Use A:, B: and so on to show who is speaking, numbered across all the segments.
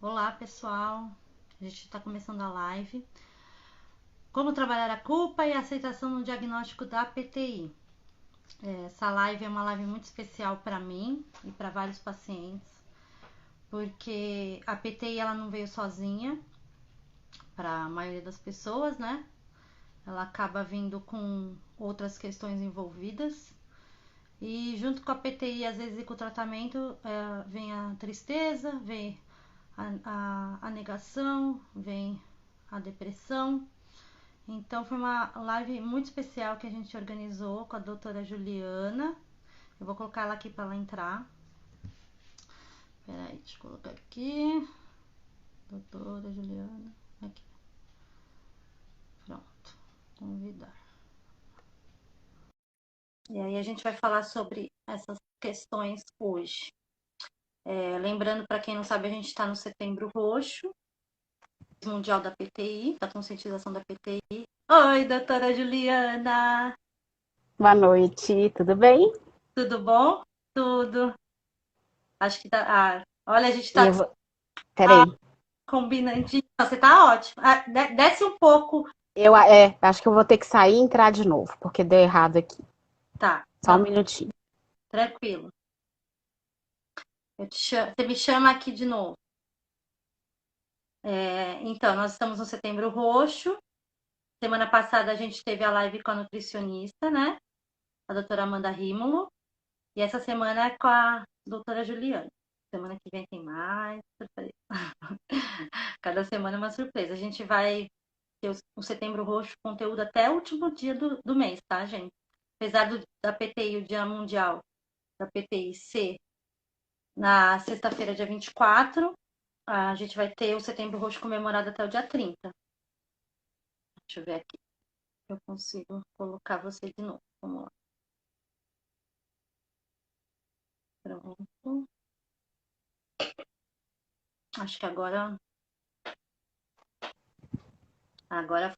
A: Olá, pessoal. A gente está começando a live. Como trabalhar a culpa e a aceitação no diagnóstico da PTI. Essa live é uma live muito especial para mim e para vários pacientes, porque a PTI ela não veio sozinha para a maioria das pessoas, né? Ela acaba vindo com outras questões envolvidas. E junto com a PTI, às vezes, e com o tratamento, vem a tristeza, vem a negação, vem a depressão. Então foi uma live muito especial que a gente organizou com a doutora Juliana. Eu vou colocar ela aqui para ela entrar. Peraí, deixa eu colocar aqui. Doutora Juliana. Aqui. Pronto. Convidar. E aí a gente vai falar sobre essas questões hoje. Lembrando, para quem não sabe, a gente está no Setembro Roxo, Mundial da PTI, da conscientização da PTI. Oi, doutora Juliana!
B: Boa noite, tudo bem?
A: Tudo bom? Tudo. Acho que tá. Olha, a gente
B: Eu
A: tá
B: vou... Peraí,
A: combinandinho. Você tá ótimo. Desce um pouco.
B: acho que eu vou ter que sair e entrar de novo, porque deu errado aqui.
A: Tá,
B: Só um
A: tá
B: minutinho.
A: tranquilo. Você me chama aqui de novo. Então, nós estamos no Setembro Roxo. Semana passada a gente teve a live com a nutricionista, né? A doutora Amanda Rímolo. E essa semana é com a doutora Juliana. Semana que vem tem mais surpresa. Cada semana é uma surpresa. A gente vai ter o Setembro Roxo conteúdo até o último dia do mês, tá, gente? Apesar da PTI, o Dia Mundial da PTI ser na sexta-feira, dia 24, a gente vai ter o Setembro Roxo comemorado até o dia 30. Deixa eu ver aqui se eu consigo colocar você de novo. Vamos lá. Pronto. Acho que agora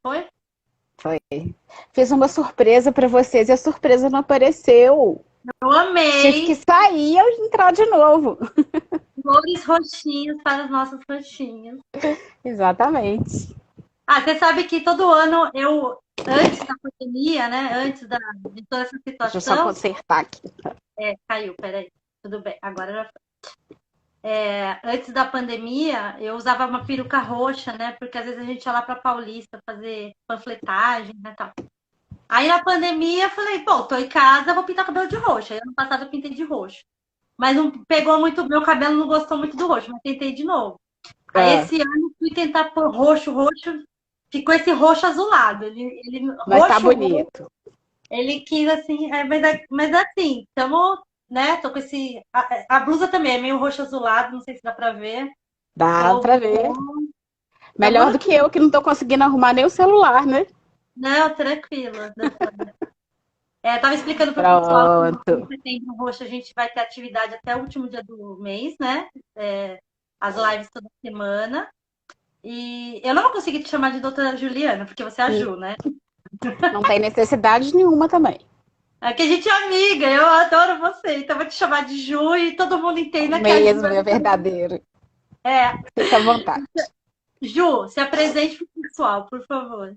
A: foi.
B: Foi. Fiz uma surpresa pra vocês e a surpresa não apareceu.
A: Eu
B: Tive que
A: amei
B: sair e entrar de novo.
A: flores roxinhas para os nossos roxinhos.
B: Exatamente.
A: Você sabe que todo ano antes da pandemia, né? Antes de toda essa
B: Deixa eu só
A: situação,
B: consertar aqui.
A: caiu, peraí. Tudo bem, agora já foi. Antes da pandemia, eu usava uma peruca roxa, né? Porque às vezes a gente ia lá pra Paulista fazer panfletagem, né, tal. Aí na pandemia eu falei, pô, tô em casa, vou pintar o cabelo de roxo. Aí ano passado eu pintei de roxo. Mas não pegou muito, meu cabelo não gostou muito do roxo, mas tentei de novo. Aí
B: Ah,
A: esse ano fui tentar pôr roxo, ficou esse roxo azulado.
B: mas tá
A: Roxo,
B: bonito.
A: ele quis assim, mas assim, estamos, né? Tô com esse. A blusa também é meio roxo azulado, não sei se dá pra ver.
B: Dá
A: Tô,
B: pra ver.
A: tamo
B: Melhor
A: no.
B: do que eu, que não tô conseguindo arrumar nem o celular, né?
A: Não, tranquilo, doutora. Tava explicando para o pessoal que no
B: Pronto.
A: Setembro Roxo a gente vai ter atividade até o último dia do mês, né? As lives toda semana. E eu não vou conseguir te chamar de doutora Juliana, porque você é a Ju, né?
B: Não tem necessidade nenhuma também.
A: É que a gente é amiga, eu adoro você, então eu vou te chamar de Ju e todo mundo entenda que a Ju
B: Mesmo, é verdadeiro.
A: é.
B: Fica à vontade.
A: Ju, se apresente pro pessoal, por favor.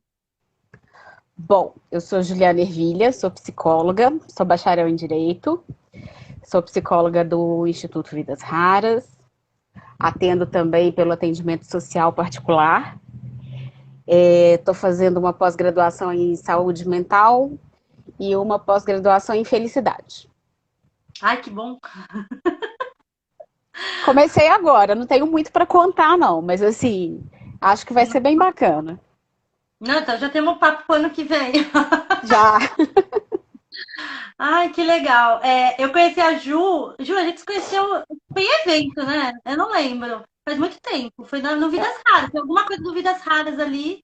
B: Bom, eu sou Juliana Ervilha, sou psicóloga, sou bacharel em Direito, sou psicóloga do Instituto Vidas Raras, atendo também pelo atendimento social particular, estou fazendo uma pós-graduação em saúde mental e uma pós-graduação em felicidade.
A: Ai, que bom.
B: Comecei agora, não tenho muito para contar não, mas assim, acho que vai ser bem bacana.
A: Não, então já temos um papo pro ano que vem.
B: Já.
A: Ai, que legal. Eu conheci a Ju. Ju, a gente se conheceu. Foi em evento, né? Eu não lembro. Faz muito tempo. Foi no Vidas Raras. Tem alguma coisa do Vidas Raras ali.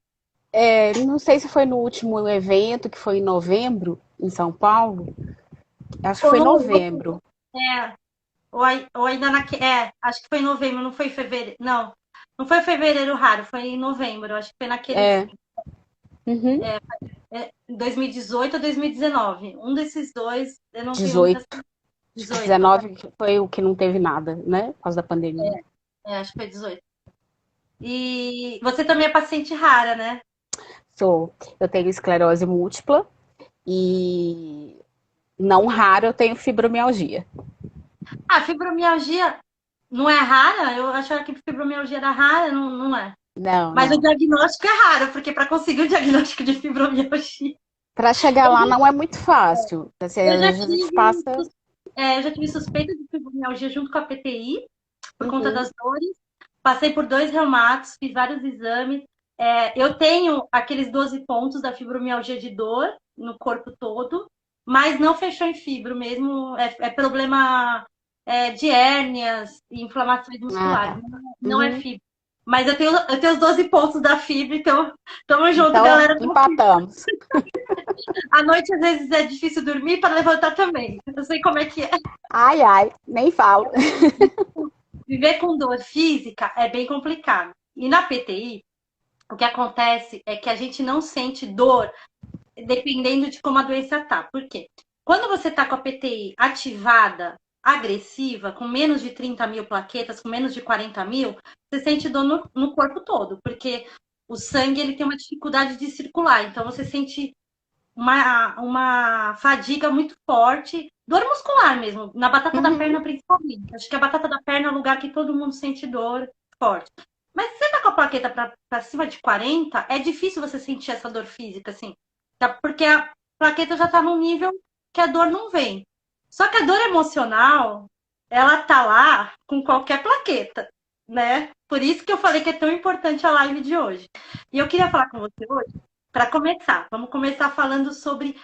B: Não sei se foi no último evento, que foi em novembro, em São Paulo. Acho que foi
A: Ou,
B: novembro.
A: é, ou ainda acho que foi em novembro, não foi em fevereiro. Não, não foi fevereiro raro, foi em novembro. Acho que foi naqueles.
B: É. Uhum.
A: 2018 ou 2019. Um desses dois, eu não tenho muita
B: 18.
A: certeza.
B: Acho que
A: 18,
B: 19 foi o que não teve nada, né? Por causa da pandemia.
A: acho que foi 18. E você também é paciente rara, né?
B: Eu tenho esclerose múltipla e não raro eu tenho fibromialgia.
A: Ah, fibromialgia não é rara? Eu achava que fibromialgia era rara, não, não é.
B: Não,
A: Mas o
B: não.
A: diagnóstico é raro, porque para conseguir o diagnóstico de fibromialgia,
B: Para chegar lá não é muito fácil. Assim,
A: eu já
B: a gente
A: tive,
B: passa.
A: eu já tive suspeita de fibromialgia junto com a PTI, por conta
B: Uhum,
A: das dores. Passei por 2 reumatos, fiz vários exames. Eu tenho aqueles 12 pontos da fibromialgia de dor no corpo todo, mas não fechou em fibro mesmo. É problema de hérnias e inflamações
B: ah,
A: musculares,
B: tá.
A: não é
B: Uhum.
A: fibro. Mas eu tenho os 12 pontos da fibra, então tamo junto,
B: Então,
A: galera.
B: empatamos.
A: À noite, às vezes, é difícil dormir para levantar também. Eu sei como é que é.
B: Ai, ai, nem falo.
A: Viver com dor física é bem complicado. E na PTI, o que acontece é que a gente não sente dor dependendo de como a doença tá. Por quê? Quando você tá com a PTI ativada, agressiva, com menos de 30 mil plaquetas, com menos de 40 mil, você sente dor no corpo todo, porque o sangue ele tem uma dificuldade de circular. Então você sente uma fadiga muito forte, dor muscular mesmo, na batata da
B: Uhum.
A: perna principalmente. Acho que a batata da perna é o lugar que todo mundo sente dor forte. Mas se você tá com a plaqueta pra cima de 40, é difícil você sentir essa dor física, assim. Porque a plaqueta já tá num nível que a dor não vem. Só que a dor emocional, ela tá lá com qualquer plaqueta, né? Por isso que eu falei que é tão importante a live de hoje. E eu queria falar com você hoje, para começar, vamos começar falando sobre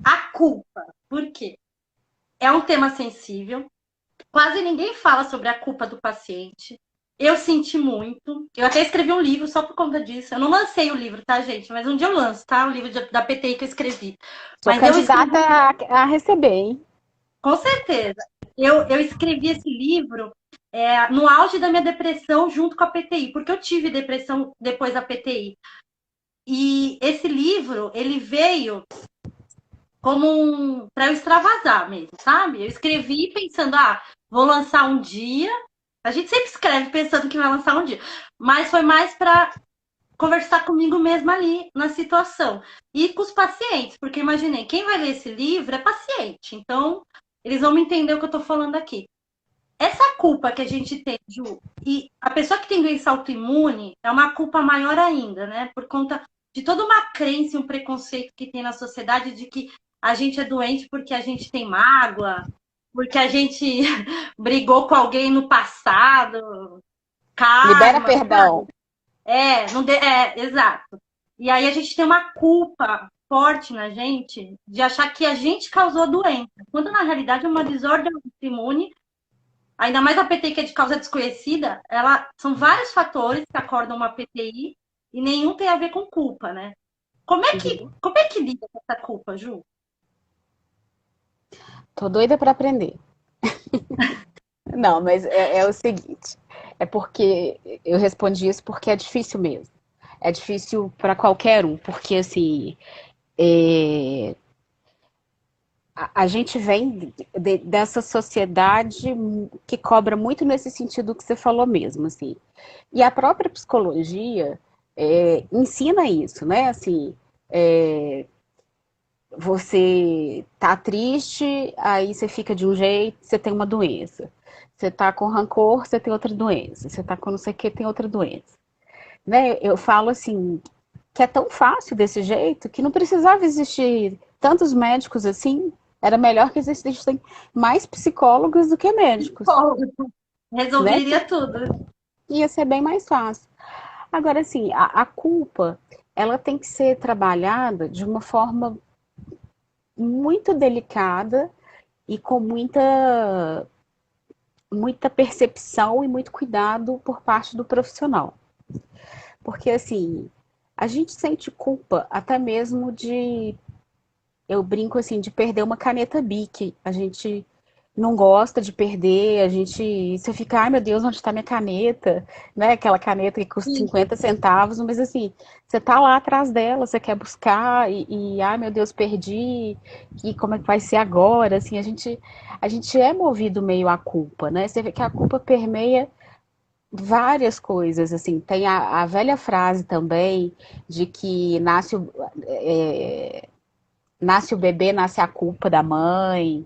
A: a culpa. Por quê? É um tema sensível. Quase ninguém fala sobre a culpa do paciente. Eu senti muito. Eu até escrevi um livro só por conta disso. Eu não lancei o livro, tá, gente? Mas um dia eu lanço, tá? O livro da PTI que eu escrevi.
B: Sou
A: Mas eu escrevi,
B: candidata a receber, hein?
A: com certeza. Eu escrevi esse livro no auge da minha depressão junto com a PTI, porque eu tive depressão depois da PTI. E esse livro, ele veio como para eu extravasar mesmo, sabe? Eu escrevi pensando, vou lançar um dia. A gente sempre escreve pensando que vai lançar um dia, mas foi mais para conversar comigo mesma ali na situação e com os pacientes, porque imaginei, quem vai ler esse livro é paciente, então eles vão me entender o que eu tô falando aqui. Essa culpa que a gente tem, Ju, e a pessoa que tem doença autoimune é uma culpa maior ainda, né? Por conta de toda uma crença e um preconceito que tem na sociedade de que a gente é doente porque a gente tem mágoa, porque a gente brigou com alguém no passado,
B: Libera
A: karma,
B: perdão.
A: sabe? Exato. E aí a gente tem uma culpa forte na gente de achar que a gente causou a doença, quando na realidade é uma desordem autoimune. Ainda mais a PTI que é de causa desconhecida, são vários fatores que acordam uma PTI e nenhum tem a ver com culpa, né? Como é que,
B: Uhum.
A: como é que lida com essa culpa, Ju?
B: Tô doida para aprender. Não, mas é o seguinte, é porque eu respondi isso porque é difícil mesmo. É difícil para qualquer um, porque assim, é, a gente vem dessa sociedade que cobra muito nesse sentido que você falou mesmo, assim. E a própria psicologia ensina isso, né? Assim, é, você tá triste, aí você fica de um jeito, você tem uma doença. Você tá com rancor, você tem outra doença. Você tá com não sei o que, tem outra doença. Né? Eu falo assim, que é tão fácil desse jeito que não precisava existir tantos médicos assim. Era melhor que existissem mais psicólogos do que médicos,
A: Psicólogo.
B: né?
A: Resolveria tudo.
B: Ia ser bem mais fácil. Agora, assim, a culpa, ela tem que ser trabalhada de uma forma muito delicada e com muita percepção e muito cuidado por parte do profissional. Porque, assim, a gente sente culpa até mesmo eu brinco assim, de perder uma caneta Bic. A gente não gosta de perder, você fica, ai meu Deus, onde está minha caneta? Né? Aquela caneta que custa
A: Sim.
B: 50 centavos, mas assim, você tá lá atrás dela, você quer buscar ai meu Deus, perdi, e como é que vai ser agora? Assim, a gente é movido meio à culpa, né? Você vê que a culpa permeia várias coisas, assim, tem a velha frase também de que nasce o bebê, nasce a culpa da mãe,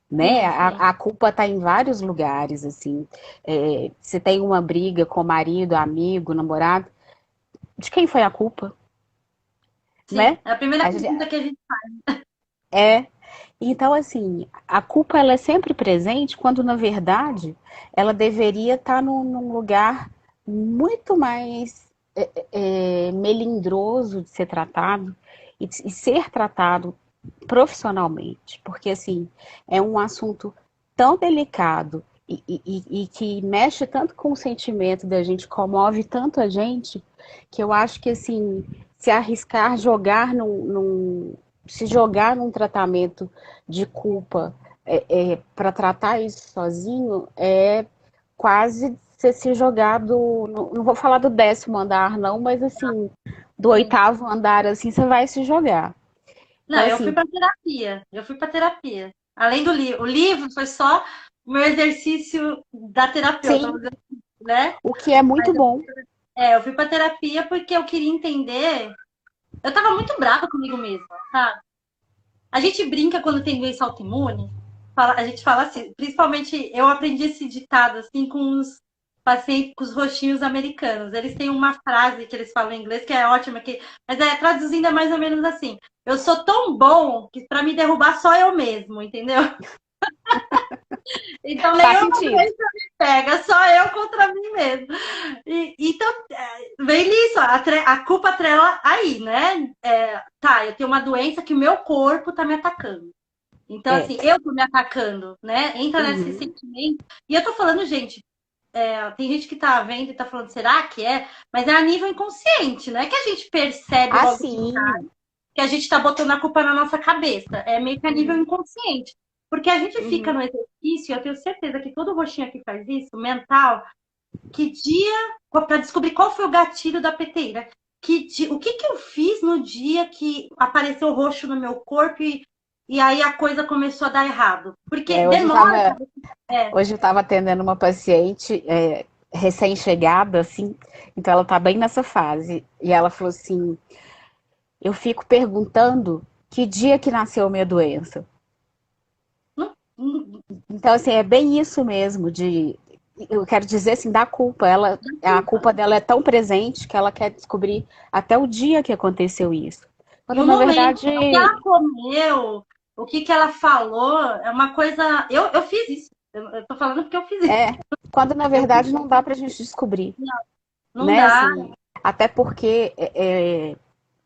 B: né?
A: Sim, sim.
B: A culpa está em vários lugares, assim. Se tem uma briga com o marido, amigo, namorado, de quem foi a culpa,
A: Sim,
B: né?
A: é a primeira
B: A gente-
A: pergunta que a gente
B: É, então assim, a culpa ela é sempre presente quando na verdade ela deveria estar num lugar muito mais melindroso de ser tratado e ser tratado profissionalmente, porque assim é um assunto tão delicado e que mexe tanto com o sentimento da gente, comove tanto a gente, que eu acho que assim se arriscar se jogar num tratamento de culpa para tratar isso sozinho é quase você se jogar não vou falar do 10º andar não, mas assim, do
A: sim.
B: 8º andar assim, você vai se jogar. Então
A: Não, eu fui
B: assim,
A: para terapia. Eu fui para terapia. Além do livro. O livro foi só o meu exercício da terapeuta,
B: sim,
A: vamos dizer assim, né?
B: o que é
A: Mas
B: muito bom.
A: eu fui para terapia porque eu queria entender. Eu tava muito brava comigo mesma, sabe? A gente brinca quando tem doença autoimune. A gente fala assim, principalmente eu aprendi esse ditado assim com os pacientes, com os roxinhos americanos. Eles têm uma frase que eles falam em inglês que é ótima, mas traduzindo é mais ou menos assim: eu sou tão bom que para me derrubar só eu mesmo, entendeu? Então
B: Faz
A: nenhuma
B: sentido.
A: doença me pega, só eu contra mim mesmo. Então, vem nisso, a culpa atrela aí, né? Tá, eu tenho uma doença que o meu corpo tá me atacando. Então,
B: É.
A: assim, eu tô me atacando, né? Entra nesse
B: Uhum.
A: sentimento. E eu tô falando, gente, tem gente que tá vendo e tá falando, será que é? Mas é a nível inconsciente, não é que a gente percebe logo de
B: Assim,
A: que a gente tá botando a culpa na nossa cabeça. É meio que a nível inconsciente. Porque a gente fica
B: uhum.
A: no exercício, eu tenho certeza que todo roxinho aqui faz isso, mental, que dia, para descobrir qual foi o gatilho da PTI, né? O que que eu fiz no dia que apareceu roxo no meu corpo e aí a coisa começou a dar errado? Porque
B: É,
A: demora. É,
B: hoje eu estava atendendo uma paciente recém-chegada, assim, então ela tá bem nessa fase. E ela falou assim: eu fico perguntando que dia que nasceu minha doença.
A: não, não,
B: Então, assim, é bem isso mesmo, eu quero dizer assim, da culpa. A culpa dela é tão presente que ela quer descobrir até o dia que aconteceu isso.
A: e
B: Quando,
A: o
B: na
A: momento,
B: verdade,
A: o que ela comeu, o que que ela falou, é uma coisa. Eu fiz isso. Eu tô falando porque eu fiz isso.
B: quando na
A: Eu fiz,
B: verdade não dá pra gente descobrir,
A: não
B: né?
A: dá.
B: Assim, até porque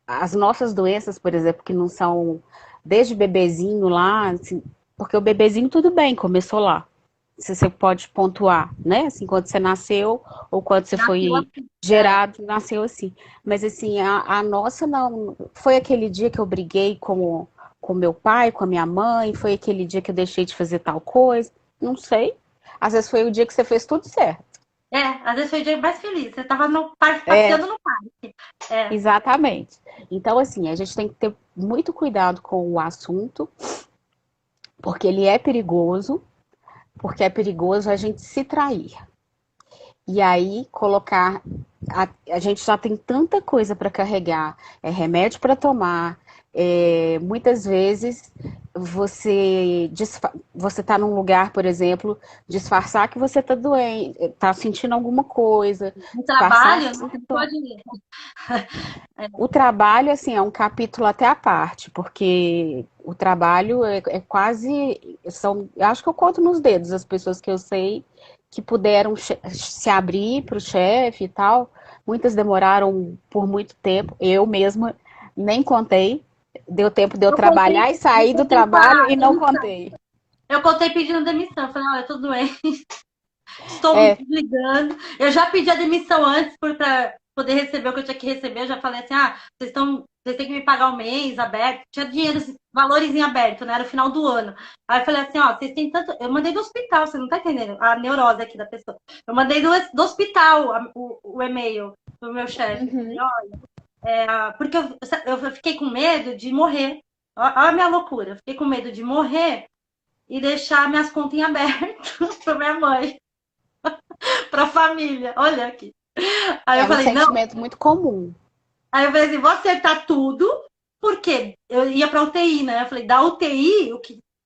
B: as nossas doenças, por exemplo, que não são desde bebezinho lá, assim, porque o bebezinho tudo bem, começou lá. Se você pode pontuar, né? Assim, quando você nasceu ou quando você
A: Nasceu
B: foi
A: assim.
B: gerado, nasceu assim. Mas assim, a nossa não. Foi aquele dia que eu briguei com meu pai, com a minha mãe, foi aquele dia que eu deixei de fazer tal coisa. Não sei. Às vezes foi o dia que você fez tudo certo.
A: Às vezes foi o dia mais feliz. Você tava no parque,
B: É,
A: passeando no parque. É.
B: exatamente. Então, assim, a gente tem que ter muito cuidado com o assunto, porque ele é perigoso, porque é perigoso a gente se trair. E aí colocar. A gente já tem tanta coisa para carregar, remédio para tomar. Muitas vezes você está num lugar, por exemplo, disfarçar que você está doente, está sentindo alguma coisa,
A: No
B: disfarçar
A: trabalho, né, você
B: sintoma.
A: pode.
B: O trabalho, assim, é um capítulo até à parte, porque o trabalho é quase. Eu acho que eu conto nos dedos as pessoas que eu sei que puderam se abrir para o chefe e tal. Muitas demoraram por muito tempo. Eu mesma nem contei. Deu tempo de eu trabalhar e
A: Eu
B: sair do
A: contei com
B: trabalho
A: a
B: e não
A: demissão.
B: contei.
A: Eu contei pedindo demissão. Eu falei, olha, eu tô doente, estou me
B: É,
A: desligando. Eu já pedi a demissão antes para poder receber o que eu tinha que receber. Eu já falei assim, vocês têm que me pagar o mês aberto. Tinha dinheiro, valores em aberto, né? Era o final do ano. Aí eu falei assim, ó, vocês têm tanto. Eu mandei do hospital, você não tá entendendo a neurose aqui da pessoa. Eu mandei do hospital o e-mail do meu chefe. Falei,
B: uhum.
A: ó, porque eu fiquei com medo de morrer. Olha a minha loucura. Eu fiquei com medo de morrer e deixar minhas contas em aberto para minha mãe. pra família. Olha aqui. Aí eu
B: É um
A: falei, não.
B: sentimento muito comum.
A: Aí eu falei assim, vou acertar tudo, porque eu ia pra UTI, né? Eu falei, da UTI, o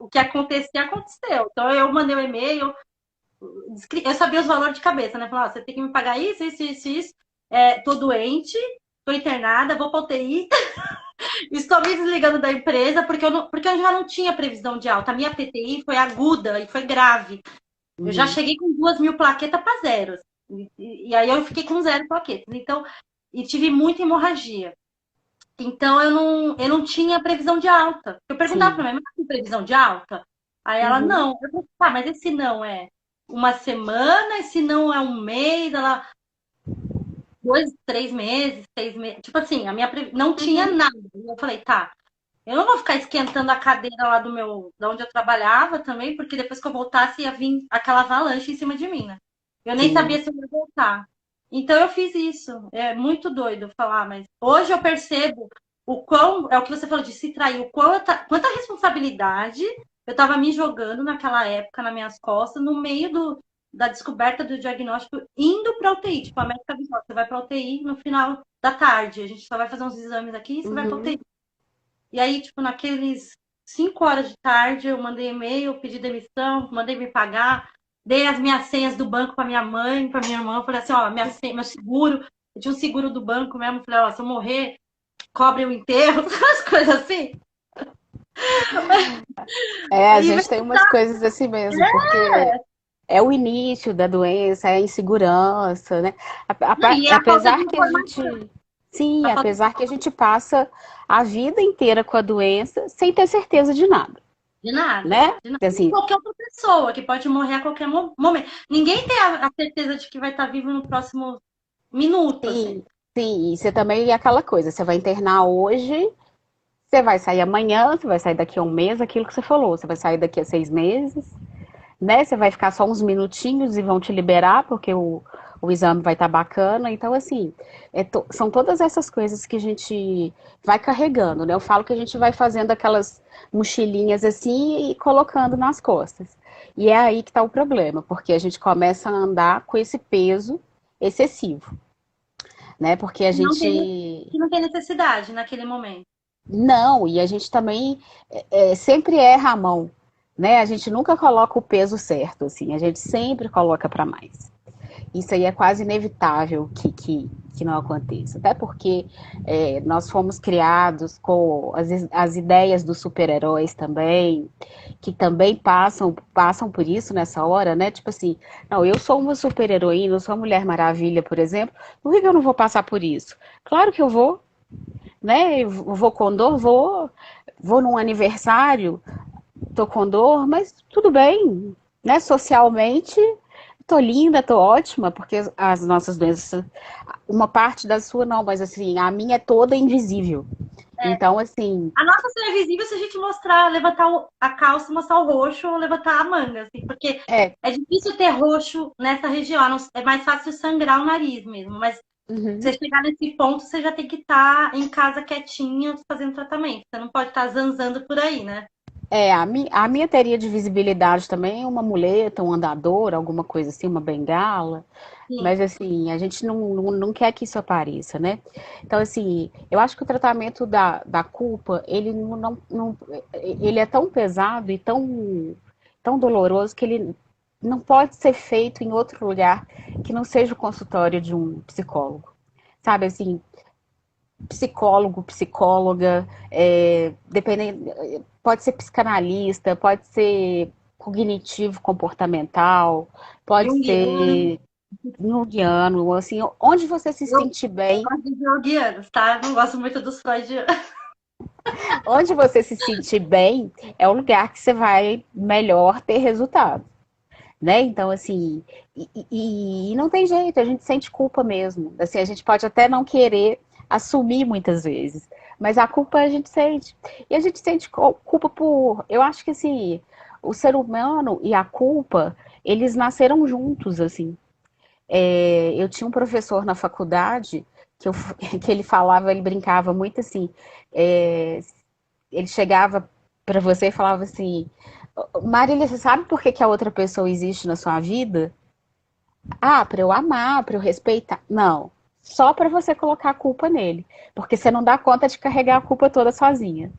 A: que acontecia, aconteceu. Então eu mandei um e-mail, eu sabia os valores de cabeça, né? Falei, ó, você tem que me pagar isso, isso, isso, isso. Tô doente, tô internada, vou pra UTI. Estou me desligando da empresa porque eu já não tinha previsão de alta. A minha PTI foi aguda e foi grave. Eu já
B: Uhum.
A: cheguei com 2.000 plaquetas para zeros. E aí eu fiquei com 0 plaquetas. Então, e tive muita hemorragia. Então eu não tinha previsão de alta. Eu perguntava para
B: Sim.
A: minha mãe, mas tem previsão de alta? Aí ela,
B: Uhum.
A: não. Eu falei, tá, mas esse não é uma semana, esse não é um mês, ela, 2, 3 meses, 6 meses. Tipo assim, não tinha
B: Uhum.
A: nada. Eu falei, tá. Eu não vou ficar esquentando a cadeira lá da onde eu trabalhava também, porque depois que eu voltasse ia vir aquela avalanche em cima de mim, né? Eu nem
B: Sim.
A: sabia se eu ia voltar. Então eu fiz isso. É muito doido falar, mas hoje eu percebo o quão, é o que você falou de se trair, quanta responsabilidade eu estava me jogando naquela época nas minhas costas, no meio da descoberta do diagnóstico, indo para UTI. Tipo, a médica avisou, você vai para UTI no final da tarde. A gente só vai fazer uns exames aqui e você vai para
B: Uhum.
A: UTI. E aí, tipo, naqueles 5 horas de tarde, eu mandei e-mail, pedi demissão, mandei me pagar, dei as minhas senhas do banco para minha mãe, para minha irmã, falei assim, ó, meu seguro, eu tinha um seguro do banco mesmo, falei, ó, se eu morrer, cobre o enterro, as coisas assim.
B: É, a
A: E,
B: gente tem umas coisas assim mesmo, porque é o início da doença, é a insegurança, né?
A: não, e é a falta de
B: Apesar que a
A: informação.
B: gente, sim,
A: A falta
B: apesar que a gente passa a vida inteira com a doença sem ter certeza de nada,
A: de nada,
B: né?
A: de nada.
B: Assim,
A: Qualquer outra pessoa que pode morrer a qualquer momento. Ninguém tem a certeza de que vai estar vivo no próximo minuto, assim.
B: sim, sim, e você também é aquela coisa, você vai internar hoje, você vai sair amanhã, você vai sair daqui a um mês, aquilo que você falou, você vai sair daqui a 6 meses, né? Você vai ficar só uns minutinhos e vão te liberar, porque o exame vai estar bacana. Então, assim, são todas essas coisas que a gente vai carregando, né? Eu falo que a gente vai fazendo aquelas mochilinhas assim e colocando nas costas. E é aí que está o problema, porque a gente começa a andar com esse peso excessivo, né? Porque a
A: Que não tem,
B: gente.
A: que não tem necessidade naquele momento.
B: Não, e a gente também sempre erra a mão, né? A gente nunca coloca o peso certo, assim, a gente sempre coloca para mais. Isso aí é quase inevitável que não aconteça. Até porque nós fomos criados com as ideias dos super-heróis também, que também passam por isso nessa hora, né? Tipo assim, não, eu sou uma super-heroína, eu sou a Mulher Maravilha, por exemplo, por que eu não vou passar por isso? Claro que eu vou, né? Eu vou com dor, vou num aniversário, tô com dor, mas tudo bem, né? Socialmente, tô linda, tô ótima, porque as nossas doenças, uma parte da sua não, mas assim, a minha é toda invisível. Então, assim,
A: A nossa só é visível se a gente mostrar, levantar a calça, mostrar o roxo ou levantar a manga, assim, porque
B: é.
A: é difícil ter roxo nessa região. É mais fácil sangrar o nariz mesmo, mas
B: Uhum.
A: você chegar nesse ponto, você já tem que estar em casa quietinha fazendo tratamento. Você não pode estar zanzando por aí, né?
B: A minha teoria de visibilidade também é uma muleta, um andador, alguma coisa assim, uma bengala.
A: Sim.
B: Mas assim, a gente não quer que isso apareça, né? Então, assim, eu acho que o tratamento da culpa, ele ele é tão pesado e tão doloroso que ele não pode ser feito em outro lugar que não seja o consultório de um psicólogo. Sabe, assim, psicólogo, psicóloga, dependendo, pode ser psicanalista, pode ser cognitivo comportamental, pode
A: Junguiano.
B: ser junguiano, assim, onde você se
A: Eu
B: sentir bem,
A: gosto de junguianos, tá? Eu não gosto muito dos freudianos.
B: onde você se sentir bem é o lugar que você vai melhor ter resultado, né? Então, assim, e não tem jeito, a gente sente culpa mesmo. Assim, a gente pode até não querer assumir muitas vezes, mas a culpa a gente sente. E a gente sente culpa por, eu acho que assim, o ser humano e a culpa, eles nasceram juntos, assim. Eu tinha um professor na faculdade que, que ele falava, ele brincava muito assim. é, Ele chegava para você e falava assim: Marília, você sabe por que a outra pessoa existe na sua vida? Ah, para eu amar, para eu respeitar. Não. Só para você colocar a culpa nele. Porque você não dá conta de carregar a culpa toda sozinha.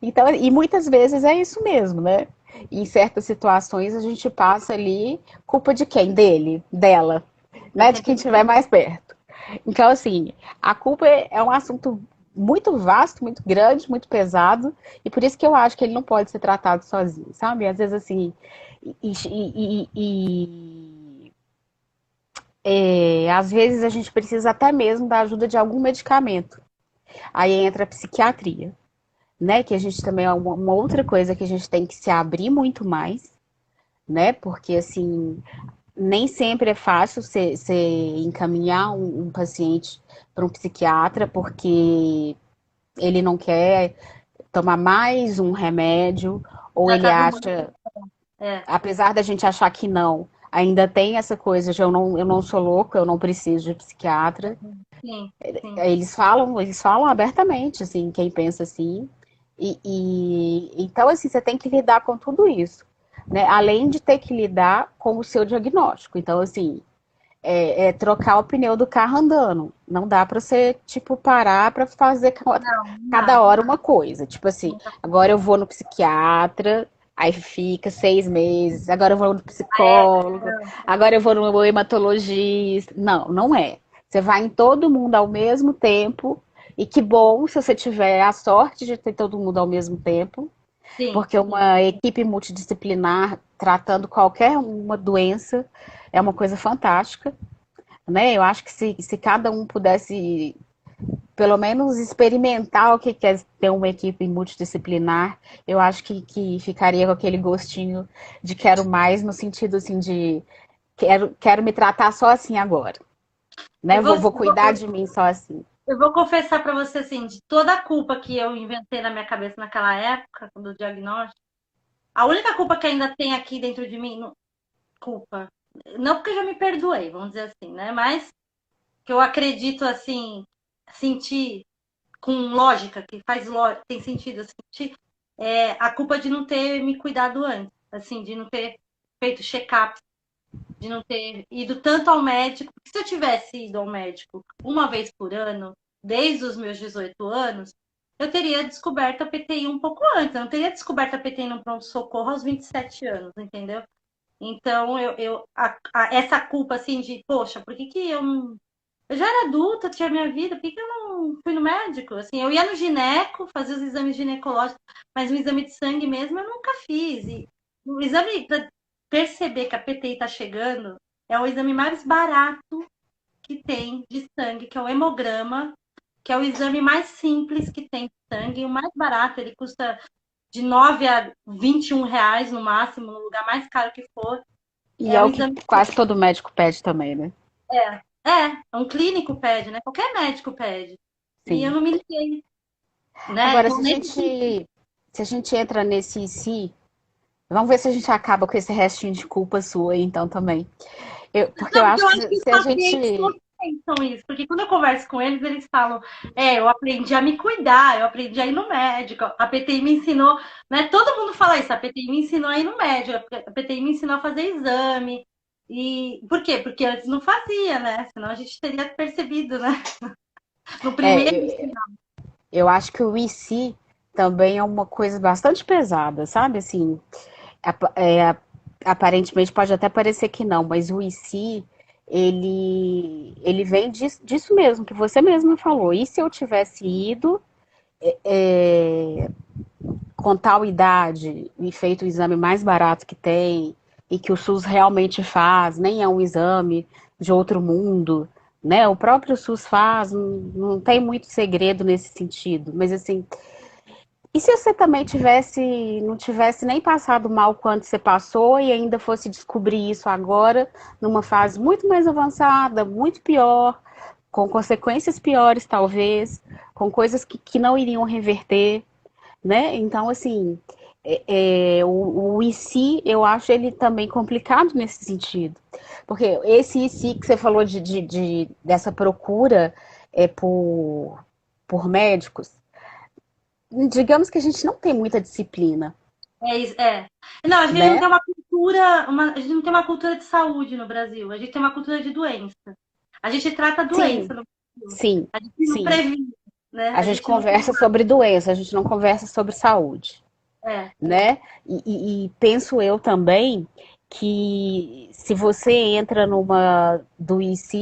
B: Então, e muitas vezes é isso mesmo, né? Em certas situações a gente passa ali culpa de quem? Dele, dela,
A: É
B: né? De
A: sempre
B: quem estiver mais perto. Então, assim, a culpa é um assunto muito vasto, muito grande, muito pesado, e por isso que eu acho que ele não pode ser tratado sozinho, sabe? Às vezes, assim, às vezes a gente precisa até mesmo da ajuda de algum medicamento. Aí entra a psiquiatria, né? Que a gente também é uma outra coisa que a gente tem que se abrir muito mais, né? Porque assim, nem sempre é fácil você encaminhar um paciente para um psiquiatra, porque ele não quer tomar mais um remédio, ou ele
A: tratado muito.
B: acha,
A: É,
B: apesar da gente achar que não, ainda tem essa coisa de eu não sou louco, eu não preciso de psiquiatra.
A: sim, sim.
B: Eles falam abertamente, assim, quem pensa assim. Então, assim, você tem que lidar com tudo isso, né? Além de ter que lidar com o seu diagnóstico. Então, assim, é trocar o pneu do carro andando. Não dá para você, tipo, parar para fazer
A: Não, não dá.
B: cada hora uma coisa. Tipo assim,
A: Não dá.
B: agora eu vou no psiquiatra, aí fica 6 meses. Agora eu vou no
A: É,
B: psicólogo,
A: não,
B: agora eu vou no hematologista. Não, não é. Você vai em todo mundo ao mesmo tempo. E que bom se você tiver a sorte de ter todo mundo ao mesmo tempo,
A: sim,
B: porque
A: sim.
B: uma equipe multidisciplinar tratando qualquer uma doença é uma coisa fantástica, né? Eu acho que se cada um pudesse, pelo menos, experimentar o que é ter uma equipe multidisciplinar, eu acho que ficaria com aquele gostinho de quero mais, no sentido assim de quero me tratar só assim agora,
A: E
B: né? Vou cuidar de mim só assim.
A: eu vou confessar pra você, assim, de toda a culpa que eu inventei na minha cabeça naquela época, do diagnóstico, a única culpa que ainda tem aqui dentro de mim, culpa, não porque eu já me perdoei, vamos dizer assim, né? Mas que eu acredito, assim, sentir com lógica, que faz lógica, tem sentido, assim, é a culpa de não ter me cuidado antes, assim, de não ter feito check-up, de não ter ido tanto ao médico. Porque se eu tivesse ido ao médico uma vez por ano, desde os meus 18 anos, eu teria descoberto a PTI um pouco antes. Eu não teria descoberto a PTI no pronto-socorro aos 27 anos, entendeu? Então, essa culpa, assim, de, poxa, por que que eu não. Eu já era adulta, tinha minha vida, por que que eu não fui no médico? Assim, eu ia no gineco, fazia os exames ginecológicos, mas o exame de sangue mesmo eu nunca fiz. E o exame, para perceber que a PTI está chegando, é o exame mais barato que tem de sangue, que é o hemograma, que é o exame mais simples que tem de sangue, o mais barato, ele custa de 9 a 21 reais no máximo, no lugar mais caro que for.
B: E
A: É
B: é
A: um
B: o que
A: exame.
B: quase todo médico pede também, né?
A: Um clínico pede, né? Qualquer médico pede. E eu
B: Sim.
A: não me liguei, né?
B: Agora,
A: Então, nesse sentido.
B: se a gente entra nesse si, vamos ver se a gente acaba com esse restinho de culpa sua, então, também. Porque eu
A: Não, porque
B: acho
A: eu
B: que
A: acho que os
B: se a
A: pacientes não
B: gente.
A: pensam isso. Porque quando eu converso com eles, eles falam: eu aprendi a me cuidar, eu aprendi a ir no médico, a PTI me ensinou, né? Todo mundo fala isso, a PTI me ensinou a ir no médico, a PTI me ensinou a fazer exame. E por quê? Porque antes não fazia, né? Senão a gente teria percebido, né? No primeiro.
B: É, eu acho que o IC também é uma coisa bastante pesada, sabe? Assim, aparentemente pode até parecer que não, mas o IC, ele vem disso mesmo, que você mesma falou. E se eu tivesse ido com tal idade e feito o exame mais barato que tem, e que o SUS realmente faz, nem é um exame de outro mundo, né? O próprio SUS faz, não tem muito segredo nesse sentido, mas assim, e se você também não tivesse nem passado mal quando você passou e ainda fosse descobrir isso agora, numa fase muito mais avançada, muito pior, com consequências piores, talvez, com coisas que não iriam reverter, né? Então, assim, o e se, eu acho ele também complicado nesse sentido. Porque esse e se que você falou dessa procura por médicos, digamos que a gente não tem muita disciplina,
A: É isso, é. Não, a gente não
B: né?
A: tem uma cultura, a gente não tem uma cultura de saúde no Brasil. A gente tem uma cultura de doença. A gente trata a
B: Sim,
A: doença no Brasil.
B: sim,
A: A gente não
B: sim.
A: previne, né?
B: A
A: A
B: gente
A: gente não.
B: conversa sobre doença, a gente não conversa sobre saúde,
A: É,
B: né? E penso eu também que se você entra numa doença,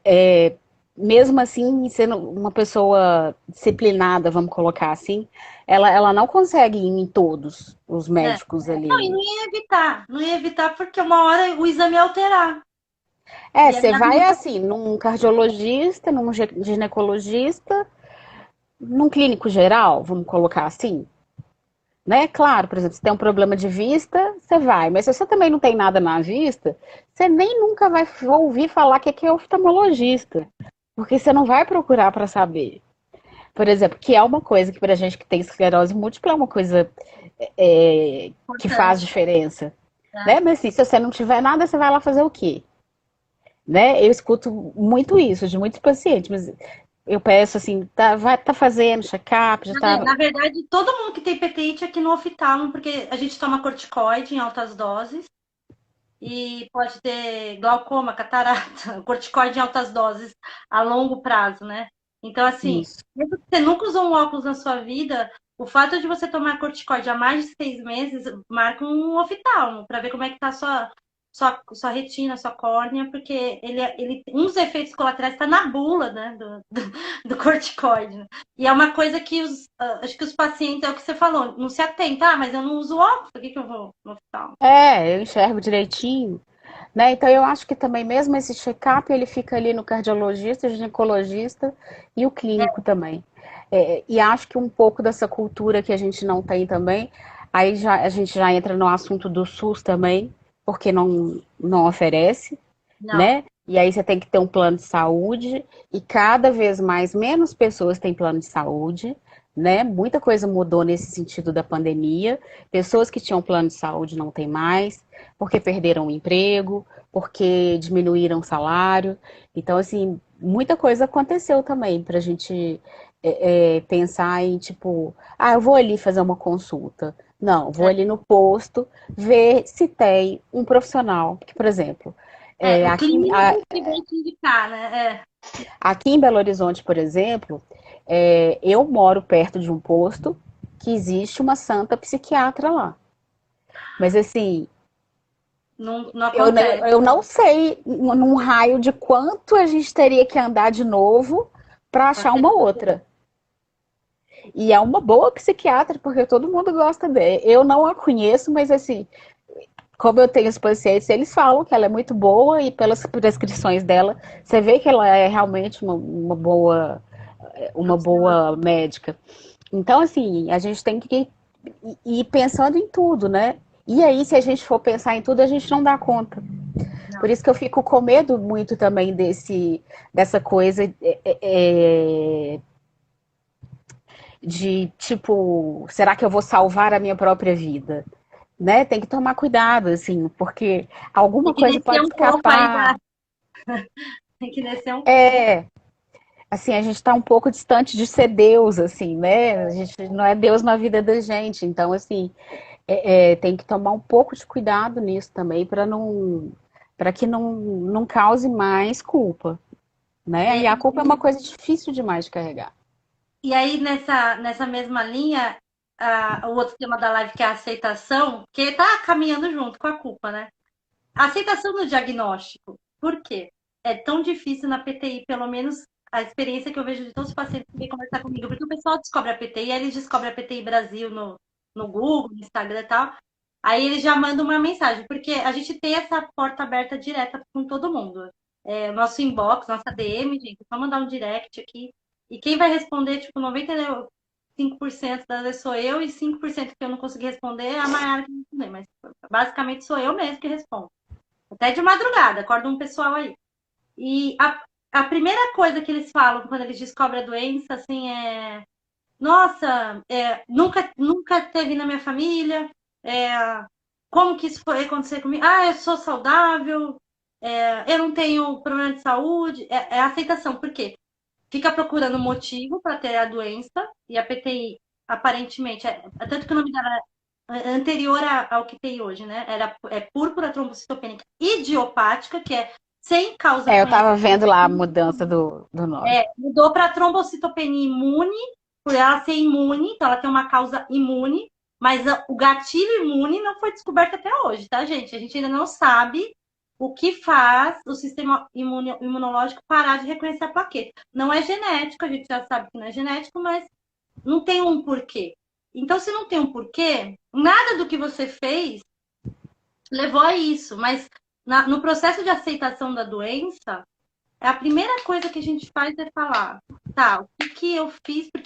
B: é, mesmo assim, sendo uma pessoa disciplinada, vamos colocar assim, ela não consegue ir em todos os
A: né?
B: médicos
A: Não, e
B: ali.
A: não ia evitar porque uma hora o exame ia alterar.
B: É,
A: E aí
B: você
A: a
B: vai
A: médica,
B: assim, num cardiologista, num ginecologista, num clínico geral, vamos colocar assim, né? Claro, por exemplo, se tem um problema de vista, você vai, mas se você também não tem nada na vista, você nem nunca vai ouvir falar que é oftalmologista, porque você não vai procurar para saber. Por exemplo, que é uma coisa que pra gente que tem esclerose múltipla é uma coisa que faz
A: importante,
B: diferença,
A: né?
B: né? Mas assim, se você não tiver nada, você vai lá fazer o quê? Né? Eu escuto muito isso de muitos pacientes, mas eu peço assim, tá fazendo check-up, já tá.
A: Na verdade, todo mundo que tem PTI tinha que ir no oftalmo, porque a gente toma corticoide em altas doses e pode ter glaucoma, catarata, corticoide em altas doses a longo prazo, né? Então, assim,
B: Isso.
A: mesmo que você nunca usou um óculos na sua vida, o fato de você tomar corticoide há mais de 6 meses marca um oftalmo para ver como é que tá a sua retina, a sua córnea, porque um dos efeitos colaterais está na bula, né, do corticoide. Né? E é uma coisa que acho que os pacientes, é o que você falou, não se atenta, mas eu não uso óculos, por que eu vou no oftalmo?
B: É, eu enxergo direitinho, né? Então eu acho que também mesmo esse check-up ele fica ali no cardiologista, ginecologista e o clínico também. E acho que um pouco dessa cultura que a gente não tem também, aí já, a gente já entra no assunto do SUS também, porque não oferece,
A: Não.
B: né? E aí você tem que ter um plano de saúde e cada vez mais menos pessoas têm plano de saúde, né? Muita coisa mudou nesse sentido da pandemia. Pessoas que tinham plano de saúde não têm mais, porque perderam o emprego, porque diminuíram o salário. Então, assim, muita coisa aconteceu também para a gente pensar em tipo, eu vou ali fazer uma consulta. Não, vou ali no posto ver se tem um profissional. Porque, por exemplo,
A: É, o
B: aqui,
A: clínico que vai te indicar, né?
B: aqui em Belo Horizonte, por exemplo, eu moro perto de um posto que existe uma santa psiquiatra lá. Mas assim,
A: Não acontece.
B: eu não sei num raio de quanto a gente teria que andar de novo para
A: Pra
B: achar
A: ter-
B: uma outra. E é uma boa psiquiatra, porque todo mundo gosta dela. Eu não a conheço, mas assim, como eu tenho os pacientes, eles falam que ela é muito boa e pelas prescrições dela, você vê que ela é realmente uma boa médica. Então, assim, a gente tem que ir pensando em tudo, né? E aí, se a gente for pensar em tudo, a gente não dá conta. Por
A: Não.
B: isso que eu fico com medo muito também dessa coisa de tipo, será que eu vou salvar a minha própria vida? Né? Tem que tomar cuidado, assim, porque
A: Tem
B: alguma
A: que
B: coisa
A: descer
B: pode
A: um pouco aí
B: escapar.
A: Tem que descer um.
B: É, assim, a gente está um pouco distante de ser Deus, assim, né? A gente não é Deus na vida da gente, então, assim, tem que tomar um pouco de cuidado nisso também para que não cause mais culpa, né?
A: É,
B: E a culpa é uma coisa difícil demais de carregar.
A: e aí, nessa mesma linha, o outro tema da live, que é a aceitação, que tá caminhando junto com a culpa, né? A aceitação no diagnóstico. Por quê? É tão difícil na PTI, pelo menos a experiência que eu vejo de todos os pacientes que vêm conversar comigo, porque o pessoal descobre a PTI, aí eles descobrem a PTI Brasil no Google, no Instagram e tal, aí eles já mandam uma mensagem, porque a gente tem essa porta aberta direta com todo mundo. Nosso inbox, nossa DM, gente, é só mandar um direct aqui, e quem vai responder, tipo, 95% das vezes sou eu, e 5% que eu não consegui responder é a Mayara que não responder, mas basicamente sou eu mesmo que respondo. Até de madrugada, acorda um pessoal aí. E a primeira coisa que eles falam quando eles descobrem a doença, assim, nossa, nunca teve na minha família, como que isso foi acontecer comigo? Eu sou saudável, eu não tenho problema de saúde. É a aceitação, por quê? Fica procurando motivo para ter a doença, e a PTI, aparentemente, tanto que o nome dela é anterior ao que tem hoje, né? É púrpura trombocitopênica idiopática, que é sem causa
B: Eu tava
A: conhecida.
B: vendo lá a mudança do nome.
A: Mudou para trombocitopenia imune, por ela ser imune, então ela tem uma causa imune, mas o gatilho imune não foi descoberto até hoje, tá, gente? A gente ainda não sabe o que faz o sistema imunológico parar de reconhecer a plaqueta. Não é genético, a gente já sabe que não é genético, mas não tem um porquê. Então, se não tem um porquê, nada do que você fez levou a isso, mas no processo de aceitação da doença, a primeira coisa que a gente faz é falar, tá, o que que eu fiz, por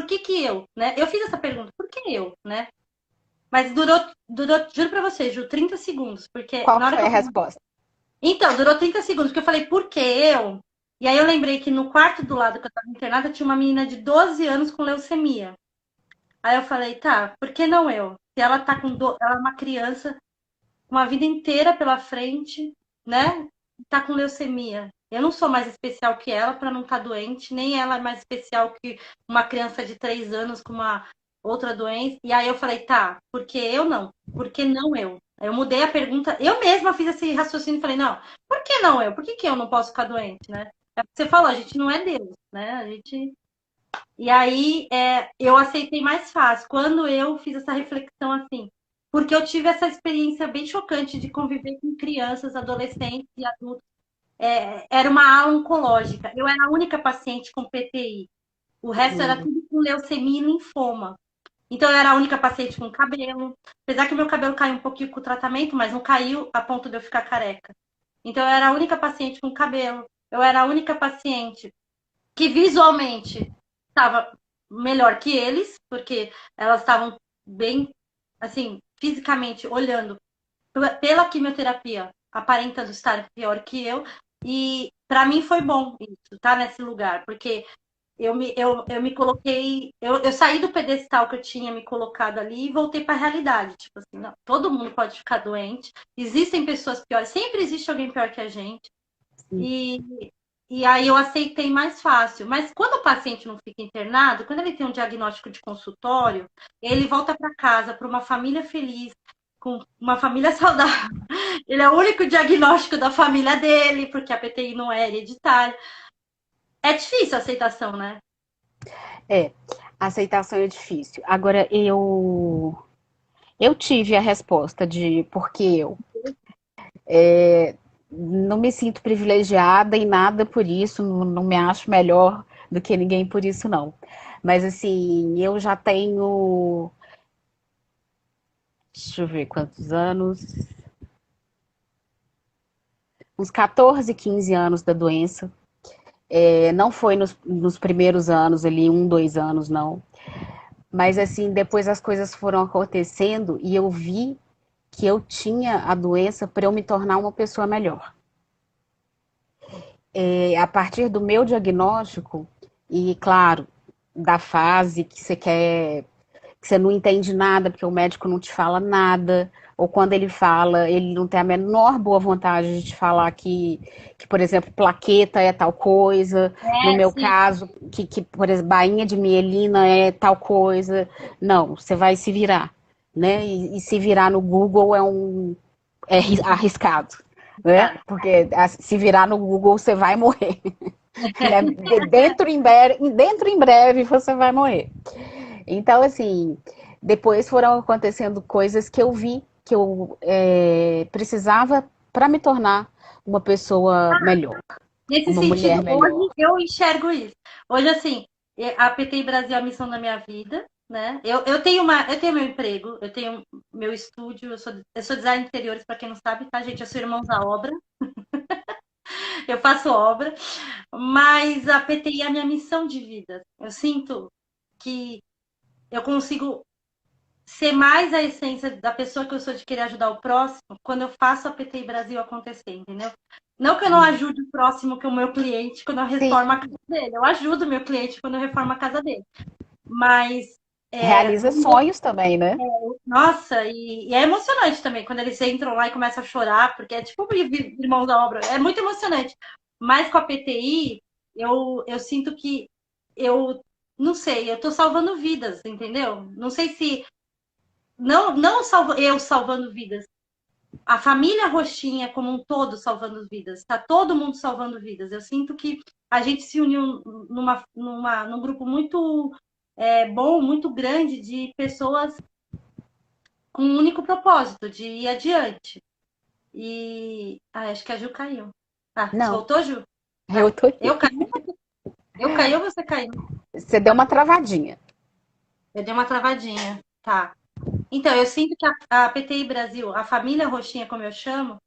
A: que eu, né? Eu fiz essa pergunta, por que eu, né? Mas durou, juro pra vocês, Ju, 30 segundos, porque
B: Qual
A: na
B: que
A: hora
B: foi
A: que
B: a
A: eu falei,
B: resposta?
A: então, durou 30 segundos, porque eu falei, por que eu? E aí eu lembrei que no quarto do lado que eu tava internada tinha uma menina de 12 anos com leucemia. Aí eu falei, tá, por que não eu? Se ela tá ela é uma criança com uma vida inteira pela frente, né? Tá com leucemia. Eu não sou mais especial que ela para não estar doente, nem ela é mais especial que uma criança de 3 anos com uma outra doença. E aí eu falei, tá, por que eu não? Por que não eu? Eu mudei a pergunta, eu mesma fiz esse raciocínio e falei, não, por que não eu? Por que eu não posso ficar doente, né? É o que você falou, a gente não é Deus, né? A gente e aí eu aceitei mais fácil quando eu fiz essa reflexão assim, porque eu tive essa experiência bem chocante de conviver com crianças, adolescentes e adultos. Era uma ala oncológica. Eu era a única paciente com PTI. O resto era
B: Hum.
A: tudo com leucemia e linfoma. Então eu era a única paciente com cabelo. Apesar que meu cabelo caiu um pouquinho com o tratamento, mas não caiu a ponto de eu ficar careca. Então eu era a única paciente com cabelo. Eu era a única paciente que visualmente estava melhor que eles, porque elas estavam bem, assim, fisicamente olhando pela quimioterapia, aparentando estar pior que eu. E para mim foi bom isso, estar nesse lugar, porque eu me coloquei, eu saí do pedestal que eu tinha me colocado ali e voltei para a realidade. Tipo assim, não, todo mundo pode ficar doente, existem pessoas piores, sempre existe alguém pior que a gente.
B: Sim.
A: E aí eu aceitei mais fácil. Mas quando o paciente não fica internado, quando ele tem um diagnóstico de consultório, ele volta para casa, para uma família feliz, com uma família saudável. Ele é o único diagnóstico da família dele, porque a PTI não é hereditária. É difícil a aceitação, né?
B: É, a aceitação é difícil. Agora, eu tive a resposta de por que eu. Não me sinto privilegiada em nada por isso, não me acho melhor do que ninguém por isso, não. Mas, assim, eu já tenho, deixa eu ver quantos anos, uns 14, 15 anos da doença. Não foi nos primeiros anos ali, 2 anos, não. Mas, assim, depois as coisas foram acontecendo e eu vi que eu tinha a doença para eu me tornar uma pessoa melhor. A partir do meu diagnóstico, e claro, da fase que você quer, que você não entende nada, porque o médico não te fala nada, ou quando ele fala, ele não tem a menor boa vontade de te falar que por exemplo, plaqueta é tal coisa, no meu
A: Sim.
B: caso, por exemplo, bainha de mielina é tal coisa. Não, você vai se virar, né? E se virar no Google é arriscado, né?
A: Cara,
B: Porque se virar no Google você vai morrer. Né? Dentro em breve você vai morrer. Então, assim, depois foram acontecendo coisas que eu vi que eu precisava para me tornar uma pessoa melhor,
A: nesse
B: uma mulher
A: sentido,
B: melhor.
A: hoje eu enxergo isso. Hoje, assim, a PTI Brasil é a missão da minha vida, né? Eu tenho meu emprego, eu tenho meu estúdio, eu sou designer de interiores, para quem não sabe, tá, gente? Eu sou irmãos à obra, eu faço obra, mas a PTI é a minha missão de vida. Eu sinto que eu consigo ser mais a essência da pessoa que eu sou de querer ajudar o próximo quando eu faço a PTI Brasil acontecer, entendeu? Não que eu não ajude o próximo, que é o meu cliente, quando eu reformo a
B: Sim,
A: casa dele. Eu ajudo o meu cliente quando eu reformo a casa dele. Mas,
B: realiza sonhos também, né?
A: nossa, e é emocionante também, quando eles entram lá e começam a chorar, porque é tipo irmãos da obra. É muito emocionante. Mas com a PTI, eu sinto que eu, não sei, eu tô salvando vidas, entendeu? Não sei se não eu salvando vidas, a família Roxinha como um todo salvando vidas, tá todo mundo salvando vidas. Eu sinto que a gente se uniu num grupo muito bom, muito grande de pessoas com um único propósito, de ir adiante. E acho que a Ju caiu. Ah, você
B: Não,
A: voltou, Ju?
B: eu tô aqui.
A: Eu caí? Eu caí ou você caiu?
B: Você deu uma travadinha.
A: Eu dei uma travadinha. Tá. Então, eu sinto que a PTI Brasil, a família Roxinha, como eu chamo,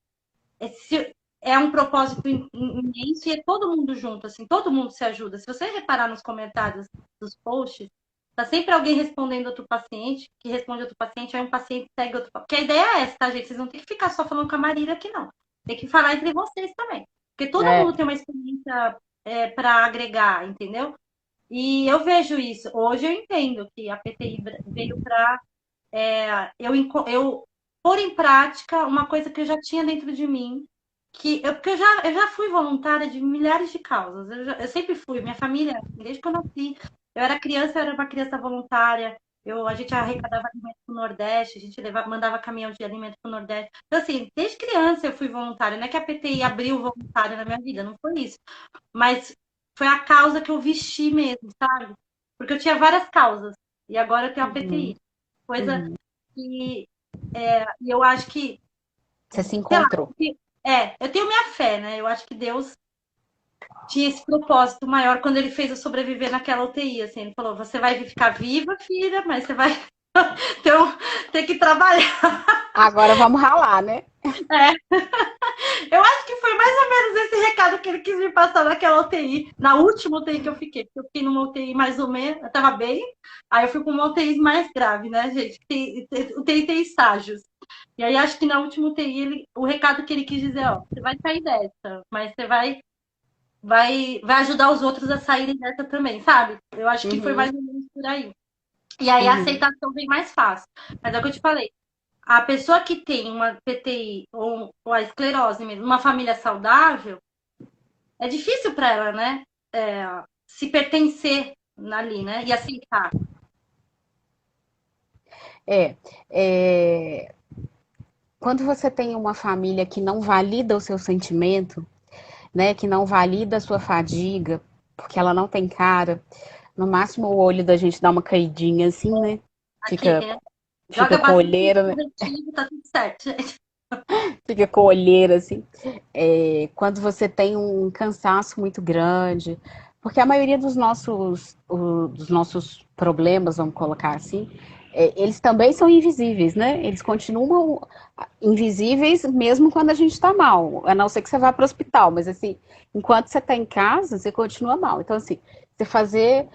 A: é um propósito imenso e é todo mundo junto, assim, todo mundo se ajuda. Se você reparar nos comentários dos posts, tá sempre alguém respondendo outro paciente, que responde outro paciente, aí um paciente segue outro. Porque a ideia é essa, tá, gente? Vocês não tem que ficar só falando com a Marília aqui, não. Tem que falar entre vocês também. Porque todo
B: É.
A: mundo tem uma experiência para agregar, entendeu? E eu vejo isso. Hoje eu entendo que a PTI veio para eu pôr em prática uma coisa que eu já tinha dentro de mim, porque eu já fui voluntária de milhares de causas. Eu sempre fui, minha família, desde que eu nasci. Eu era criança, eu era uma criança voluntária. A gente arrecadava alimento para o Nordeste, a gente mandava caminhão de alimento para o Nordeste. Então, assim, desde criança eu fui voluntária. Não é que a PTI abriu voluntária na minha vida, não foi isso. Mas foi a causa que eu vesti mesmo, sabe? Porque eu tinha várias causas. E agora eu tenho a
B: Uhum,
A: PTI. Coisa
B: uhum.
A: e eu acho que,
B: Você se
A: sei lá,
B: encontrou.
A: eu tenho minha fé, né? Eu acho que Deus tinha esse propósito maior quando ele fez eu sobreviver naquela UTI, assim, ele falou, você vai ficar viva, filha, mas você vai ter que trabalhar.
B: Agora vamos ralar, né?
A: É, eu acho que foi mais ou menos esse recado que ele quis me passar naquela UTI, na última UTI que eu fiquei, porque eu fiquei numa UTI mais ou menos, eu tava bem, aí eu fui com uma UTI mais grave, né, gente? UTI tem estágios. E aí acho que na última UTI o recado que ele quis dizer, ó, você vai sair dessa, mas você vai ajudar os outros a saírem dessa também, sabe? Eu acho que foi
B: Uhum,
A: mais ou menos por aí. E aí a
B: uhum.
A: aceitação vem mais fácil. Mas é o que eu te falei. A pessoa que tem uma PTI ou a esclerose mesmo, uma família saudável, é difícil para ela, né? Se pertencer ali, né? E aceitar.
B: É, é, quando você tem uma família que não valida o seu sentimento, né, que não valida a sua fadiga, porque ela não tem cara, no máximo o olho da gente dá uma caidinha assim, né?
A: Aqui,
B: Fica,
A: joga
B: fica com
A: bastante
B: olheira, né?
A: positivo, tá tudo certo, gente.
B: Fica com olheira assim. É, quando você tem um cansaço muito grande, porque a maioria dos nossos problemas, vamos colocar assim, eles também são invisíveis, né? Eles continuam invisíveis mesmo quando a gente está mal, a não ser que você vá para o hospital, mas assim, enquanto você está em casa, você continua mal. Então, assim, você fazer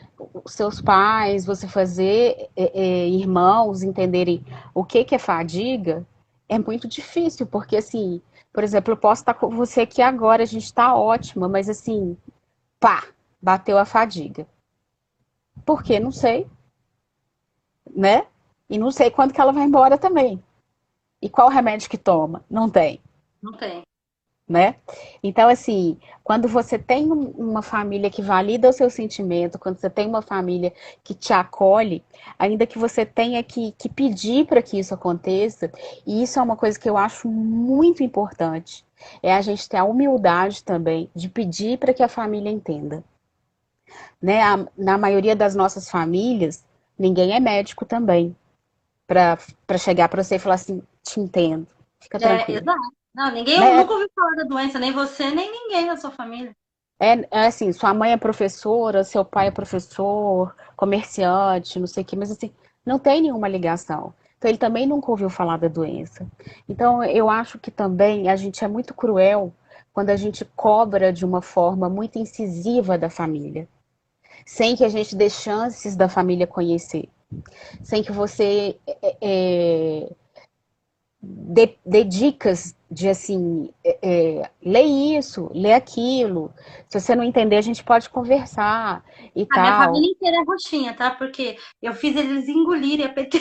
B: os seus pais, você fazer irmãos entenderem o que é fadiga, é muito difícil, porque assim, por exemplo, eu posso estar com você aqui agora, a gente está ótima, mas assim, pá, bateu a fadiga. Por quê? Não sei, né? E não sei quando que ela vai embora também. E qual remédio que toma? Não tem,
A: Não tem.
B: né? Então, assim, quando você tem uma família que valida o seu sentimento, quando você tem uma família que te acolhe, ainda que você tenha que pedir para que isso aconteça, e isso é uma coisa que eu acho muito importante, é a gente ter a humildade também de pedir para que a família entenda, né? Na maioria das nossas famílias, ninguém é médico também, para chegar para você e falar assim, te entendo, fica tranquilo.
A: Exato. Não, ninguém
B: Né?
A: nunca ouviu falar da doença, nem você, nem ninguém da sua família.
B: É assim, sua mãe é professora, seu pai é professor, comerciante, não sei o quê, mas assim, não tem nenhuma ligação. Então ele também nunca ouviu falar da doença. Então eu acho que também a gente é muito cruel quando a gente cobra de uma forma muito incisiva da família, sem que a gente dê chances da família conhecer, sem que você dê dicas de assim, lê isso, lê aquilo. Se você não entender, a gente pode conversar e
A: A minha
B: tal.
A: família inteira é roxinha, tá? Porque eu fiz eles engolirem a PT.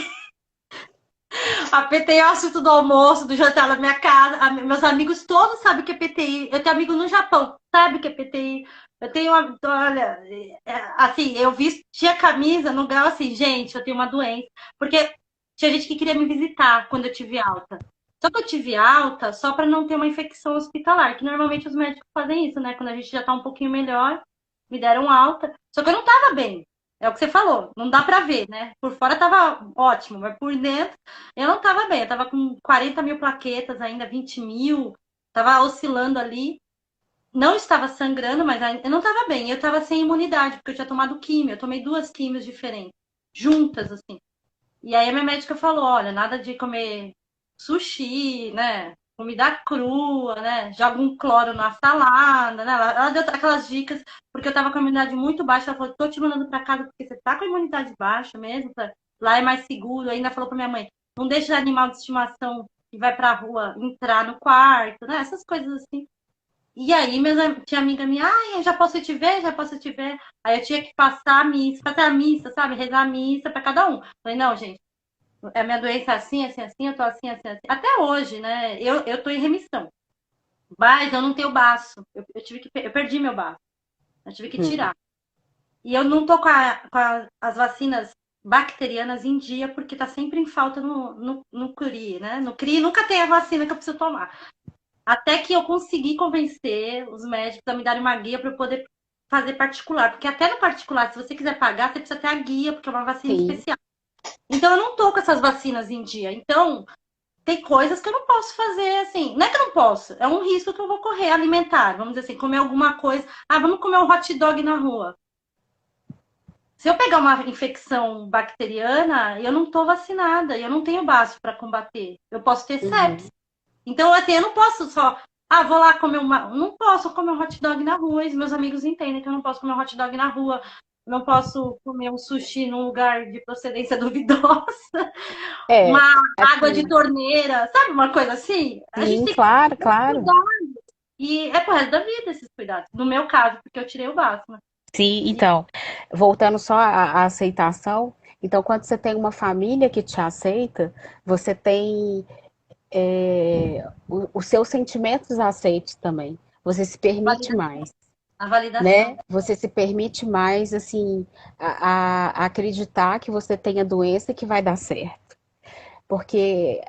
A: A PTI é o assunto do almoço, do jantar na minha casa. Meus amigos todos sabem que é PTI. Eu tenho amigo no Japão, sabe que é PTI. Eu tenho, olha, assim, eu vesti a camisa no grau assim, gente, eu tenho uma doença. Porque Tinha gente que queria me visitar quando eu tive alta. Só que eu tive alta só para não ter uma infecção hospitalar, que normalmente os médicos fazem isso, né? Quando a gente já tá um pouquinho melhor, me deram alta. Só que eu não tava bem. É o que você falou, não dá pra ver, né? Por fora tava ótimo, mas por dentro eu não tava bem. Eu tava com 40 mil plaquetas ainda, 20 mil, tava oscilando ali. Não estava sangrando, mas eu não tava bem. Eu tava sem imunidade, porque eu tinha tomado químio. Eu tomei 2 químios diferentes, juntas, assim. E aí a minha médica falou, olha, nada de comer sushi, né? Comida crua, né? Joga um cloro na salada, né? Ela deu aquelas dicas, porque eu tava com a imunidade muito baixa. Ela falou, tô te mandando pra casa porque você tá com a imunidade baixa mesmo. Lá é mais seguro. Ainda falou pra minha mãe, não deixa animal de estimação que vai pra rua entrar no quarto, né? Essas coisas assim. E aí, tinha amiga minha, ai, eu já posso te ver, já posso te ver. Aí eu tinha que passar a missa, fazer a missa, sabe? Rezar a missa pra cada um. Falei, não, gente, a minha doença é assim, assim, assim, eu tô assim, assim, assim. Até hoje, né? Eu tô em remissão. Mas eu não tenho baço. Eu perdi meu baço. Eu tive que
B: Uhum.
A: tirar. E eu não tô as vacinas bacterianas em dia, porque tá sempre em falta no CRI, né? No CRI nunca tem a vacina que eu preciso tomar. Até que eu consegui convencer os médicos a me darem uma guia para eu poder fazer particular. Porque até no particular, se você quiser pagar, você precisa ter a guia, porque é uma vacina
B: Sim.
A: especial. Então eu não tô com essas vacinas em dia. Então, tem coisas que eu não posso fazer assim. Não é que eu não posso, é um risco que eu vou correr alimentar. Vamos dizer assim, comer alguma coisa. Ah, vamos comer um hot dog na rua. Se eu pegar uma infecção bacteriana, eu não tô vacinada, eu não tenho base para combater. Eu posso ter sepsis.
B: Uhum.
A: Então, assim, eu não posso só. Ah, vou lá comer uma. Não posso comer um hot dog na rua. E meus amigos entendem que eu não posso comer um hot dog na rua. Não posso comer um sushi num lugar de procedência duvidosa.
B: É,
A: Uma água de
B: assim,
A: torneira. Sabe uma coisa assim? A gente
B: sim,
A: tem que
B: claro, claro.
A: cuidar. E é pro resto da vida esses cuidados. No meu caso, porque eu tirei o básico, né?
B: Sim,
A: E
B: então, voltando só à aceitação, então quando você tem uma família que te aceita, você tem os seus sentimentos aceitos também. Você se permite mais,
A: a validação.
B: né? Você se permite mais, assim, a acreditar que você tem a doença e que vai dar certo. Porque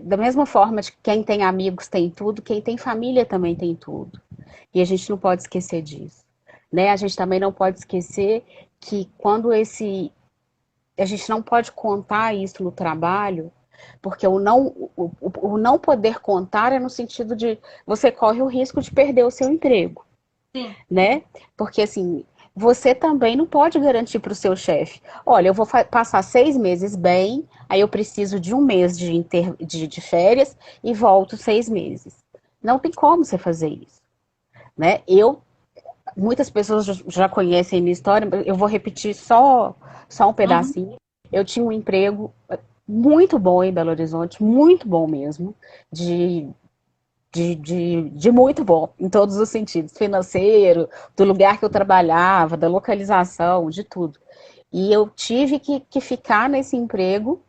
B: da mesma forma de que quem tem amigos tem tudo, quem tem família também tem tudo. E a gente não pode esquecer disso. Né? A gente também não pode esquecer que quando a gente não pode contar isso no trabalho, porque o não poder contar é no sentido de você corre o risco de perder o seu emprego,
A: Sim.
B: né? Porque assim, você também não pode garantir para o seu chefe, olha, eu vou passar 6 meses bem, aí eu preciso de um mês de férias e volto 6 meses. Não tem como você fazer isso, né? Muitas pessoas já conhecem minha história, eu vou repetir só um
A: Uhum.
B: pedacinho. Eu tinha um emprego muito bom em Belo Horizonte, muito bom mesmo, de, de muito bom, em todos os sentidos, financeiro, do lugar que eu trabalhava, da localização, de tudo. E eu tive que ficar nesse emprego,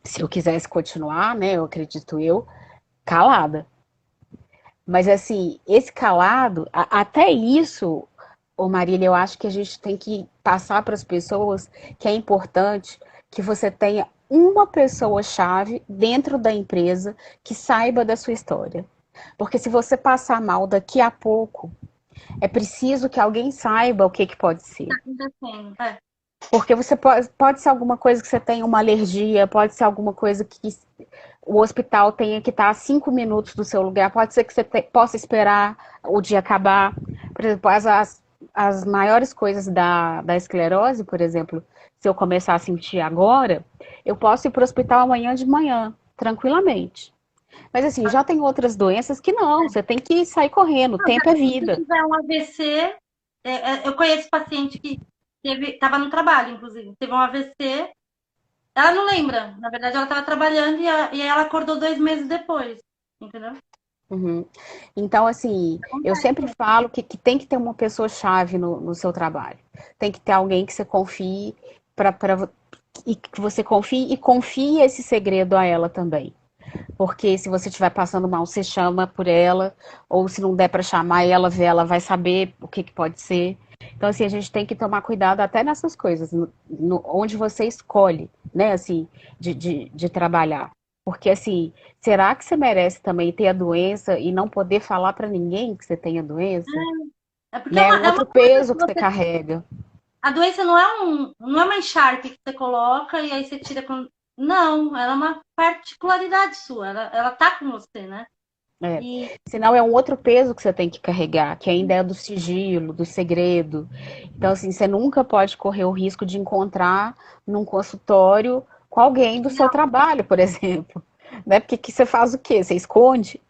B: se eu quisesse continuar, né, eu acredito eu, calada. Mas assim, esse calado, até isso, ô Marília, eu acho que a gente tem que passar para as pessoas que é importante que você tenha uma pessoa-chave dentro da empresa que saiba da sua história. Porque se você passar mal daqui a pouco, é preciso que alguém saiba o que, que pode ser.
A: Tá acontecendo. É.
B: Porque você pode ser alguma coisa que você tem uma alergia, pode ser alguma coisa que o hospital tenha que estar a 5 minutos do seu lugar, pode ser que você possa esperar o dia acabar. Por exemplo, as maiores coisas da esclerose, por exemplo, se eu começar a sentir agora, eu posso ir para o hospital amanhã de manhã, tranquilamente. Mas assim, já tem outras doenças que não, você tem que sair correndo,
A: Não,
B: tempo é
A: se
B: vida.
A: tiver um AVC, eu conheço paciente que estava no trabalho, inclusive, teve um AVC. Ela não lembra. Na verdade, ela estava trabalhando e ela acordou 2 meses depois. Entendeu?
B: Uhum. Então, assim, eu sempre
A: Acontece.
B: falo que tem que ter uma pessoa-chave no seu trabalho. Tem que ter alguém que você confie e que você confie e confie esse segredo a ela também. Porque se você estiver passando mal, você chama por ela, ou se não der para chamar ela, vê, ela vai saber o que, que pode ser. Então, assim, a gente tem que tomar cuidado até nessas coisas, onde você escolhe né, assim, de trabalhar. Porque, assim, será que você merece também ter a doença e não poder falar para ninguém que você tem a doença?
A: É porque
B: Né? É um
A: é uma
B: outro
A: coisa
B: peso
A: que
B: que você
A: você.
B: carrega.
A: A doença não é uma encharpe que você coloca e aí você tira com. Não, ela é uma particularidade sua. Ela tá com você, né?
B: É.
A: E
B: Senão é um outro peso que você tem que carregar, que ainda é do sigilo, do segredo. Então, assim, você nunca pode correr o risco de encontrar num consultório com alguém do seu trabalho, por exemplo. Né? Porque que você faz o quê? Você esconde,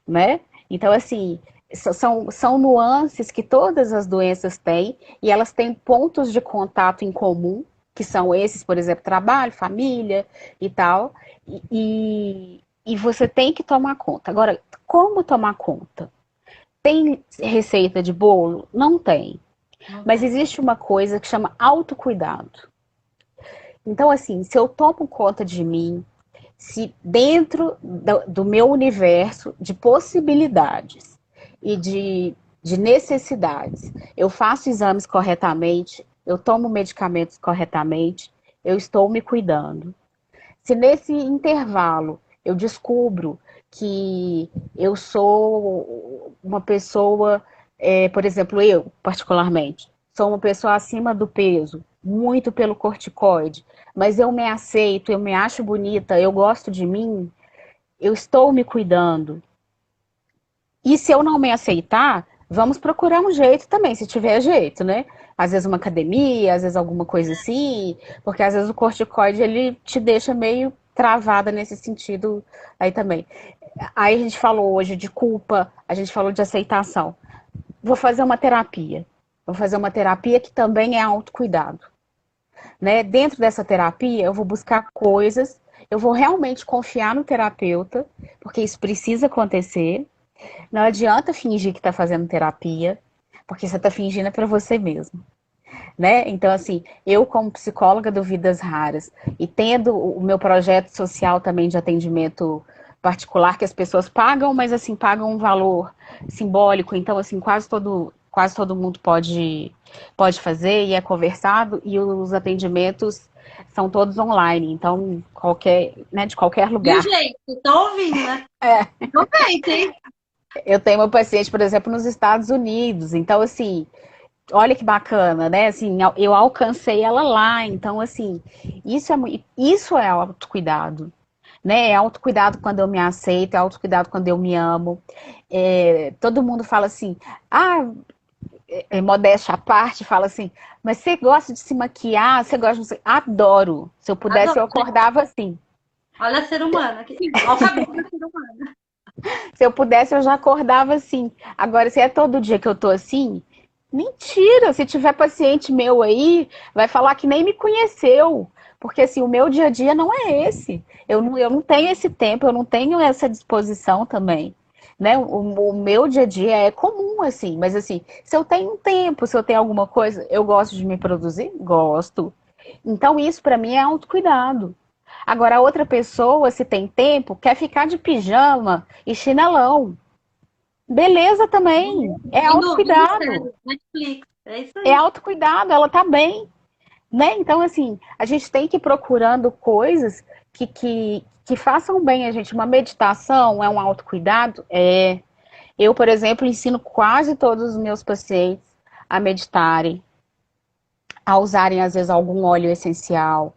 B: né? Então, assim, são nuances que todas as doenças têm e elas têm pontos de contato em comum, que são esses, por exemplo, trabalho, família e tal, e você tem que tomar conta. Agora, como tomar conta? Tem receita de bolo? Não tem.
A: não
B: Mas
A: tem.
B: existe uma coisa que chama autocuidado. Então, assim, se eu tomo conta de mim, se dentro do meu universo de possibilidades e de necessidades eu faço exames corretamente, eu tomo medicamentos corretamente, eu estou me cuidando. Se nesse intervalo eu descubro que eu sou uma pessoa, por exemplo, eu particularmente, sou uma pessoa acima do peso, muito pelo corticoide, mas eu me aceito, eu me acho bonita, eu gosto de mim, eu estou me cuidando. E se eu não me aceitar, vamos procurar um jeito também, se tiver jeito, né? Às vezes uma academia, às vezes alguma coisa assim, porque às vezes o corticoide ele te deixa meio travada nesse sentido aí também. Aí a gente falou hoje de culpa, a gente falou de aceitação. Vou fazer uma terapia. Vou fazer uma terapia que também é autocuidado, né? Dentro dessa terapia, eu vou buscar coisas, eu vou realmente confiar no terapeuta, porque isso precisa acontecer. Não adianta fingir que está fazendo terapia, porque você está fingindo para você mesmo, né? Então, assim, eu como psicóloga do Vidas Raras e tendo o meu projeto social também de atendimento particular que as pessoas pagam, mas assim pagam um valor simbólico. Então, assim, quase todo mundo pode fazer e é conversado e os atendimentos são todos online. Então, né, de qualquer
A: Viu,
B: lugar.
A: gente? Tô ouvindo, né? Tô bem, hein?
B: Eu tenho uma paciente, por exemplo, nos Estados Unidos. Então, assim, olha que bacana, né? Assim, eu alcancei ela lá. Então, assim, isso é autocuidado, né? É autocuidado quando eu me aceito, é autocuidado quando eu me amo. Todo mundo fala assim, modéstia à parte, fala assim, mas você gosta de se maquiar? Você gosta de... Adoro. Se eu pudesse,
A: Adoro.
B: eu acordava assim.
A: Olha a ser humana aqui. Olha o cabelo do ser humano.
B: Se eu pudesse, eu já acordava assim. Agora, se é todo dia que eu tô assim, mentira. Se tiver paciente meu aí, vai falar que nem me conheceu. Porque assim, o meu dia a dia não é esse. Eu não tenho esse tempo, eu não tenho essa disposição também. Né? O meu dia a dia é comum, assim, mas assim, se eu tenho um tempo, se eu tenho alguma coisa, eu gosto de me produzir? Gosto. Então, isso para mim é autocuidado. Agora, a outra pessoa, se tem tempo, quer ficar de pijama e chinelão. Beleza também. É
A: Vendo
B: autocuidado.
A: sério, Netflix. É isso
B: É
A: aí.
B: autocuidado, ela tá bem. Né? Então, assim, a gente tem que ir procurando coisas que façam bem a gente. Uma meditação é um autocuidado? É. Eu, por exemplo, ensino quase todos os meus pacientes a meditarem, a usarem, às vezes, algum óleo essencial.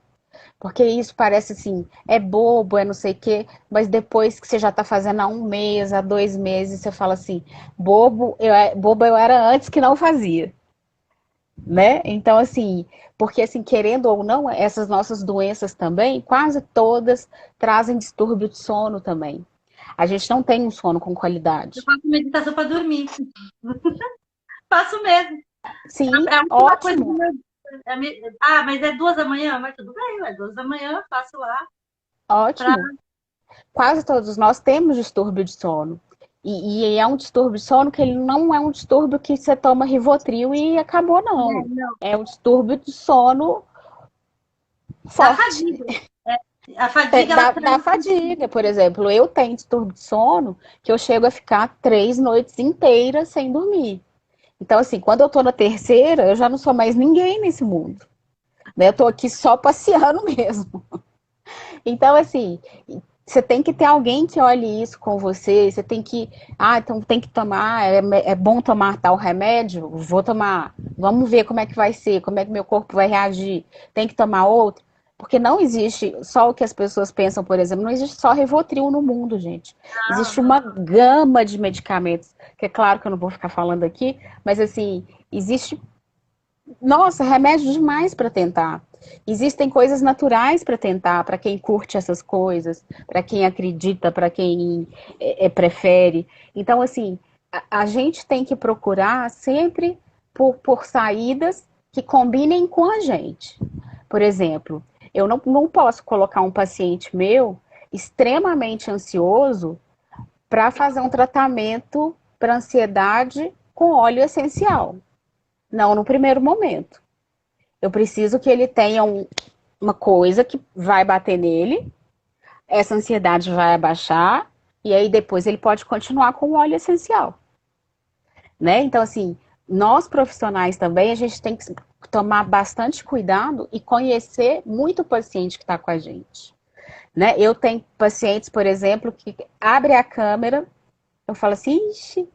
B: Porque isso parece assim, é bobo, é não sei o quê, mas depois que você já está fazendo há um mês, há 2 meses, você fala assim, bobo eu era antes que não fazia, né? Então, assim, porque assim, querendo ou não, essas nossas doenças também, quase todas trazem distúrbio de sono também. A gente não tem um sono com
A: Eu
B: qualidade.
A: faço meditação para dormir. Faço mesmo.
B: Sim,
A: É a última coisa do
B: ótimo,
A: meu. Ah, mas é 2 da manhã? Mas tudo bem, é 2 da manhã, eu faço lá. Pra...
B: ótimo. Quase todos nós temos distúrbio de sono. E é um distúrbio de sono que ele não é um distúrbio que você toma Rivotril e acabou, não.
A: Não,
B: É um distúrbio de sono
A: da
B: forte.
A: fadiga. A fadiga, ela
B: Da
A: traz.
B: fadiga, por exemplo. Eu tenho distúrbio de sono que eu chego a ficar 3 noites inteiras sem dormir. Então, assim, quando eu tô na terceira, eu já não sou mais ninguém nesse mundo. né? Eu tô aqui só passeando mesmo. Então, assim, você tem que ter alguém que olhe isso com você, você tem que, então tem que tomar, é bom tomar tal remédio, vou tomar, vamos ver como é que vai ser, como é que meu corpo vai reagir, tem que tomar outro, porque não existe só o que as pessoas pensam, por exemplo, não existe só Rivotril no mundo, gente. Existe uma gama de medicamentos, que é claro que eu não vou ficar falando aqui, mas assim, existe, nossa, remédio demais para tentar. Existem coisas naturais para tentar, para quem curte essas coisas, para quem acredita, para quem prefere. Então, assim, a gente tem que procurar sempre por saídas que combinem com a gente. Por exemplo, eu não posso colocar um paciente meu extremamente ansioso para fazer um tratamento para ansiedade com óleo essencial. Não no primeiro momento. Eu preciso que ele tenha uma coisa que vai bater nele, essa ansiedade vai abaixar, e aí depois ele pode continuar com o óleo essencial, né? Então, assim, nós profissionais também, a gente tem que tomar bastante cuidado e conhecer muito o paciente que está com a gente, né? Eu tenho pacientes, por exemplo, que abre a câmera, eu falo assim, ixi,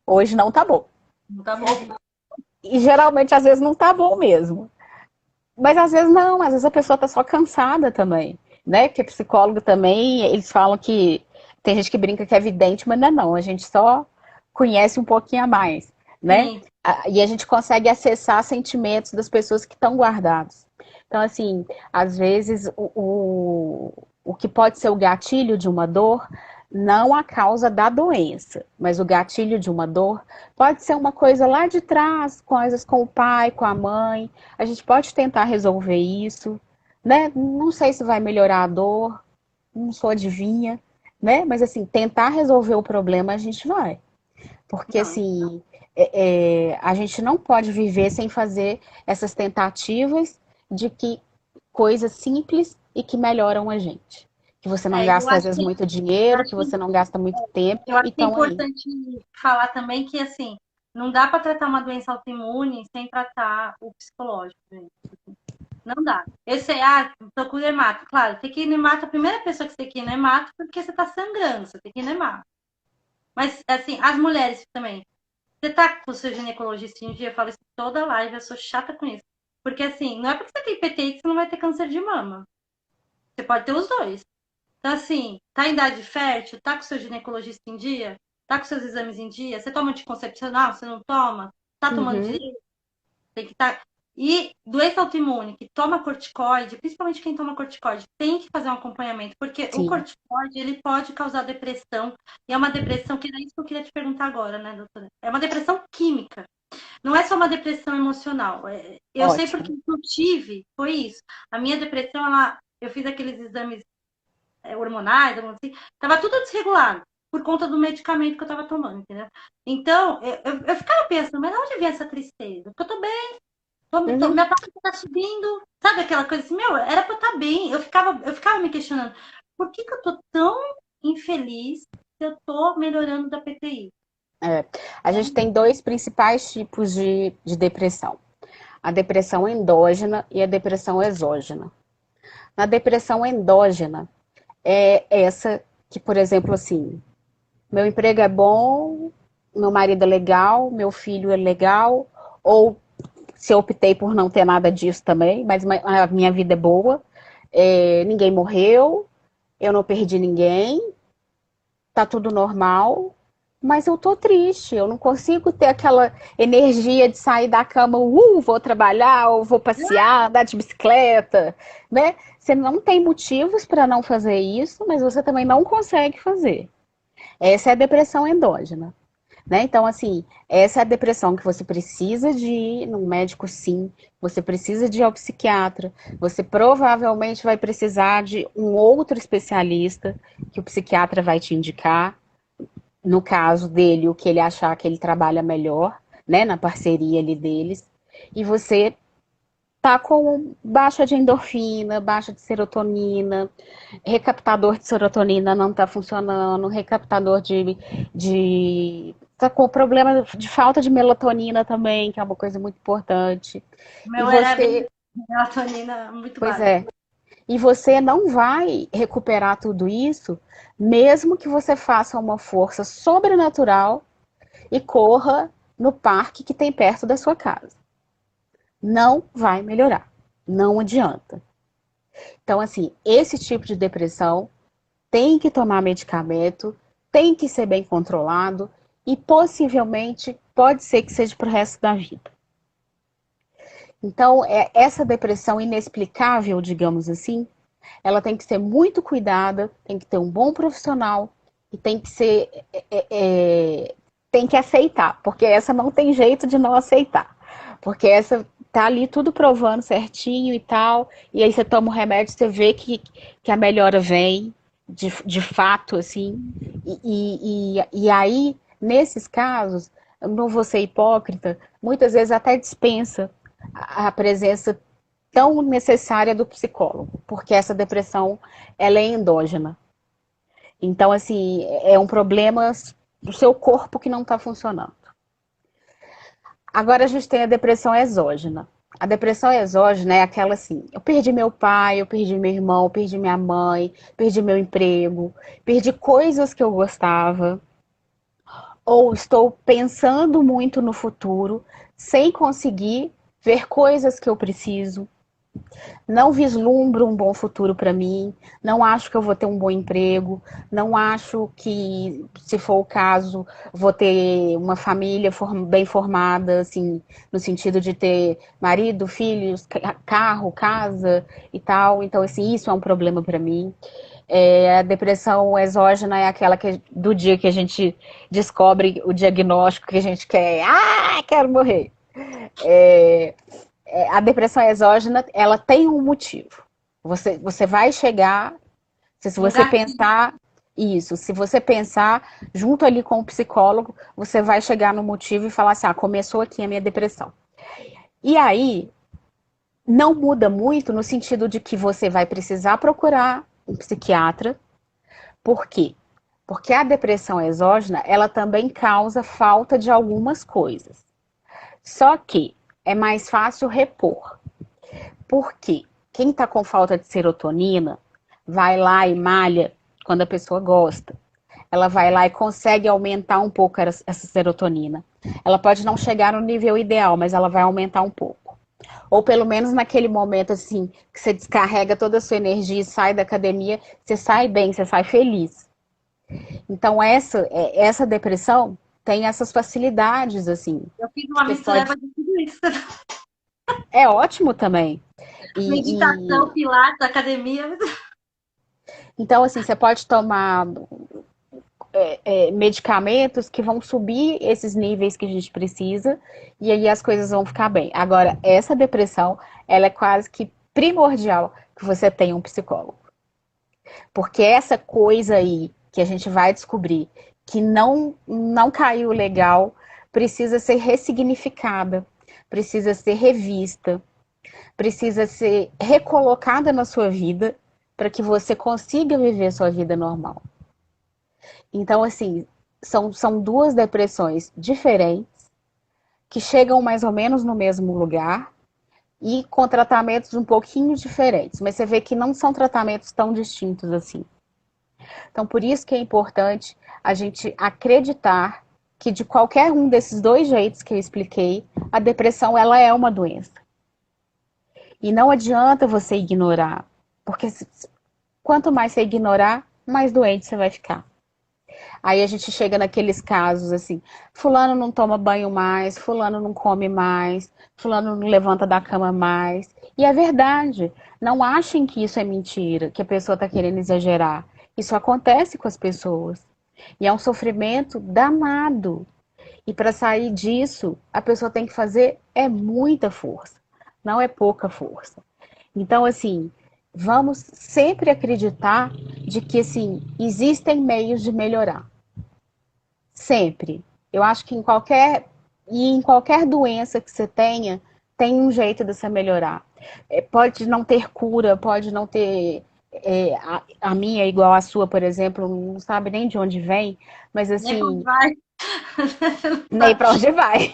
B: hoje não tá bom.
A: Não tá bom.
B: E geralmente, às vezes, não tá bom mesmo. Mas às vezes não, às vezes a pessoa tá só cansada também, né? Porque psicólogo também, eles falam que tem gente que brinca que é vidente, mas não, a gente só conhece um pouquinho a mais, né?
A: Sim.
B: E a gente consegue acessar sentimentos das pessoas que estão guardados. Então, assim, às vezes o que pode ser o gatilho de uma dor, não a causa da doença, mas o gatilho de uma dor pode ser uma coisa lá de trás, coisas com o pai, com a mãe. A gente pode tentar resolver isso, né? Não sei se vai melhorar a dor, não sou adivinha, né? Mas assim, tentar resolver o problema a gente vai. Porque
A: Não.
B: assim, a gente não pode viver sem fazer essas tentativas de que coisas simples e que melhoram a gente. Que você não
A: Eu
B: gasta, às
A: acho
B: vezes,
A: que,
B: muito
A: eu
B: dinheiro,
A: acho
B: que
A: que
B: você não gasta muito tempo,
A: eu acho
B: e
A: que é
B: estão aí.
A: importante falar também que, assim, não dá para tratar uma doença autoimune sem tratar o psicológico, gente. Não dá. Eu sei, tô com hemato. Claro, tem que ir no hemato, a primeira pessoa que você tem que ir no hemato, porque você tá sangrando, você tem que ir no hemato. Mas, assim, as mulheres também. Você tá com o seu ginecologista em dia, eu falo isso toda live, eu sou chata com isso. Porque, assim, não é porque você tem PTI que você não vai ter câncer de mama. Você pode ter os dois. Então, assim, tá em idade fértil, tá com o seu ginecologista em dia, tá com seus exames em dia, você toma anticoncepcional, você não toma, tá tomando
B: Uhum.
A: direito, tem que estar. E doença autoimune, que toma corticoide, principalmente quem toma corticoide, tem que fazer um acompanhamento, porque o
B: Sim,
A: corticoide, ele pode causar depressão, e é uma depressão que é isso que eu queria te perguntar agora, né, doutora? É uma depressão química, não é só uma depressão emocional. Eu sei porque
B: ótimo.
A: o que eu tive foi isso. A minha depressão, eu fiz aqueles exames hormonais, assim, tava tudo desregulado por conta do medicamento que eu tava tomando, entendeu? Então, eu ficava pensando, mas de onde vem essa tristeza? Porque eu tô bem,
B: Uhum.
A: minha prática tá subindo, sabe aquela coisa assim, meu, era pra eu estar bem. Eu ficava me questionando, por que que eu tô tão infeliz se eu tô melhorando da PTI?
B: É. A gente tem dois principais tipos de depressão: a depressão endógena e a depressão exógena. Na depressão endógena, é essa que, por exemplo, assim, meu emprego é bom, meu marido é legal, meu filho é legal, ou se eu optei por não ter nada disso também, mas a minha vida é boa, ninguém morreu, eu não perdi ninguém, tá tudo normal, mas eu tô triste, eu não consigo ter aquela energia de sair da cama, vou trabalhar, ou vou passear, andar de bicicleta, né? Você não tem motivos para não fazer isso, mas você também não consegue fazer. Essa é a depressão endógena, né? Então, assim, essa é a depressão que você precisa de ir num médico, sim. Você precisa de ir ao psiquiatra. Você provavelmente vai precisar de um outro especialista que o psiquiatra vai te indicar. No caso dele, o que ele achar que ele trabalha melhor, né? Na parceria ali deles. E você tá com baixa de endorfina, baixa de serotonina, recaptador de serotonina não está funcionando, recaptador tá com problema de falta de melatonina também, que é uma coisa muito importante.
A: O
B: E
A: meu era
B: você,
A: bem. Melatonina muito
B: Pois
A: baixa.
B: é. E você não vai recuperar tudo isso, mesmo que você faça uma força sobrenatural e corra no parque que tem perto da sua casa. Não vai melhorar. Não adianta. Então, assim, esse tipo de depressão tem que tomar medicamento, tem que ser bem controlado e possivelmente pode ser que seja para o resto da vida. Então, essa depressão inexplicável, digamos assim, ela tem que ser muito cuidada, tem que ter um bom profissional e tem que ser, tem que aceitar, porque essa não tem jeito de não aceitar, porque essa tá ali tudo provando certinho e tal, e aí você toma o remédio, você vê que a melhora vem, de fato, assim, e aí, nesses casos, eu não vou ser hipócrita, muitas vezes até dispensa a presença tão necessária do psicólogo, porque essa depressão ela é endógena. Então, assim, é um problema do seu corpo que não está funcionando. Agora a gente tem a depressão exógena. A depressão exógena é aquela assim: eu perdi meu pai, eu perdi meu irmão, eu perdi minha mãe, perdi meu emprego, perdi coisas que eu gostava, ou estou pensando muito no futuro, sem conseguir ver coisas que eu preciso. Não vislumbro um bom futuro para mim, não acho que eu vou ter um bom emprego, não acho que, se for o caso, vou ter uma família bem formada, assim, no sentido de ter marido, filhos, carro, casa e tal. Então, assim, isso é um problema para mim. A depressão exógena é aquela do dia que a gente descobre o diagnóstico que a gente quer. Ah, quero morrer. É, a depressão exógena, ela tem um motivo. Você vai chegar, se
A: Um
B: você
A: gatilho.
B: pensar isso, se você pensar junto ali com o psicólogo, você vai chegar no motivo e falar assim, começou aqui a minha depressão. E aí, não muda muito no sentido de que você vai precisar procurar um psiquiatra. Por quê? Porque a depressão exógena, ela também causa falta de algumas coisas. Só que é mais fácil repor. Porque quem está com falta de serotonina vai lá e malha quando a pessoa gosta. Ela vai lá e consegue aumentar um pouco essa serotonina. Ela pode não chegar no nível ideal, mas ela vai aumentar um pouco. Ou pelo menos naquele momento assim, que você descarrega toda a sua energia e sai da academia, você sai bem, você sai feliz. Então essa depressão tem essas facilidades assim.
A: Eu fiz uma
B: Você pode
A: mistureba de tudo isso.
B: é ótimo também.
A: Meditação, pilates, academia.
B: Então, assim, você pode tomar medicamentos que vão subir esses níveis que a gente precisa e aí as coisas vão ficar bem. Agora, essa depressão, ela é quase que primordial que você tenha um psicólogo. Porque essa coisa aí que a gente vai descobrir que não caiu legal, precisa ser ressignificada, precisa ser revista, precisa ser recolocada na sua vida para que você consiga viver sua vida normal. Então, assim, são duas depressões diferentes, que chegam mais ou menos no mesmo lugar e com tratamentos um pouquinho diferentes, mas você vê que não são tratamentos tão distintos assim. Então, por isso que é importante a gente acreditar que de qualquer um desses dois jeitos que eu expliquei, a depressão ela é uma doença. E não adianta você ignorar, porque quanto mais você ignorar, mais doente você vai ficar. Aí a gente chega naqueles casos assim, fulano não toma banho mais, fulano não come mais, fulano não levanta da cama mais. E é verdade. Não achem que isso é mentira, que a pessoa está querendo exagerar. Isso acontece com as pessoas. E é um sofrimento danado. E para sair disso, a pessoa tem que fazer muita força, não é pouca força. Então, assim, vamos sempre acreditar de que assim, existem meios de melhorar. Sempre. Eu acho que em qualquer doença que você tenha, tem um jeito de você melhorar. Pode não ter cura, pode não ter. A minha é igual à sua, por exemplo, não sabe nem de onde vem, mas
A: Nem onde
B: assim,
A: vai.
B: Nem para onde vai.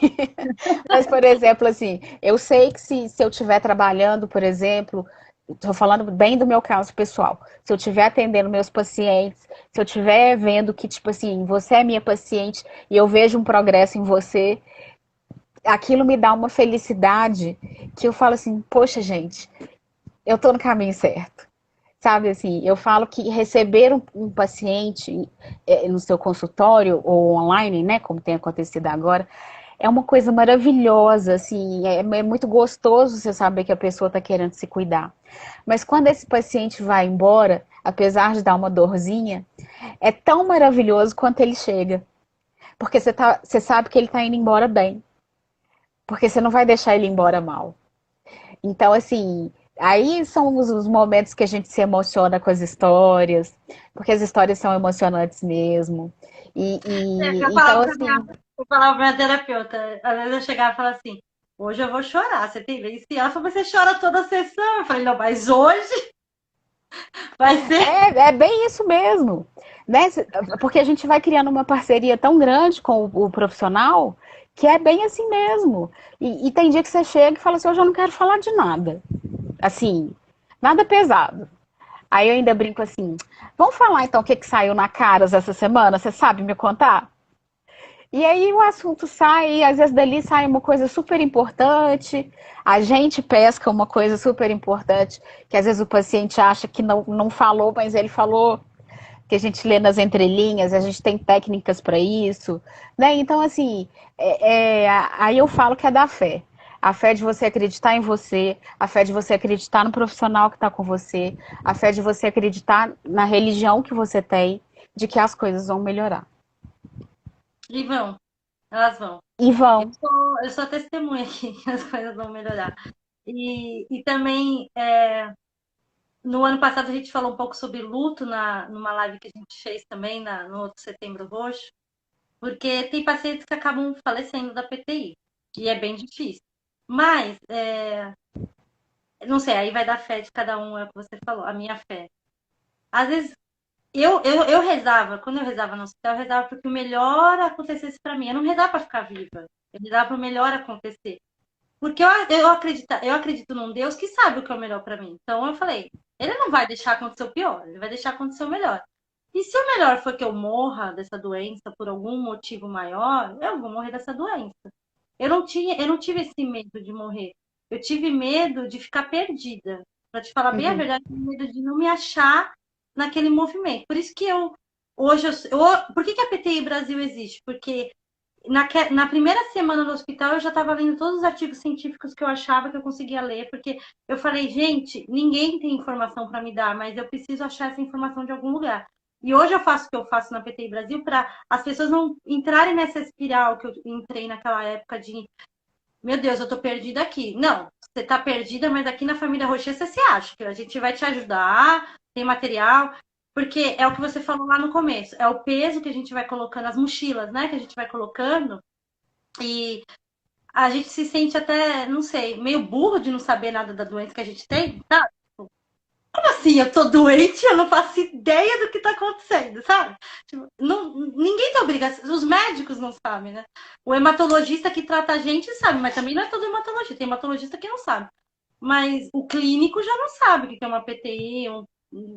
B: Mas, por exemplo, assim, eu sei que se eu estiver trabalhando, por exemplo, estou falando bem do meu caso pessoal, se eu estiver atendendo meus pacientes, se eu estiver vendo que, tipo assim, você é minha paciente e eu vejo um progresso em você, aquilo me dá uma felicidade que eu falo assim, poxa, gente, eu estou no caminho certo. Sabe assim, eu falo que receber um paciente no seu consultório ou online, né, como tem acontecido agora, é uma coisa maravilhosa, assim, é muito gostoso você saber que a pessoa está querendo se cuidar. Mas quando esse paciente vai embora, apesar de dar uma dorzinha, é tão maravilhoso quanto ele chega. Porque você sabe que ele está indo embora bem. Porque você não vai deixar ele embora mal. Então, assim, aí são os momentos que a gente se emociona com as histórias, porque as histórias são emocionantes mesmo. Então, assim,
A: Eu falava pra minha terapeuta, às vezes eu chegava e falava assim, hoje eu vou chorar, você tem vez? E ela falou, mas você chora toda a sessão. Eu falei, não, mas hoje vai ser.
B: é bem isso mesmo. Né? Porque a gente vai criando uma parceria tão grande com o profissional que é bem assim mesmo. E tem dia que você chega e fala assim, hoje eu não quero falar de nada. Assim, nada pesado. Aí eu ainda brinco assim, vamos falar então o que saiu na Caras essa semana? Você sabe me contar? E aí o assunto sai, às vezes dali sai uma coisa super importante, a gente pesca uma coisa super importante, que às vezes o paciente acha que não falou, mas ele falou, que a gente lê nas entrelinhas, a gente tem técnicas para isso, né? Então, assim, aí eu falo que é da fé. A fé de você acreditar em você, a fé de você acreditar no profissional que está com você, a fé de você acreditar na religião que você tem, de que as coisas vão melhorar.
A: E vão, elas vão.
B: E vão.
A: Eu sou testemunha aqui que as coisas vão melhorar. E também, no ano passado a gente falou um pouco sobre luto numa live que a gente fez também no outro Setembro Roxo, porque tem pacientes que acabam falecendo da PTI, e é bem difícil. Mas, não sei, aí vai dar fé de cada um, é o que você falou, a minha fé. Às vezes, eu rezava, quando eu rezava no hospital, eu rezava para que o melhor acontecesse para mim. Eu não rezava para ficar viva, eu rezava para o melhor acontecer. Porque eu acredito num Deus que sabe o que é o melhor para mim. Então eu falei, ele não vai deixar acontecer o pior, ele vai deixar acontecer o melhor. E se o melhor for que eu morra dessa doença por algum motivo maior, eu vou morrer dessa doença. Eu não tive esse medo de morrer. Eu tive medo de ficar perdida. Para te falar bem a
B: Uhum.
A: verdade, eu tive medo de não me achar naquele movimento. Por isso que por que a PTI Brasil existe? Porque na primeira semana no hospital eu já estava lendo todos os artigos científicos que eu achava que eu conseguia ler, porque eu falei, gente, ninguém tem informação para me dar, mas eu preciso achar essa informação de algum lugar. E hoje eu faço o que eu faço na PTI Brasil para as pessoas não entrarem nessa espiral que eu entrei naquela época de, meu Deus, eu tô perdida aqui. Não, você tá perdida, mas aqui na família Rocher você se acha, que a gente vai te ajudar, tem material, porque é o que você falou lá no começo, é o peso que a gente vai colocando, as mochilas, né, que a gente vai colocando, e a gente se sente até, não sei, meio burro de não saber nada da doença que a gente tem, sabe? Como assim? Eu tô doente, eu não faço ideia do que tá acontecendo, sabe? Tipo, não, ninguém tem obrigação, os médicos não sabem, né? O hematologista que trata a gente sabe, mas também não é todo hematologista, tem hematologista que não sabe. Mas o clínico já não sabe o que é uma PTI,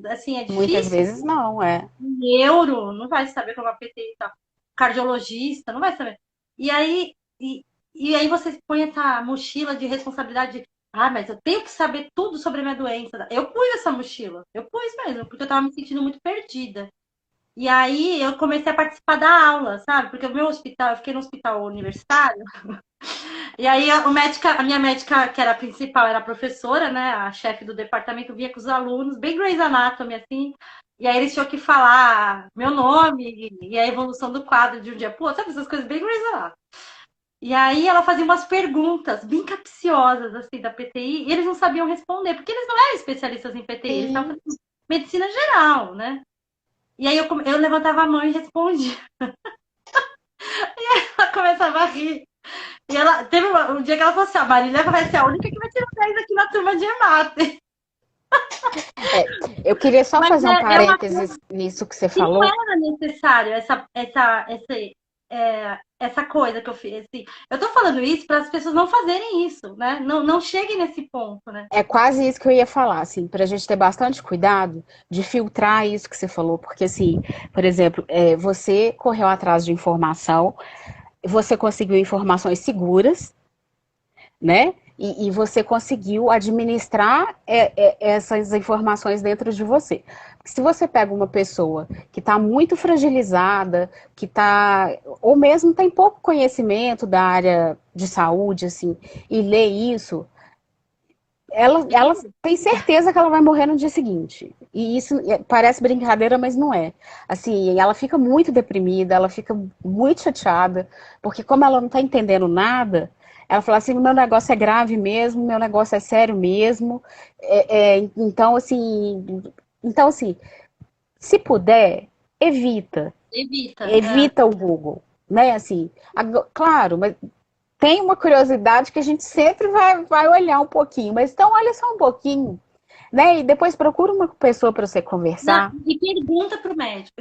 A: assim, é
B: Muitas
A: difícil.
B: vezes não, é.
A: Um neuro não vai saber o que é uma PTI e tal. Cardiologista não vai saber. E aí você põe essa mochila de responsabilidade. Ah, mas eu tenho que saber tudo sobre a minha doença. Eu pus essa mochila. Eu pus mesmo, porque eu tava me sentindo muito perdida. E aí eu comecei a participar da aula, sabe? Porque o meu hospital, eu fiquei no hospital universitário. E aí a minha médica, que era a principal, era a professora, né? A chefe do departamento, vinha com os alunos, bem Grey's Anatomy, assim. E aí eles tinham que falar meu nome e a evolução do quadro de um dia pro outro, sabe? Essas coisas bem Grey's Anatomy. E aí ela fazia umas perguntas bem capciosas, assim, da PTI, e eles não sabiam responder, porque eles não eram especialistas em PTI, eles estavam
B: Sim.
A: fazendo medicina geral, né? E aí eu levantava a mão e respondia. Ela começava a rir. E ela teve um dia que ela falou assim: a Marília vai ser a única que vai tirar 10 aqui na turma de EMAT.
B: Eu queria só
A: Mas
B: fazer um
A: é uma
B: parênteses nisso que você
A: que não
B: falou.
A: era necessário essa essa coisa que eu fiz. Assim, eu tô falando isso para as pessoas não fazerem isso, né? Não cheguem nesse ponto, né?
B: É quase isso que eu ia falar, assim, para a gente ter bastante cuidado de filtrar isso que você falou, porque, assim, por exemplo, você correu atrás de informação, você conseguiu informações seguras, né? E você conseguiu administrar essas informações dentro de você. Se você pega uma pessoa que está muito fragilizada, que está, ou mesmo tem pouco conhecimento da área de saúde, assim, e lê isso, ela tem certeza que ela vai morrer no dia seguinte. E isso parece brincadeira, mas não é. Assim, ela fica muito deprimida, ela fica muito chateada, porque como ela não está entendendo nada, ela fala assim, meu negócio é grave mesmo, meu negócio é sério mesmo. Então, assim, se puder, evita.
A: Evita.
B: Evita o Google. Né, assim, claro, mas tem uma curiosidade que a gente sempre vai olhar um pouquinho, mas então olha só um pouquinho, né? E depois procura uma pessoa para você
A: Não,
B: conversar.
A: e pergunta pro médico.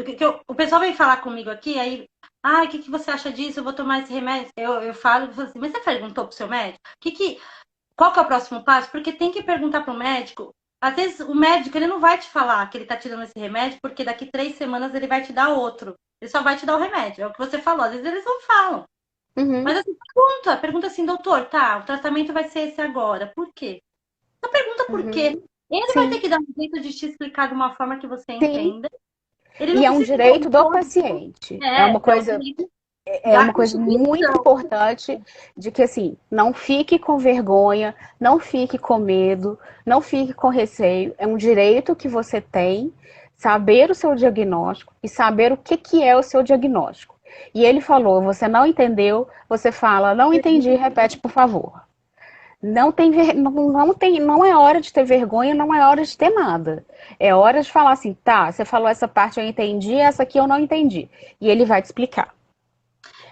A: O pessoal vem falar comigo aqui, aí, o que você acha disso? Eu vou tomar esse remédio. Eu falo assim, mas você perguntou pro seu médico? Qual que é o próximo passo? Porque tem que perguntar pro médico. Às vezes o médico ele não vai te falar que ele tá te dando esse remédio, porque daqui 3 semanas ele vai te dar outro. Ele só vai te dar o remédio. É o que você falou. Às vezes eles não falam.
B: Uhum,
A: Mas assim, pergunta assim, doutor, tá, o tratamento vai ser esse agora. Por quê? Só pergunta por quê.
B: uhum.
A: Ele vai ter
B: Sim,
A: que dar um jeito de te explicar de uma forma que você
B: sim.
A: entenda. Ele não
B: E é um
A: precisa
B: direito do paciente. É uma
A: é o
B: coisa,
A: direito
B: é
A: da
B: uma coisa muito
A: Constituição.
B: importante de que assim, não fique com vergonha, não fique com medo, não fique com receio. É um direito que você tem saber o seu diagnóstico e saber o que é o seu diagnóstico. E ele falou, você não entendeu, você fala, não entendi, repete, por favor. Não é hora de ter vergonha, não é hora de ter nada. É hora de falar assim, tá, você falou essa parte eu entendi, essa aqui eu não entendi. E ele vai te explicar.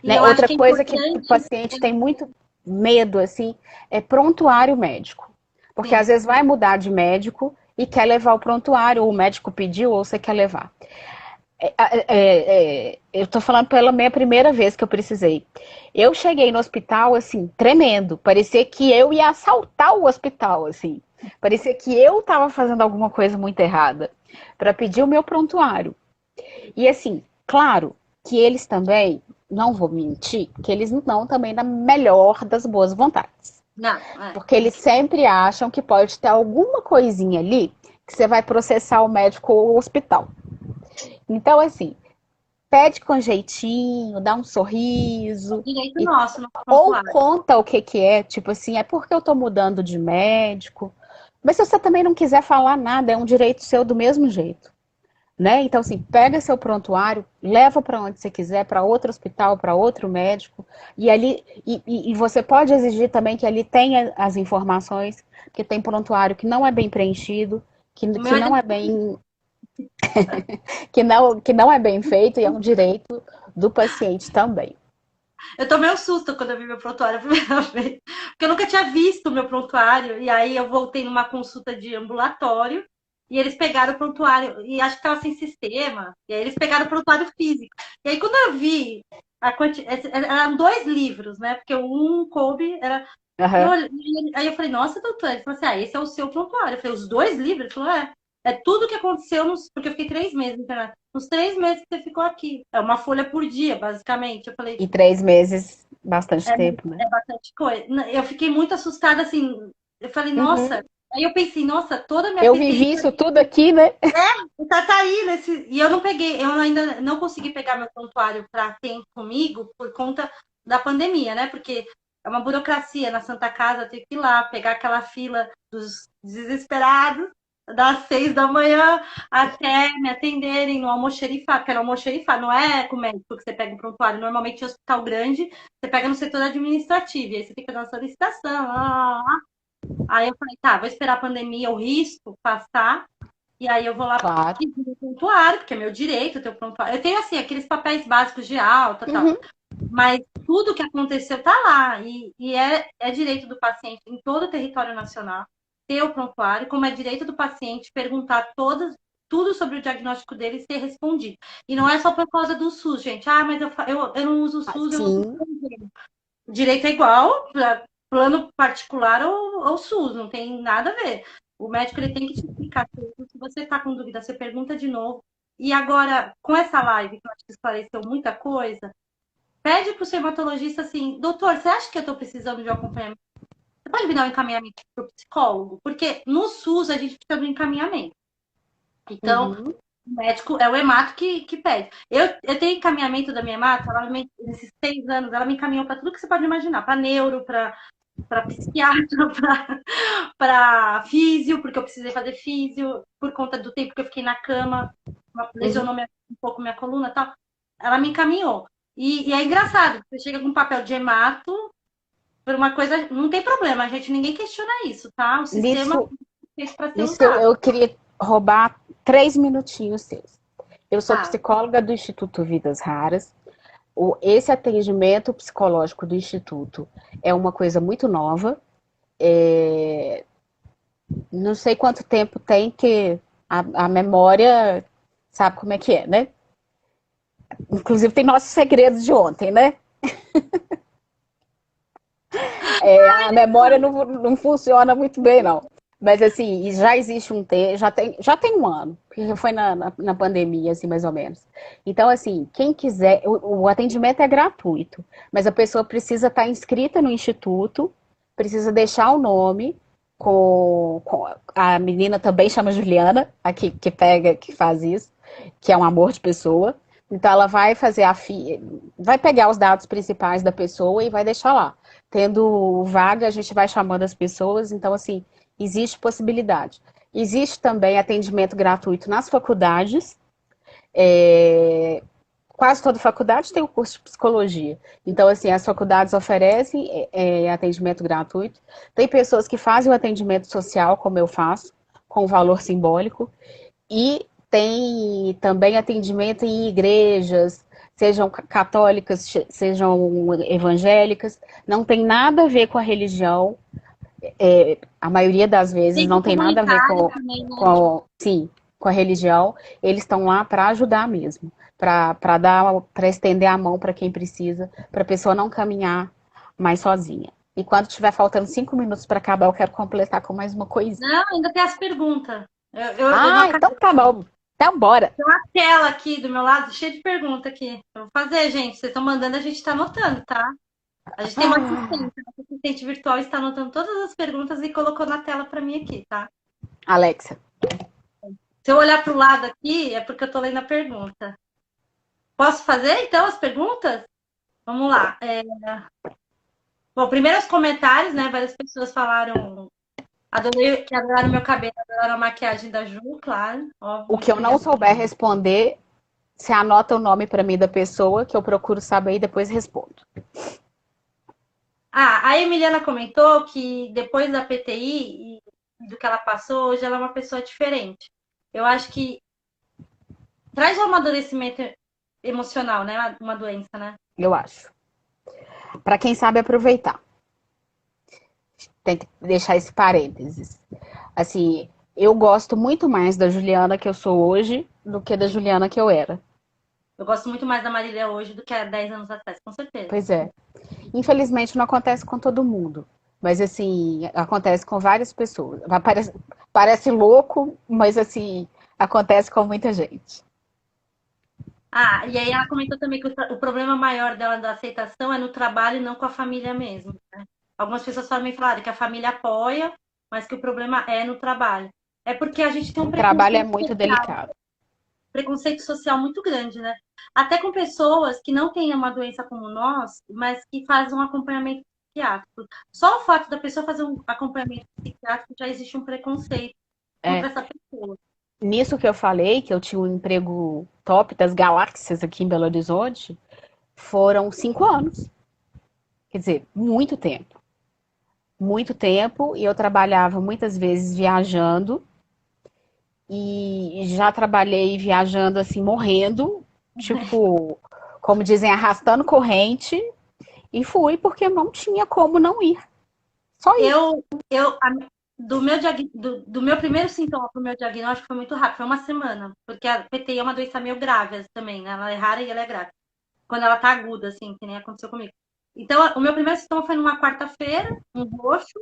A: E
B: Né?
A: eu acho
B: Outra
A: que é
B: coisa que o
A: importante,
B: paciente tem muito medo, assim, é prontuário médico. Porque às
A: sim.
B: vezes vai mudar de médico e quer levar o prontuário, ou o médico pediu, ou você quer levar. Eu tô falando pela minha primeira vez que eu precisei. Eu cheguei no hospital, assim, tremendo. Parecia que eu ia assaltar o hospital, assim. Parecia que eu tava fazendo alguma coisa muito errada para pedir o meu prontuário. E assim, claro que eles também, não vou mentir, que eles não estão também na melhor das boas vontades.
A: Não,
B: Porque eles sempre acham que pode ter alguma coisinha ali que você vai processar o médico ou o hospital. Então, assim, pede com jeitinho, dá um
A: é
B: sorriso,
A: direito
B: e,
A: nosso no
B: ou
A: prontuário.
B: conta o que é, tipo assim, é porque eu tô mudando de médico. Mas se você também não quiser falar nada, é um direito seu do mesmo jeito. Né? Então, assim, pega seu prontuário, leva para onde você quiser, para outro hospital, para outro médico, e ali e você pode exigir também que ali tenha as informações, que tem prontuário que não é bem preenchido,
A: O
B: que
A: meu
B: não é bem que não é bem feito e é um direito do paciente também.
A: eu tomei um susto quando eu vi meu prontuário a primeira vez, porque eu nunca tinha visto o meu prontuário, e aí eu voltei numa consulta de ambulatório, e eles pegaram o prontuário, e acho que estava sem sistema, e aí eles pegaram o prontuário físico. E aí quando eu vi, eram 2 livros, né, porque um coube,
B: Uhum.
A: aí eu falei, nossa, doutora, ele falou assim, esse é o seu prontuário. Eu falei, os 2 livros? Ele falou, é tudo que aconteceu, porque eu fiquei 3 meses internada. Nos 3 meses que você ficou aqui. É uma folha por dia, basicamente. Eu falei,
B: E 3 meses, bastante
A: é,
B: tempo, né?
A: é bastante coisa. Eu fiquei muito assustada, assim. Eu falei, nossa.
B: Uhum.
A: Aí eu pensei, nossa, toda a minha
B: Eu
A: PTI
B: vivi isso tudo aqui, né?
A: tá aí nesse. E eu não peguei, eu ainda não consegui pegar meu prontuário para ter comigo por conta da pandemia, né? Porque é uma burocracia na Santa Casa, eu tenho que ir lá, pegar aquela fila dos desesperados, das 6 da manhã até me atenderem no almoxerifado, porque era almoxerifado, não é com o médico que você pega o prontuário. Normalmente, em hospital grande, você pega no setor administrativo, e aí você tem que fazer uma solicitação. Aí eu falei, tá, vou esperar a pandemia, o risco passar, e aí eu vou lá
B: Claro.
A: pedir o prontuário, porque é meu direito ter o prontuário. Eu tenho, assim, aqueles papéis básicos de alta e tal.
B: Uhum.
A: Mas tudo que aconteceu tá lá. E é direito do paciente em todo o território nacional ter o prontuário, como é direito do paciente perguntar todas. tudo sobre o diagnóstico dele ser respondido. E não é só por causa do SUS, gente. Ah, mas eu não uso o SUS, eu uso
B: Sim.
A: o direito é igual, plano particular ou SUS, não tem nada a ver. O médico ele tem que te explicar tudo. Se você está com dúvida, você pergunta de novo. E agora, com essa live, que eu acho que esclareceu muita coisa, pede para o seu hematologista assim, doutor, você acha que eu estou precisando de um acompanhamento? Você pode me dar um encaminhamento para o psicólogo? Porque no SUS a gente precisa do encaminhamento. Então,
B: Uhum.
A: o médico é o hemato que pede. Eu tenho encaminhamento da minha hemata, nesses 6 anos, ela me encaminhou para tudo que você pode imaginar, para neuro, para psiquiatra, para físio, porque eu precisei fazer físio, por conta do tempo que eu fiquei na cama, lesionou
B: Uhum.
A: um pouco minha coluna e tal. Ela me encaminhou. E é engraçado, você chega com um papel de hemato, por uma coisa, não tem problema, a gente, ninguém questiona isso, tá? O sistema
B: Nisso,
A: fez para ser
B: nisso eu,
A: usado.
B: eu queria roubar 3 minutinhos seus. Eu sou
A: Tá.
B: psicóloga do Instituto Vidas Raras. Esse atendimento psicológico do Instituto é uma coisa muito nova. Não sei quanto tempo tem que a memória sabe como é que é, né? Inclusive tem nossos segredos de ontem, né? A memória não funciona muito bem, não. Mas assim, já existe já tem um ano, que foi na pandemia, assim, mais ou menos. Então, assim, quem quiser, o atendimento é gratuito, mas a pessoa precisa estar inscrita no instituto, precisa deixar o nome, com a menina também chama Juliana, aqui que faz isso, que é um amor de pessoa. Então ela vai fazer vai pegar os dados principais da pessoa e vai deixar lá. Tendo vaga, a gente vai chamando as pessoas, então assim, existe possibilidade. Existe também atendimento gratuito nas faculdades. Quase toda faculdade tem o curso de psicologia. Então, assim, as faculdades oferecem atendimento gratuito. Tem pessoas que fazem o atendimento social, como eu faço, com valor simbólico. E tem também atendimento em igrejas, sejam católicas, sejam evangélicas. Não tem nada a ver com a religião. A maioria das vezes
A: Centro
B: não tem nada a ver
A: comunitário também, né?
B: sim, com a religião. Eles estão lá para ajudar mesmo, para estender a mão para quem precisa, para a pessoa não caminhar mais sozinha. E quando tiver faltando 5 minutos para acabar, eu quero completar com mais uma coisinha.
A: Não, ainda tem as perguntas. Eu
B: Ah, então tá bom. Então bora.
A: tenho uma tela aqui do meu lado, cheia de perguntas aqui. Eu vou fazer, gente. Vocês estão mandando, a gente está anotando, tá? A gente tem uma
B: Ah,
A: assistente, uma assistente virtual está anotando todas as perguntas e colocou na tela para mim aqui, tá?
B: Alexa.
A: Se eu olhar para o lado aqui, é porque eu estou lendo a pergunta. Posso fazer, então, as perguntas? Vamos lá. Bom, primeiro os comentários, né? Várias pessoas falaram. Adorei, adoraram meu cabelo, adoraram a maquiagem da Ju, claro. Óbvio,
B: O que
A: muito
B: eu não
A: obrigada.
B: souber responder, você anota o nome para mim da pessoa, que eu procuro saber e depois respondo.
A: Ah, a Emiliana comentou que depois da PTI e do que ela passou, hoje ela é uma pessoa diferente. Eu acho que traz um amadurecimento emocional, né? Uma doença, né?
B: Eu acho. Para quem sabe aproveitar. Tem que deixar esse parênteses. Assim, eu gosto muito mais da Juliana que eu sou hoje do que da Juliana que eu era.
A: Eu gosto muito mais da Marília hoje do que há 10 anos atrás, com certeza.
B: Pois é. Infelizmente não acontece com todo mundo. Mas assim, acontece com várias pessoas. Parece louco, mas assim, acontece com muita gente.
A: Ah, e aí ela comentou também que o problema maior dela da aceitação é no trabalho e não com a família mesmo, né? Algumas pessoas também falaram que a família apoia, mas que o problema é no trabalho. É porque a gente tem um
B: O trabalho é
A: preconceito
B: muito
A: social,
B: delicado.
A: preconceito social muito grande, né? Até com pessoas que não têm uma doença como nós, mas que fazem um acompanhamento psiquiátrico. Só o fato da pessoa fazer um acompanhamento psiquiátrico já existe um preconceito contra
B: É,
A: essa pessoa.
B: nisso que eu falei, que eu tinha um emprego top das galáxias aqui em Belo Horizonte, foram 5 anos. Quer dizer, muito tempo. Muito tempo, e eu trabalhava muitas vezes viajando, e já trabalhei viajando assim, morrendo, tipo, como dizem, arrastando corrente, e fui porque não tinha como não ir. Só isso.
A: Eu, do meu primeiro sintoma pro meu diagnóstico foi muito rápido, foi uma semana. Porque a PTI é uma doença meio grave também, né? Ela é rara e ela é grave. Quando ela tá aguda, assim, que nem aconteceu comigo. Então, o meu primeiro sintoma foi numa quarta-feira, um roxo.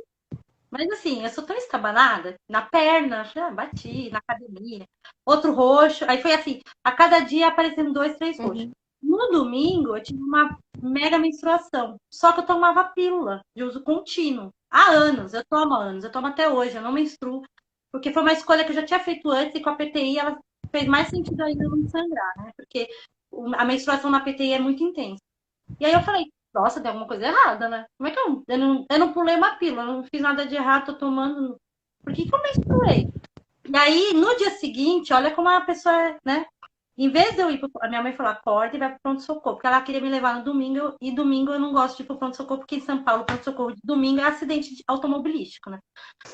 A: Mas assim, eu sou tão estabanada, na perna, bati, na academia. Outro roxo. Aí foi assim, a cada dia aparecendo 2, 3 roxos.
B: Uhum.
A: No domingo, eu tive uma mega menstruação. Só que eu tomava pílula de uso contínuo. Há anos, eu tomo até hoje, eu não menstruo. Porque foi uma escolha que eu já tinha feito antes e com a PTI ela fez mais sentido ainda eu não sangrar, né? Porque a menstruação na PTI é muito intensa. E aí eu falei, nossa, tem alguma coisa errada, né? Como é que eu não pulei uma pílula, eu não fiz nada de errado, tô tomando. Por que que eu menstruei? E aí, no dia seguinte, olha como a pessoa é, né? Em vez de eu ir a minha mãe falou, acorda e vai pro pronto-socorro, porque ela queria me levar no domingo, e domingo eu não gosto de ir pro pronto-socorro, porque em São Paulo, o pronto-socorro de domingo é acidente automobilístico, né?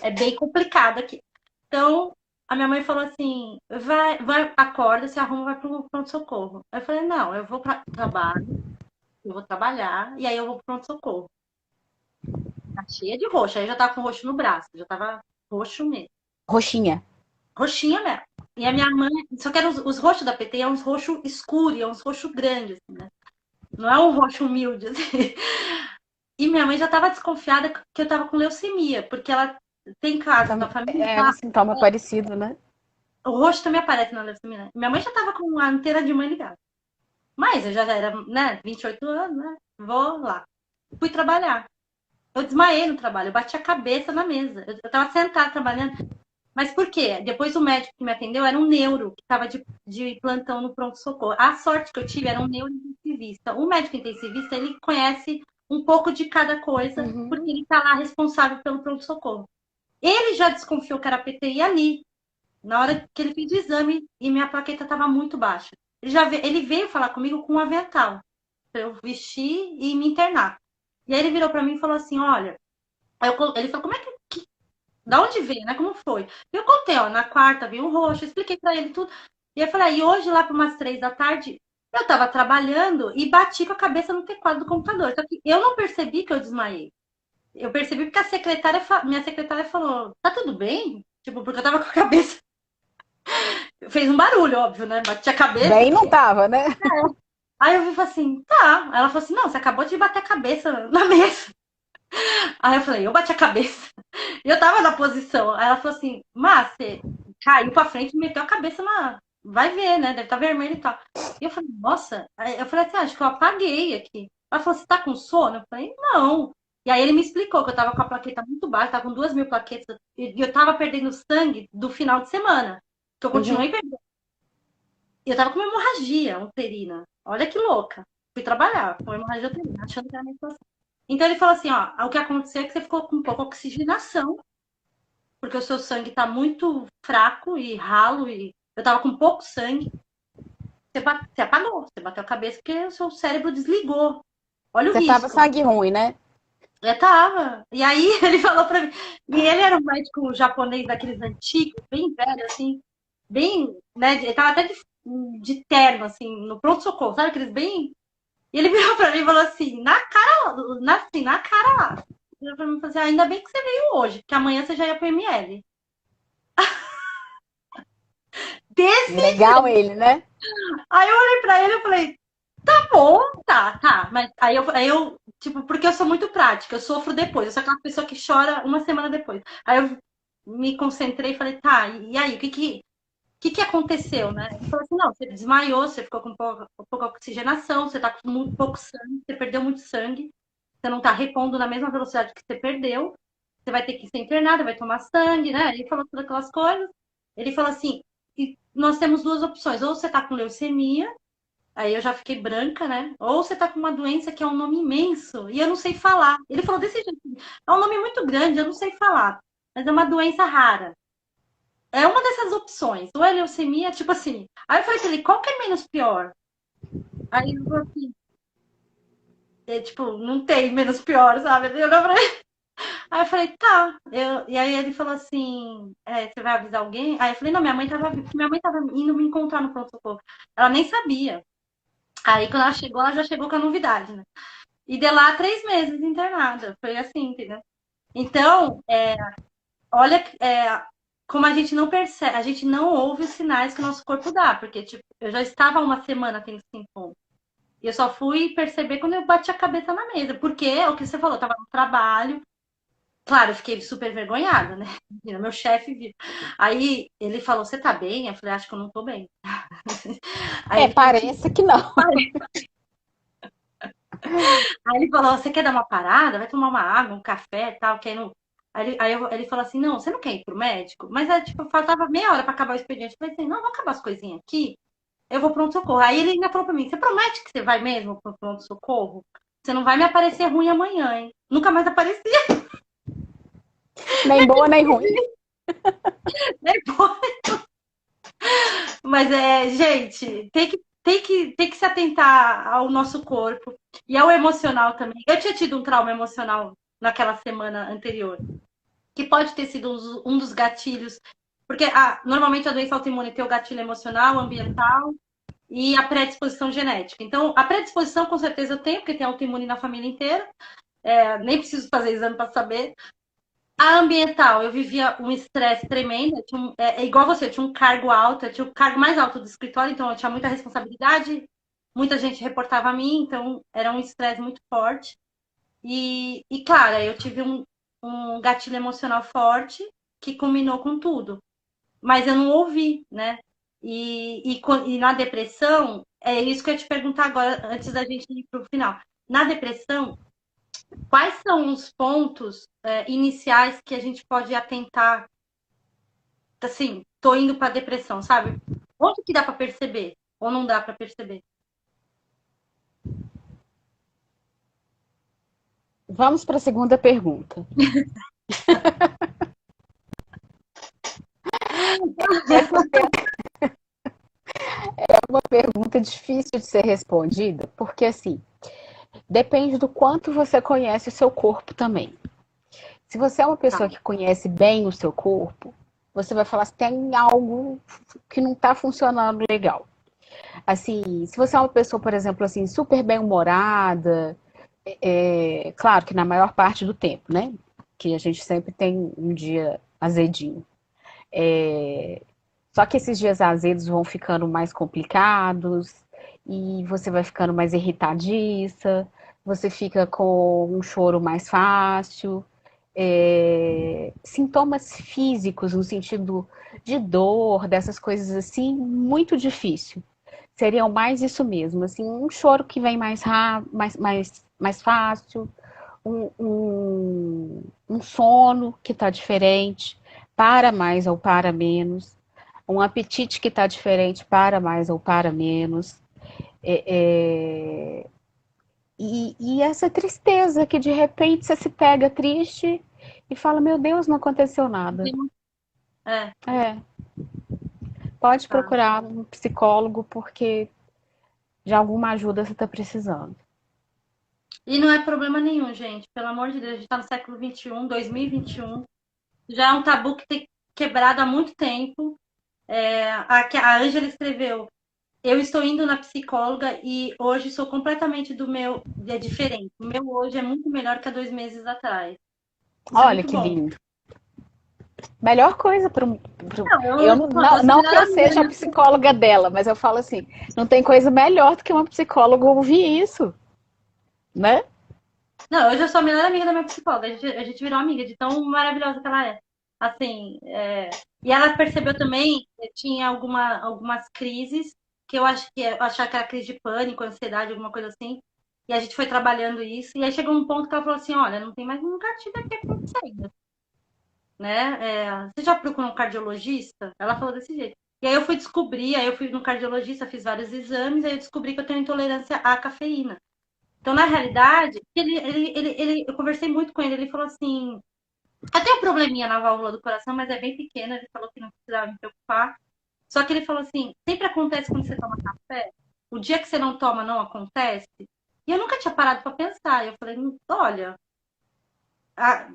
A: É bem complicado aqui. Então, a minha mãe falou assim, acorda, se arruma, vai pro pronto-socorro. Eu falei, não, eu vou para trabalho, eu vou trabalhar e aí eu vou pro pronto-socorro. Tá cheia de roxo. Aí eu já tava com roxo no braço, já tava roxo mesmo.
B: Roxinha.
A: Roxinha mesmo. E a minha mãe, só que eram os roxos da PT, é uns roxo escuro, é uns roxo grandes, assim, né? Não é um roxo humilde, assim. E minha mãe já tava desconfiada que eu tava com leucemia, porque ela tem casos na família.
B: É um sintoma parecido, né?
A: O roxo também aparece na leucemia, né? Minha mãe já tava com a anteira de mãe ligada. Mas eu já era, né, 28 anos, né? Vou lá. Fui trabalhar. Eu desmaiei no trabalho, eu bati a cabeça na mesa. Eu tava sentada trabalhando. Mas por quê? Depois o médico que me atendeu era um neuro, que estava de plantão no pronto-socorro. A sorte que eu tive era um neurointensivista. O médico intensivista, ele conhece um pouco de cada coisa, porque
B: Uhum.
A: ele está lá responsável pelo pronto-socorro. Ele já desconfiou que era PTI ali, na hora que ele fez o exame e minha plaqueta estava muito baixa. Ele veio falar comigo com um avental, para eu vestir e me internar. E aí ele virou para mim e falou assim: olha, ele falou, como é que da onde veio, né? Como foi? Eu contei, ó, na quarta veio um roxo, expliquei pra ele tudo. E eu falei, e hoje, lá por umas 3 da tarde, eu tava trabalhando e bati com a cabeça no teclado do computador. Só que eu não percebi que eu desmaiei. Eu percebi porque minha secretária falou, tá tudo bem? Tipo, porque eu tava com a cabeça. Fez um barulho, óbvio, né? Bati a cabeça.
B: Bem não tava, né?
A: Aí eu falei assim, tá. Ela falou assim, não, você acabou de bater a cabeça na mesa. Aí eu falei, eu bati a cabeça. E eu tava na posição. Aí ela falou assim, Márcia, caiu pra frente e meteu a cabeça na. Vai ver, né? Deve estar vermelho e tal. E eu falei, nossa. Aí eu falei assim, acho que eu apaguei aqui. Ela falou, você tá com sono? Eu falei, não. E aí ele me explicou que eu tava com a plaqueta muito baixa, tava com 2.000 plaquetas, e eu tava perdendo sangue do final de semana. Que eu continuei
B: Uhum.
A: perdendo. E eu tava com uma hemorragia uterina. Olha que louca. Fui trabalhar com hemorragia uterina, achando que era menstruação. Então ele falou assim, ó, o que aconteceu é que você ficou com pouca oxigenação, porque o seu sangue tá muito fraco e ralo, e eu tava com pouco sangue. Você apagou, você bateu a cabeça porque o seu cérebro desligou. Olha o
B: Você tava
A: risco.
B: sangue ruim, né?
A: Eu tava. E aí ele falou pra mim. E ele era um médico japonês daqueles antigos, bem velho, assim, bem, né? Ele tava até de terno, assim, no pronto-socorro, sabe? Aqueles bem. E ele virou pra mim e falou assim, na cara lá. Ele virou pra mim e falou assim, ainda bem que você veio hoje, porque amanhã você já ia pro ML. Desse
B: Legal ele, né?
A: Aí eu olhei pra ele e falei, tá bom, tá. Mas aí eu, tipo, porque eu sou muito prática, eu sofro depois. Eu sou aquela pessoa que chora uma semana depois. Aí eu me concentrei e falei, tá, e aí, o que aconteceu, né? Ele falou assim, não, você desmaiou, você ficou com pouca oxigenação, você tá com muito pouco sangue, você perdeu muito sangue, você não tá repondo na mesma velocidade que você perdeu, você vai ter que ser internada, vai tomar sangue, né? Ele falou todas aquelas coisas. Ele falou assim, e nós temos duas opções, ou você tá com leucemia, aí eu já fiquei branca, né? Ou você tá com uma doença que é um nome imenso e eu não sei falar. Ele falou desse jeito. É um nome muito grande, eu não sei falar. Mas é uma doença rara. É uma dessas opções. Ou é leucemia, tipo assim. Aí eu falei pra ele, qual que é menos pior? Aí ele falou assim, tipo, não tem menos pior, sabe? Aí eu falei, tá. E aí ele falou assim, você vai avisar alguém? Aí eu falei, não, minha mãe tava indo me encontrar no pronto-socorro. Ela nem sabia. Aí quando ela já chegou com a novidade, né? E de lá 3 meses internada. Foi assim, entendeu? Então, olha, como a gente não percebe, a gente não ouve os sinais que o nosso corpo dá, porque, tipo, eu já estava há uma semana tendo sintomas. E eu só fui perceber quando eu bati a cabeça na mesa. Porque, é o que você falou, eu tava no trabalho. Claro, eu fiquei super vergonhada, né? Meu chefe viu. Aí ele falou: Você tá bem? Eu falei: Acho que eu não tô bem. Aí
B: É,
A: ele falou:
B: parece que não.
A: Aí ele falou: Você quer dar uma parada? Vai tomar uma água, um café e tal. Quer não... ele falou assim: Não, você não quer ir pro médico? Mas tipo, faltava meia hora pra acabar o expediente. Eu falei assim: Não, vou acabar as coisinhas aqui. Eu vou pronto-socorro. Aí ele ainda falou pra mim: Você promete que você vai mesmo pro pronto-socorro? Você não vai me aparecer ruim amanhã, hein? Nunca mais aparecia.
B: Nem boa, nem ruim.
A: Depois. Mas gente, tem que se atentar ao nosso corpo e ao emocional também. Eu tinha tido um trauma emocional naquela semana anterior, que pode ter sido um dos gatilhos, porque normalmente a doença autoimune tem o gatilho emocional, ambiental e a predisposição genética. Então, a predisposição com certeza eu tenho, porque tem autoimune na família inteira, nem preciso fazer exame para saber. A ambiental, eu vivia um estresse tremendo. É igual você, eu tinha um cargo alto, eu tinha o cargo mais alto do escritório, então eu tinha muita responsabilidade, muita gente reportava a mim, então era um estresse muito forte. E claro, eu tive um gatilho emocional forte que culminou com tudo. Mas eu não ouvi, né? E na depressão, é isso que eu ia te perguntar agora, antes da gente ir para o final. Na depressão, quais são os pontos iniciais que a gente pode atentar? Assim, tô indo para depressão, sabe? Onde que dá para perceber? Ou não dá para perceber?
B: Vamos para a segunda pergunta. Essa é uma pergunta difícil de ser respondida, porque assim, depende do quanto você conhece o seu corpo também. Se você é uma
A: Tá.
B: pessoa que conhece bem o seu corpo, você vai falar se tem algo que não está funcionando legal. Assim, se você é uma pessoa, por exemplo, assim, super bem-humorada, claro que na maior parte do tempo, né? Que a gente sempre tem um dia azedinho. Só que esses dias azedos vão ficando mais complicados e você vai ficando mais irritadiça, você fica com um choro mais fácil, sintomas físicos no sentido de dor, dessas coisas assim, muito difícil. Seriam mais isso mesmo, assim, um choro que vem mais rápido, mais fácil, um sono que está diferente, para mais ou para menos, um apetite que está diferente, para mais ou para menos. É, é, e essa tristeza que de repente você se pega triste e fala, meu Deus, não aconteceu nada.
A: É,
B: É, pode
A: tá.
B: procurar um psicólogo porque de alguma ajuda você está precisando.
A: E não é problema nenhum, gente. Pelo amor de Deus, a gente tá no século XXI, 2021. Já é um tabu que tem quebrado há muito tempo. A Ângela escreveu: Eu estou indo na psicóloga e hoje sou completamente do meu. É diferente. O meu hoje é muito melhor que há 2 meses atrás. Isso é
B: Olha
A: muito
B: que
A: bom.
B: lindo. Melhor coisa para um.
A: Não,
B: Eu
A: eu sou nossa
B: não que
A: melhor
B: eu
A: amiga,
B: seja a
A: né?
B: psicóloga dela, mas eu falo assim: não tem coisa melhor do que uma psicóloga ouvir isso, né?
A: Não, hoje eu sou a melhor amiga da minha psicóloga. A gente virou amiga de tão maravilhosa que ela é. Assim, e ela percebeu também que tinha algumas crises, que eu acho que eu achava que era crise de pânico, ansiedade, alguma coisa assim. E a gente foi trabalhando isso. E aí chegou um ponto que ela falou assim: Olha, não tem mais nenhum gatilho aqui acontecendo, né? Você já procurou um cardiologista? Ela falou desse jeito. E aí eu fui descobrir, aí eu fui no cardiologista, fiz vários exames, aí eu descobri que eu tenho intolerância à cafeína. Então, na realidade, eu conversei muito com ele, ele falou assim, eu tenho um probleminha na válvula do coração, mas é bem pequeno, ele falou que não precisava me preocupar. Só que ele falou assim, sempre acontece quando você toma café, o dia que você não toma não acontece. E eu nunca tinha parado para pensar. Eu falei, olha,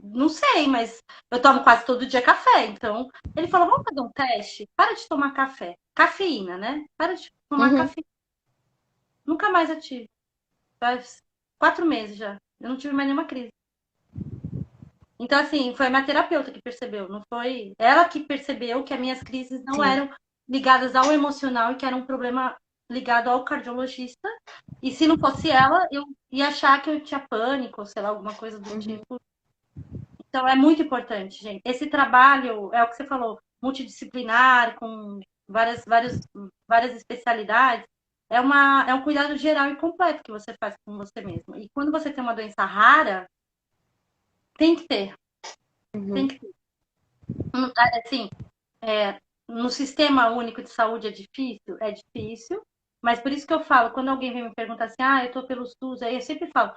A: não sei, mas eu tomo quase todo dia café. Então, ele falou, vamos fazer um teste? Para de tomar café. Cafeína, né? Para de tomar
B: Uhum.
A: cafeína. Nunca mais eu tive. Faz 4 meses já. Eu não tive mais nenhuma crise. Então, assim, foi a minha terapeuta que percebeu, não foi ela que percebeu que as minhas crises não
B: Sim.
A: eram ligadas ao emocional e que era um problema ligado ao cardiologista. E se não fosse ela, eu ia achar que eu tinha pânico, ou sei lá, alguma coisa do
B: Uhum.
A: tipo. Então, é muito importante, gente. Esse trabalho, é o que você falou, multidisciplinar, com várias especialidades, é um cuidado geral e completo que você faz com você mesmo. E quando você tem uma doença rara, tem que ter, tem
B: Uhum.
A: que ter. Assim, no sistema único de saúde é difícil, mas por isso que eu falo, quando alguém vem me perguntar assim, eu tô pelo SUS, aí eu sempre falo,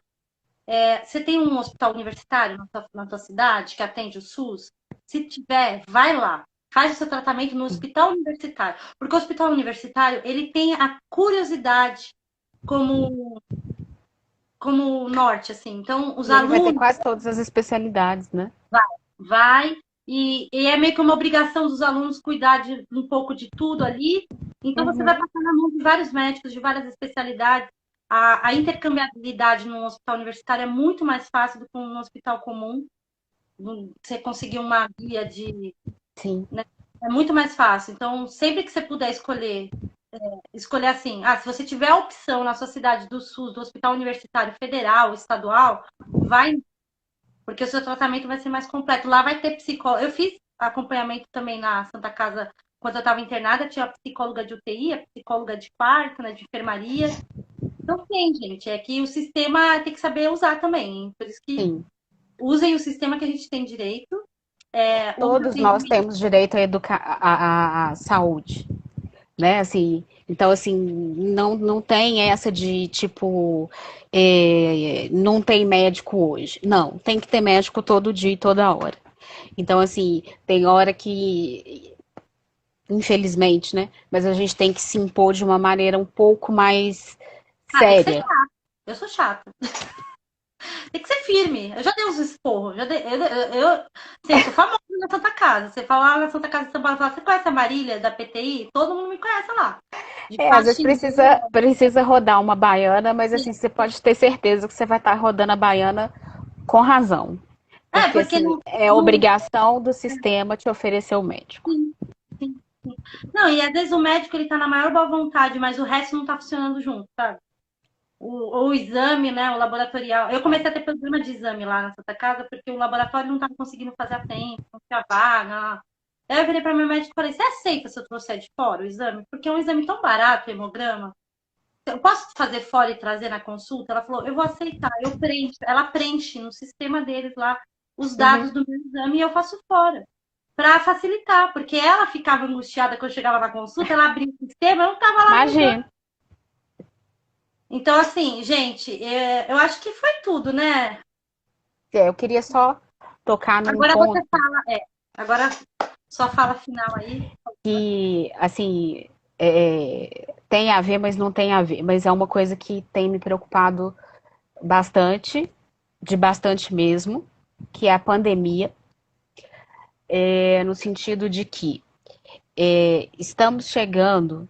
A: você tem um hospital universitário na tua cidade que atende o SUS? Se tiver, vai lá. Faz o seu tratamento no hospital universitário. Porque o hospital universitário, ele tem a curiosidade como, como norte, assim. Então, os
B: E ele vai ter
A: alunos
B: quase todas as especialidades, né?
A: vai e é meio que uma obrigação dos alunos cuidar de um pouco de tudo ali. Então, você vai
B: Uhum.
A: passar na mão de vários médicos, de várias especialidades. A intercambiabilidade num hospital universitário é muito mais fácil do que um hospital comum. Você conseguir uma guia de.
B: Sim.
A: Né? É muito mais fácil. Então, sempre que você puder escolher assim, se você tiver a opção na sua cidade do SUS, do Hospital Universitário Federal, Estadual, vai, porque o seu tratamento vai ser mais completo. Lá vai ter psicólogo. Eu fiz acompanhamento também na Santa Casa quando eu estava internada, tinha a psicóloga de UTI, a psicóloga de quarto, né, de enfermaria. Então tem, gente, é que o sistema tem que saber usar também. Hein? Por isso que
B: Sim.
A: usem o sistema que a gente tem direito. O
B: Todos nós
A: atendimento.
B: temos direito à saúde, né? Assim, então, assim, não tem essa de tipo, não tem médico hoje. Não, tem que ter médico todo dia e toda hora. Então, assim, tem hora que, infelizmente, né? Mas a gente tem que se impor de uma maneira um pouco mais
A: Tem que ser
B: séria.
A: chato. Eu sou chata. Tem que ser firme. Eu já dei uns esporros. Sim, eu sou famosa na Santa Casa. Você fala na Santa Casa de São Paulo, fala, você conhece a Marília da PTI? Todo mundo me conhece lá. De
B: Às vezes
A: faxineira.
B: precisa rodar uma baiana, mas assim, você pode ter certeza que você vai estar rodando a baiana com razão. Porque
A: Porque
B: assim,
A: não,
B: é
A: não,
B: obrigação do sistema te oferecer o médico.
A: sim, sim, sim. Não, e às vezes o médico ele tá na maior boa vontade, mas o resto não tá funcionando junto, sabe? O exame, né, o laboratorial. Eu comecei a ter problema de exame lá na Santa Casa, porque o laboratório não estava conseguindo fazer a tempo, não tinha vaga. Aí eu virei para meu médico e falei: você aceita se eu trouxer de fora o exame? Porque é um exame tão barato, o hemograma. Eu posso fazer fora e trazer na consulta? Ela falou: eu vou aceitar. Eu preencho. Ela preenche no sistema deles lá os dados
B: Uhum.
A: do meu exame e eu faço fora. Para facilitar, porque ela ficava angustiada quando eu chegava na consulta, ela abria o sistema, eu não estava lá no exame.
B: Imagina.
A: Então, assim, gente, eu acho que foi tudo, né?
B: Eu queria só tocar num
A: Agora você
B: ponto
A: fala, agora só fala final aí.
B: que, assim, tem a ver, mas não tem a ver. Mas é uma coisa que tem me preocupado bastante, de bastante mesmo, que é a pandemia, no sentido de que estamos chegando.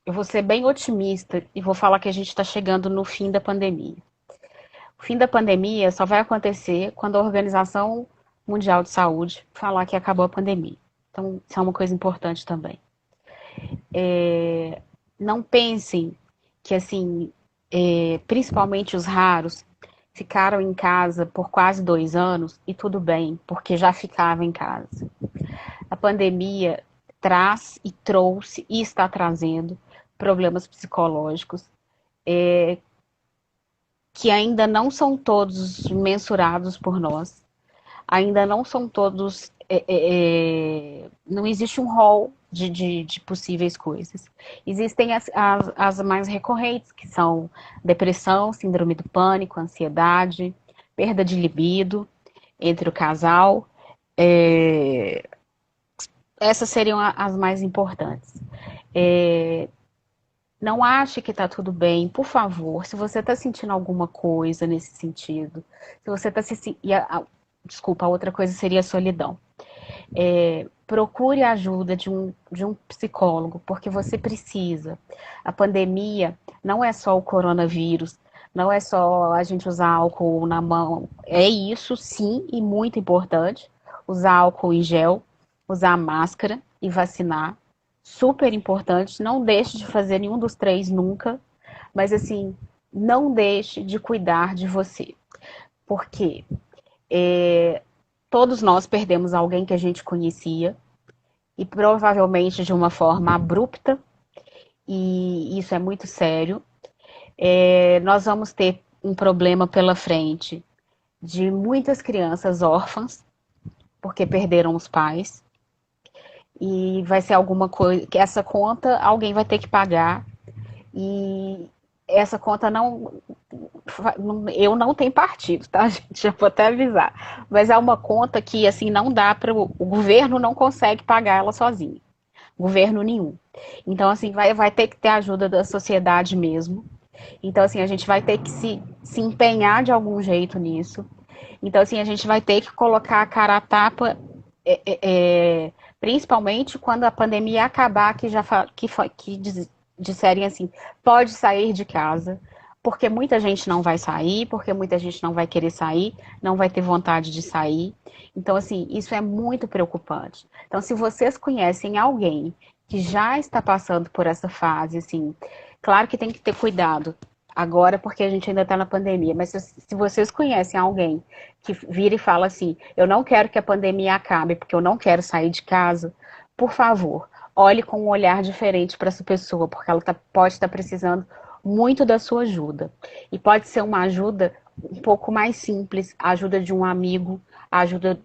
B: Eu vou ser bem otimista e vou falar que a gente está chegando no fim da pandemia. O fim da pandemia só vai acontecer quando a Organização Mundial de Saúde falar que acabou a pandemia. Então, isso é uma coisa importante também. Não pensem que, assim, principalmente os raros, ficaram em casa por quase 2 anos e tudo bem, porque já ficava em casa. A pandemia traz e trouxe e está trazendo problemas psicológicos que ainda não são todos mensurados por nós, ainda não são todos. Não existe um rol de possíveis coisas. Existem as mais recorrentes, que são depressão, síndrome do pânico, ansiedade, perda de libido entre o casal. É, essas seriam as mais importantes. É, não ache que está tudo bem, por favor. Se você está sentindo alguma coisa nesse sentido, se você está se desculpa, a outra coisa seria a solidão. Procure a ajuda de um psicólogo, porque você precisa. A pandemia não é só o coronavírus, Não é só a gente usar álcool na mão. É isso, sim, e muito importante. Usar álcool em gel, usar máscara e vacinar. Super importante. Não deixe de fazer nenhum dos três nunca. Mas assim, não deixe de cuidar de você. Porque todos nós perdemos alguém que a gente conhecia. E provavelmente de uma forma abrupta. E isso é muito sério. Nós vamos ter um problema pela frente de muitas crianças órfãs, porque perderam os pais. E vai ser alguma coisa que essa conta alguém vai ter que pagar. E essa conta não. Eu não tenho partido, tá, gente? Já vou até avisar. Mas é uma conta que, assim, não dá para. O governo não consegue pagar ela sozinho. Governo nenhum. Então, assim, vai ter que ter ajuda da sociedade mesmo. Então, assim, a gente vai ter que se empenhar de algum jeito nisso. Então, assim, a gente vai ter que colocar a cara a tapa, principalmente quando a pandemia acabar, que disserem assim, pode sair de casa, porque muita gente não vai sair, porque muita gente não vai querer sair, não vai ter vontade de sair. Então, assim, isso é muito preocupante. Então, se vocês conhecem alguém que já está passando por essa fase, assim, claro que tem que ter cuidado agora, porque a gente ainda está na pandemia, mas se vocês conhecem alguém que vira e fala assim, eu não quero que a pandemia acabe, porque eu não quero sair de casa, por favor, olhe com um olhar diferente para essa pessoa, porque ela pode estar precisando muito da sua ajuda. E pode ser uma ajuda um pouco mais simples, a ajuda de um amigo, a ajuda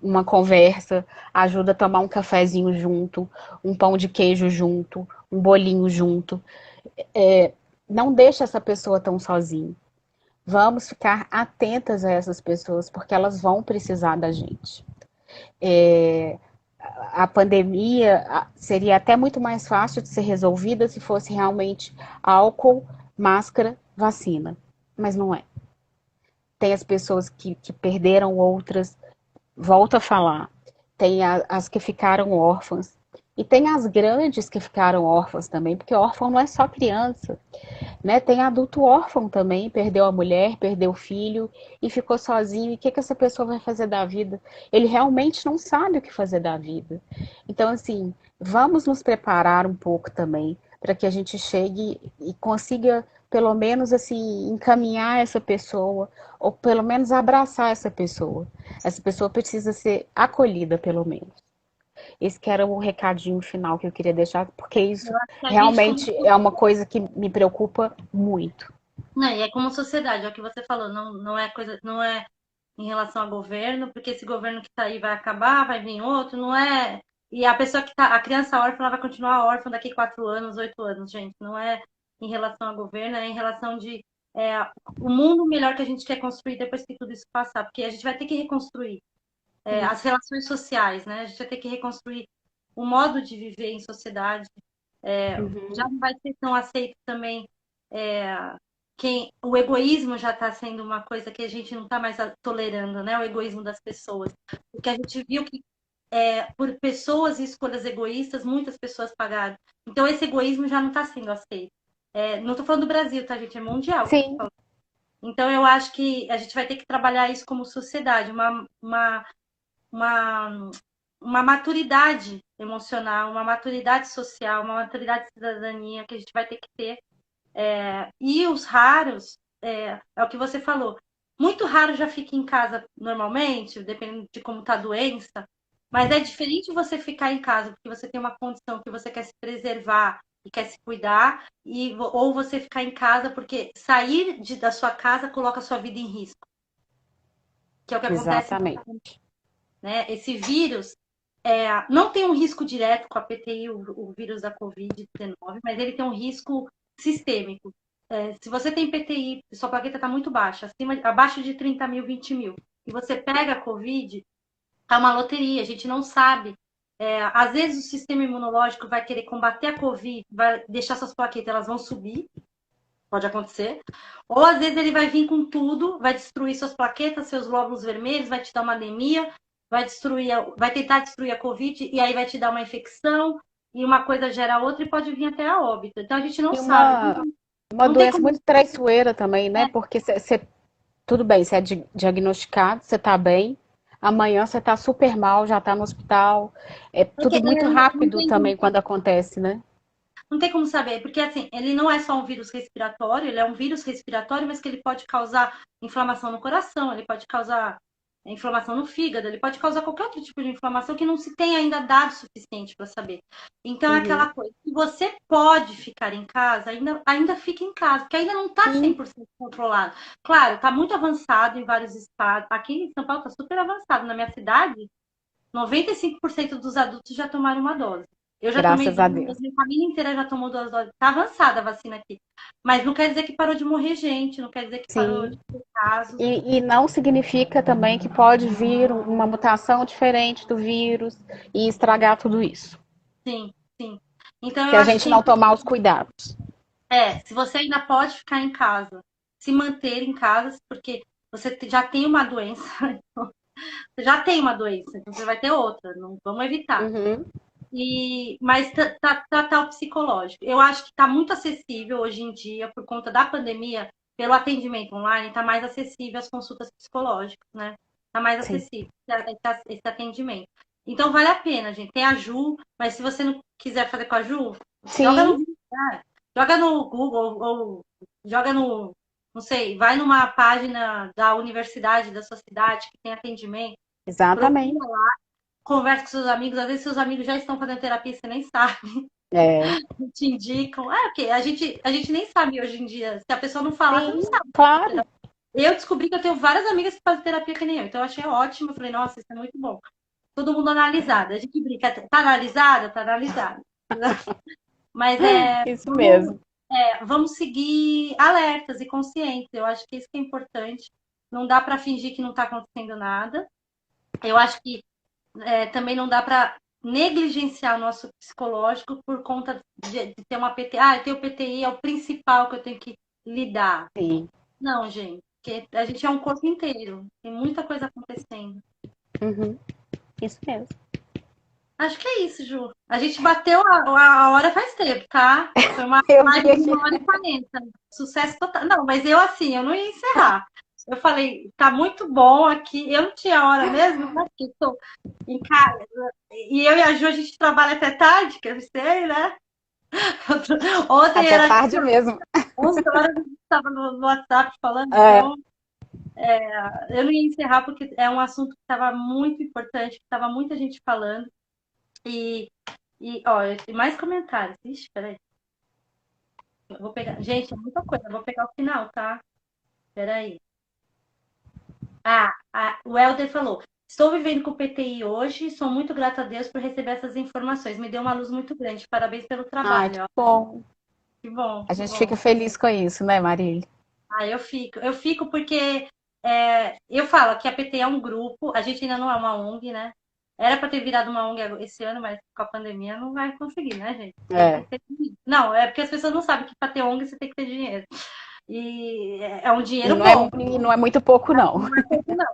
B: uma conversa, a ajuda a tomar um cafezinho junto, um pão de queijo junto, um bolinho junto. Não deixe essa pessoa tão sozinha. Vamos ficar atentas a essas pessoas, porque elas vão precisar da gente. É, a pandemia seria até muito mais fácil de ser resolvida se fosse realmente álcool, máscara, vacina. Mas não é. Tem as pessoas que perderam outras, volto a falar. Tem as que ficaram órfãs. E tem as grandes que ficaram órfãs também, porque órfão não é só criança. Né? Tem adulto órfão também, perdeu a mulher, perdeu o filho e ficou sozinho. E o que essa pessoa vai fazer da vida? Ele realmente não sabe o que fazer da vida. Então, assim, vamos nos preparar um pouco também para que a gente chegue e consiga, pelo menos, assim, encaminhar essa pessoa ou pelo menos abraçar essa pessoa. Essa pessoa precisa ser acolhida, pelo menos. Esse que era o recadinho final que eu queria deixar, porque isso
A: Eu acho que a gente, como,
B: realmente é uma coisa que me preocupa muito.
A: né, e é como sociedade, é o que você falou, não é coisa, não é em relação ao governo, porque esse governo que tá aí vai acabar, vai vir outro, não é. E a pessoa que tá, a criança órfã, ela vai continuar órfã daqui 4 anos, 8 anos, gente. Não é em relação ao governo, é em relação de o mundo melhor que a gente quer construir depois que tudo isso passar, porque a gente vai ter que reconstruir as relações sociais, né? A gente vai ter que reconstruir o modo de viver em sociedade. Já
B: Uhum.
A: não vai ser tão aceito também. O egoísmo já está sendo uma coisa que a gente não está mais tolerando, né? O egoísmo das pessoas. Porque a gente viu que por pessoas e escolhas egoístas, muitas pessoas pagaram. Então, esse egoísmo já não está sendo aceito. Não estou falando do Brasil, tá, gente? É mundial.
B: Sim,
A: Então, eu acho que a gente vai ter que trabalhar isso como sociedade, uma, uma maturidade emocional, uma maturidade social, uma maturidade de cidadania que a gente vai ter que ter. E os raros, é o que você falou, muito raro já fica em casa normalmente, dependendo de como está a doença, mas é diferente você ficar em casa porque você tem uma condição que você quer se preservar e quer se cuidar, ou você ficar em casa porque sair da sua casa coloca a sua vida em risco, que é o que acontece,
B: exatamente.
A: né? Esse vírus não tem um risco direto com a PTI, o vírus da Covid-19, mas ele tem um risco sistêmico. Se você tem PTI, sua plaqueta está muito baixa, abaixo de 30 mil, 20 mil, e você pega a Covid, é uma loteria, a gente não sabe. Às vezes o sistema imunológico vai querer combater a Covid, vai deixar suas plaquetas, elas vão subir, pode acontecer. Ou às vezes ele vai vir com tudo, vai destruir suas plaquetas, seus glóbulos vermelhos, vai te dar uma anemia, vai tentar destruir a Covid e aí vai te dar uma infecção e uma coisa gera outra e pode vir até a óbito. Então a gente não
B: E
A: sabe.
B: Uma
A: Não tem
B: doença
A: como.
B: muito traiçoeira também, né?
A: É,
B: Porque tudo bem, você é diagnosticado, você tá bem. Amanhã você tá super mal, já tá no hospital. É
A: porque
B: tudo muito
A: não
B: rápido
A: tem
B: também quando acontece, né?
A: Não tem como saber, porque assim, ele não é só um vírus respiratório, ele é um vírus respiratório, mas que ele pode causar inflamação no coração, ele pode causar inflamação no fígado, ele pode causar qualquer outro tipo de inflamação que não se tem ainda dado suficiente para saber. Então, é
B: Uhum.
A: aquela coisa, se você pode ficar em casa, ainda fica em casa, porque ainda não está
B: Sim,
A: 100% controlado. Claro, está muito avançado em vários estados. Aqui em São Paulo está super avançado. Na minha cidade, 95% dos adultos já tomaram uma dose. Eu já tomei
B: graças a
A: 2
B: Deus.
A: doses, minha família inteira já tomou 2 doses. Está avançada a vacina aqui. Mas não quer dizer que parou de morrer gente, não quer dizer que parou de
B: Sim.
A: ter casos.
B: E não significa também que pode vir uma mutação diferente do vírus e estragar tudo isso.
A: Sim, sim. Então
B: Se
A: eu
B: a
A: acho
B: gente
A: que
B: não tomar os cuidados.
A: se você ainda pode ficar em casa, se manter em casa, porque você já tem uma doença, você já tem uma doença, então você vai ter outra, não vamos evitar.
B: Uhum.
A: Mas tratar o psicológico. Eu acho que está muito acessível hoje em dia, por conta da pandemia, pelo atendimento online, está mais acessível as consultas psicológicas, né? Está mais
B: Sim.
A: acessível esse atendimento. Então vale a pena, gente. Tem a Ju, mas se você não quiser fazer com a Ju, joga
B: Sim,
A: no, joga no Google ou joga no, não sei, vai numa página da universidade da sua cidade que tem atendimento,
B: exatamente.
A: procura, conversa com seus amigos, às vezes seus amigos já estão fazendo terapia e você nem sabe,
B: É,
A: te indicam. Ok, a gente nem sabe hoje em dia. Se a pessoa não falar, você não
B: sim,
A: sabe.
B: claro.
A: Eu descobri que eu tenho várias amigas que fazem terapia que nem eu, então eu achei ótimo. Eu falei, nossa, isso é muito bom. Todo mundo analisado. A gente brinca, tá analisada? Tá analisada. Mas
B: Isso mesmo.
A: vamos seguir alertas e conscientes. Eu acho que isso que é importante. Não dá para fingir que não está acontecendo nada. Eu acho que também não dá para negligenciar o nosso psicológico por conta de ter uma PTI. Ah, eu tenho PTI, é o principal que eu tenho que lidar.
B: Sim.
A: Não, gente, porque a gente é um corpo inteiro, tem muita coisa acontecendo.
B: Uhum. Isso mesmo.
A: Acho que é isso, Ju. A gente bateu a hora faz tempo, tá? Foi uma
B: Eu vi
A: live de
B: aqui.
A: 1h40. Sucesso total. Não, mas eu assim, eu não ia encerrar. Eu falei, tá muito bom aqui. Eu não tinha hora mesmo, né? Porque estou em casa. E eu e a Ju, a gente trabalha até tarde, que eu sei, né? Ontem
B: Até
A: era
B: tarde mesmo.
A: 11 horas, a gente estava no WhatsApp falando,
B: É,
A: então eu não ia encerrar porque é um assunto que estava muito importante, que estava muita gente falando. E, ó, tem mais comentários. Ixi, peraí. Eu vou pegar. Gente, é muita coisa. Eu vou pegar o final, tá? Peraí. O Helder falou. Estou vivendo com o PTI hoje e sou muito grata a Deus por receber essas informações. Me deu uma luz muito grande. Parabéns pelo
B: ai, que
A: trabalho. Ó.
B: bom.
A: Que bom,
B: A
A: que
B: gente
A: bom.
B: fica feliz com isso, né, Marília?
A: Eu fico porque eu falo que a PT é um grupo, a gente ainda não é uma ONG, né? Era para ter virado uma ONG esse ano, mas com a pandemia não vai conseguir, né, gente? Tem
B: É.
A: que ter dinheiro. Não, é porque as pessoas não sabem que para ter ONG você tem que ter dinheiro. E é um
B: E
A: dinheiro
B: não é,
A: bom,
B: e não é muito pouco, não.
A: não é pouco, não.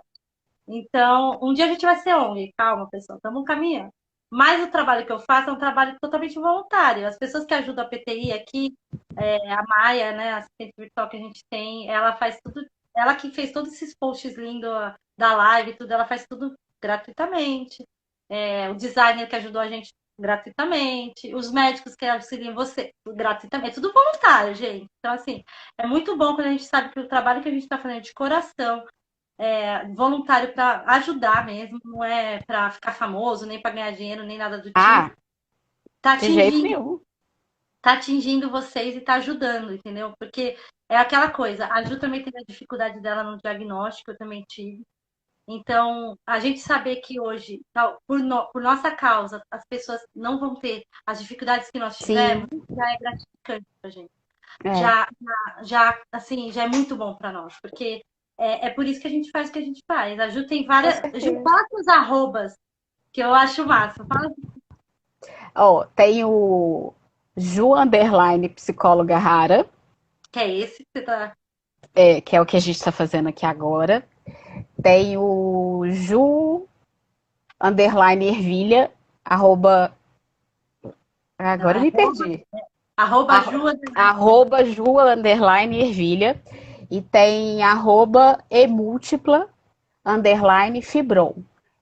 A: Então, um dia a gente vai ser ONG, calma, pessoal, estamos caminhando. Mas o trabalho que eu faço é um trabalho totalmente voluntário. As pessoas que ajudam a PTI aqui, a Maia, né, a assistente virtual que a gente tem, ela faz tudo, ela que fez todos esses posts lindos da live, tudo, ela faz tudo gratuitamente. O designer que ajudou a gente gratuitamente, os médicos que auxiliam você gratuitamente, é tudo voluntário, gente. Então, assim, é muito bom quando a gente sabe que o trabalho que a gente está fazendo de coração voluntário para ajudar mesmo, não é para ficar famoso, nem para ganhar dinheiro, nem nada do tipo.
B: Ah,
A: Tá
B: de jeito
A: atingindo,
B: nenhum.
A: tá atingindo vocês e tá ajudando, entendeu? Porque é aquela coisa, a Ju também teve a dificuldade dela no diagnóstico, eu também tive. Então, a gente saber que hoje, por nossa causa, as pessoas não vão ter as dificuldades que nós tivemos,
B: Sim,
A: já é gratificante pra gente.
B: é.
A: Já, assim, já é muito bom para nós, porque por isso que a gente faz o que a gente faz. A Ju tem
B: Com
A: várias. Ju,
B: certeza.
A: fala com os arrobas, que eu acho massa. Fala
B: Ó, tem o Ju Underline Psicóloga Rara,
A: que é esse que você tá.
B: que é o que a gente está fazendo aqui agora. Tem o Ju Underline Ervilha, arroba. Agora eu me
A: Arroba,
B: perdi.
A: Arroba Ju,
B: Arroba Ju, underline, ervilha. E tem arroba emúltipla, underline, fibron.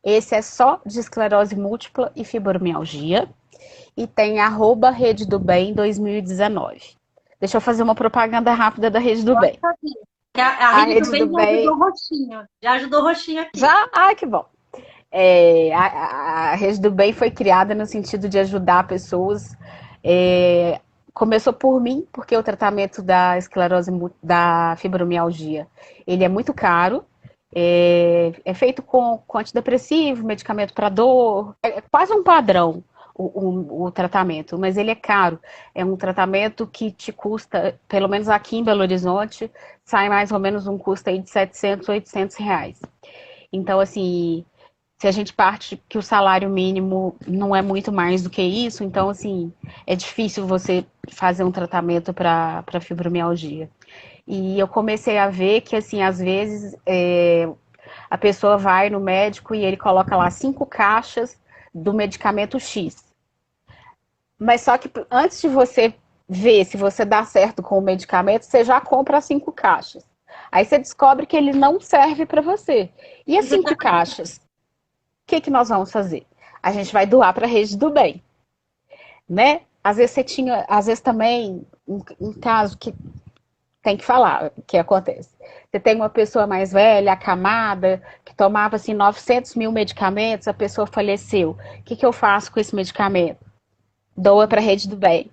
B: Esse é só de esclerose múltipla e fibromialgia. E tem arroba Rede do Bem 2019. Deixa eu fazer uma propaganda rápida da Rede do Bem.
A: a
B: A
A: Rede do
B: Rede
A: Bem
B: do
A: já
B: Bem...
A: ajudou o roxinho. Já ajudou o roxinho aqui.
B: Já? Ai, que bom. A Rede do Bem foi criada no sentido de ajudar pessoas. Começou por mim, porque o tratamento da fibromialgia, ele é muito caro. É feito com antidepressivo, medicamento para dor, é quase um padrão o tratamento, mas ele é caro. É um tratamento que te custa, pelo menos aqui em Belo Horizonte, sai mais ou menos um custo aí de 700, 800 reais. Então, assim, se a gente parte que o salário mínimo não é muito mais do que isso, então, assim, é difícil você fazer um tratamento para fibromialgia. E eu comecei a ver que, assim, às vezes a pessoa vai no médico e ele coloca lá 5 caixas do medicamento X. Mas só que antes de você ver se você dá certo com o medicamento, você já compra as 5 caixas. Aí você descobre que ele não serve para você. E as 5 caixas? Que nós vamos fazer? A gente vai doar para a Rede do Bem, né? Às vezes às vezes também, um caso que tem que falar o que acontece. Você tem uma pessoa mais velha, acamada, que tomava assim 900 mil medicamentos, a pessoa faleceu. O que eu faço com esse medicamento? Doa para a Rede do Bem.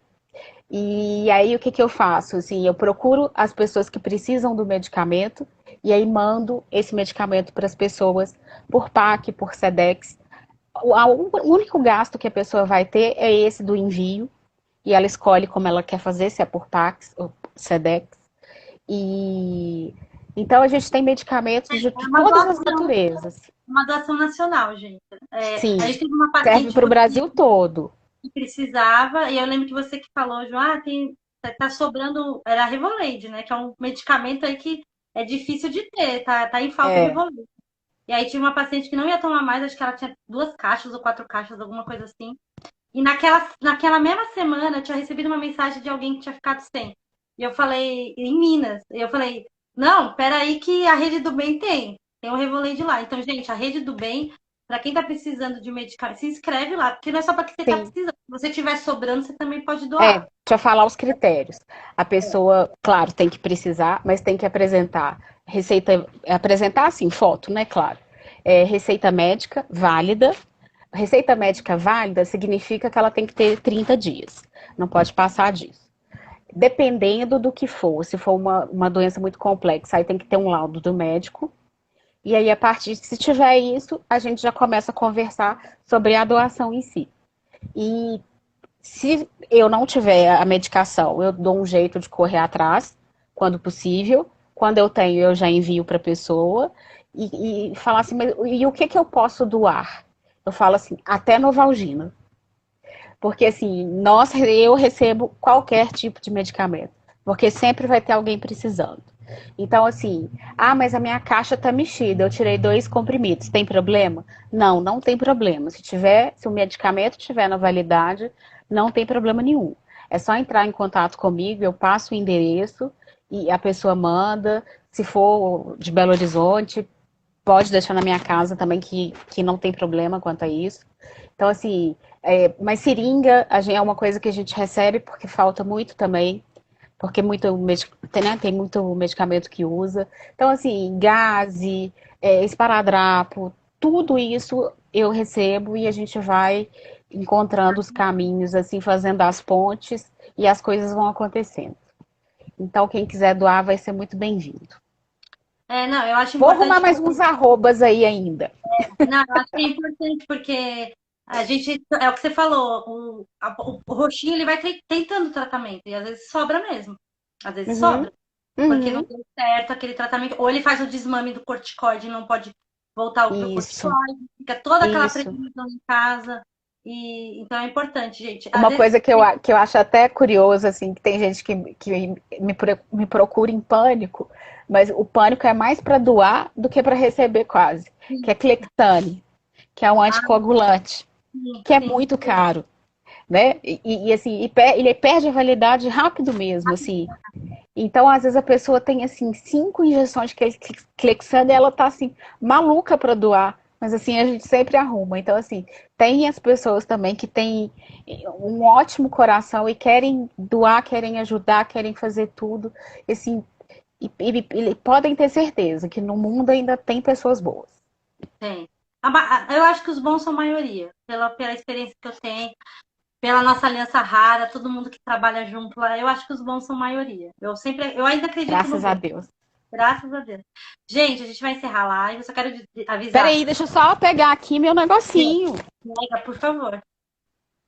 B: E aí o que eu faço? Assim, eu procuro as pessoas que precisam do medicamento e aí mando esse medicamento para as pessoas por PAC, por SEDEX. O único gasto que a pessoa vai ter é esse do envio e ela escolhe como ela quer fazer, se é por PAX ou SEDEX. E então a gente tem medicamentos de todas as naturezas.
A: Uma doação nacional, gente.
B: Sim,
A: a gente teve uma
B: serve para o Brasil todo.
A: Que precisava, e eu lembro que você que falou, João, tá sobrando, era Revolade, né? Que é um medicamento aí que é difícil de ter, tá em falta o Revolade. E aí tinha uma paciente que não ia tomar mais, acho que ela tinha 2 caixas ou 4 caixas, alguma coisa assim. E naquela mesma semana eu tinha recebido uma mensagem de alguém que tinha ficado sem. E eu falei, em Minas, e eu falei, não, peraí que a Rede do Bem tem um Revolade lá. Então, gente, a Rede do Bem, para quem tá precisando de medicamento, se inscreve lá, porque não é só para quem você tá precisando. Se você tiver sobrando, você também pode doar.
B: Deixa eu falar os critérios. A pessoa, claro, tem que precisar, mas tem que apresentar apresentar assim, foto, né, claro. Receita médica válida. Receita médica válida significa que ela tem que ter 30 dias. Não pode passar disso. Dependendo do que for, se for uma doença muito complexa, aí tem que ter um laudo do médico. E aí, se tiver isso, a gente já começa a conversar sobre a doação em si. E se eu não tiver a medicação, eu dou um jeito de correr atrás, quando possível. Quando eu tenho, eu já envio para a pessoa. E falar assim, e o que eu posso doar? Eu falo assim, até Novalgina. Porque assim, eu recebo qualquer tipo de medicamento. Porque sempre vai ter alguém precisando. Então, assim, mas a minha caixa tá mexida, eu tirei 2 comprimidos, tem problema? Não, não tem problema. Se o medicamento tiver na validade, não tem problema nenhum. É só entrar em contato comigo, eu passo o endereço e a pessoa manda. Se for de Belo Horizonte, pode deixar na minha casa também, que não tem problema quanto a isso. Então, assim, mas seringa é uma coisa que a gente recebe porque falta muito também, porque tem muito medicamento que usa. Então, assim, gaze, esparadrapo, tudo isso eu recebo e a gente vai encontrando os caminhos, assim, fazendo as pontes e as coisas vão acontecendo. Então, quem quiser doar vai ser muito bem-vindo.
A: Não, eu acho
B: Vou
A: importante.
B: arrumar mais uns arrobas aí ainda.
A: Não, eu acho que é importante porque a gente, é o que você falou, o roxinho ele vai tentando o tratamento e às vezes sobra mesmo. Às vezes sobra. Porque não deu certo aquele tratamento. Ou ele faz o desmame do corticoide e não pode voltar pro corticoide. Fica toda aquela previsão em casa. Então é importante, gente.
B: Uma coisa que eu acho até curioso, assim, que tem gente que me procura em pânico, mas o pânico é mais para doar do que para receber quase. Que é Clectane, que é um anticoagulante, que é muito caro. né? Assim, ele perde a validade rápido mesmo, assim. Então, às vezes a pessoa tem assim 5 injeções de Clexane e ela tá assim maluca para doar, mas assim a gente sempre arruma. Então, assim, tem as pessoas também que têm um ótimo coração e querem doar, querem ajudar, querem fazer tudo, assim, e podem ter certeza que no mundo ainda tem pessoas boas.
A: Tem. Eu acho que os bons são maioria, pela experiência que eu tenho, pela nossa aliança rara, todo mundo que trabalha junto lá, eu acho que os bons são maioria. Eu ainda acredito no
B: Graças a
A: bem,
B: Deus.
A: graças a Deus. Gente, a gente vai encerrar a live, eu só quero avisar,
B: Peraí, deixa eu só pegar aqui meu negocinho.
A: por favor.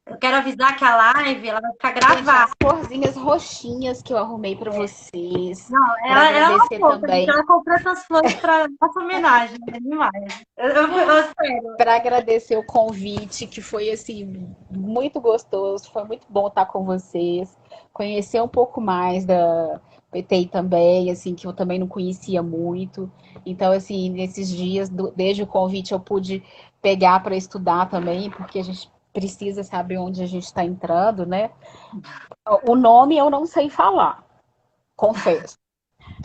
A: Eu quero avisar que a live ela vai ficar
B: Gente,
A: gravada.
B: as corzinhas roxinhas que eu arrumei para vocês.
A: Não,
B: Para
A: ela é uma
B: agradecer
A: fofa, gente.
B: também.
A: Ela comprou essas flores para nossa homenagem, né? Demais. Sério.
B: Para agradecer o convite, que foi assim muito gostoso, foi muito bom estar com vocês, conhecer um pouco mais da PTI também, assim, que eu também não conhecia muito. Então, assim, nesses dias, desde o convite, eu pude pegar para estudar também, porque a gente precisa saber onde a gente está entrando, né? O nome eu não sei falar, confesso.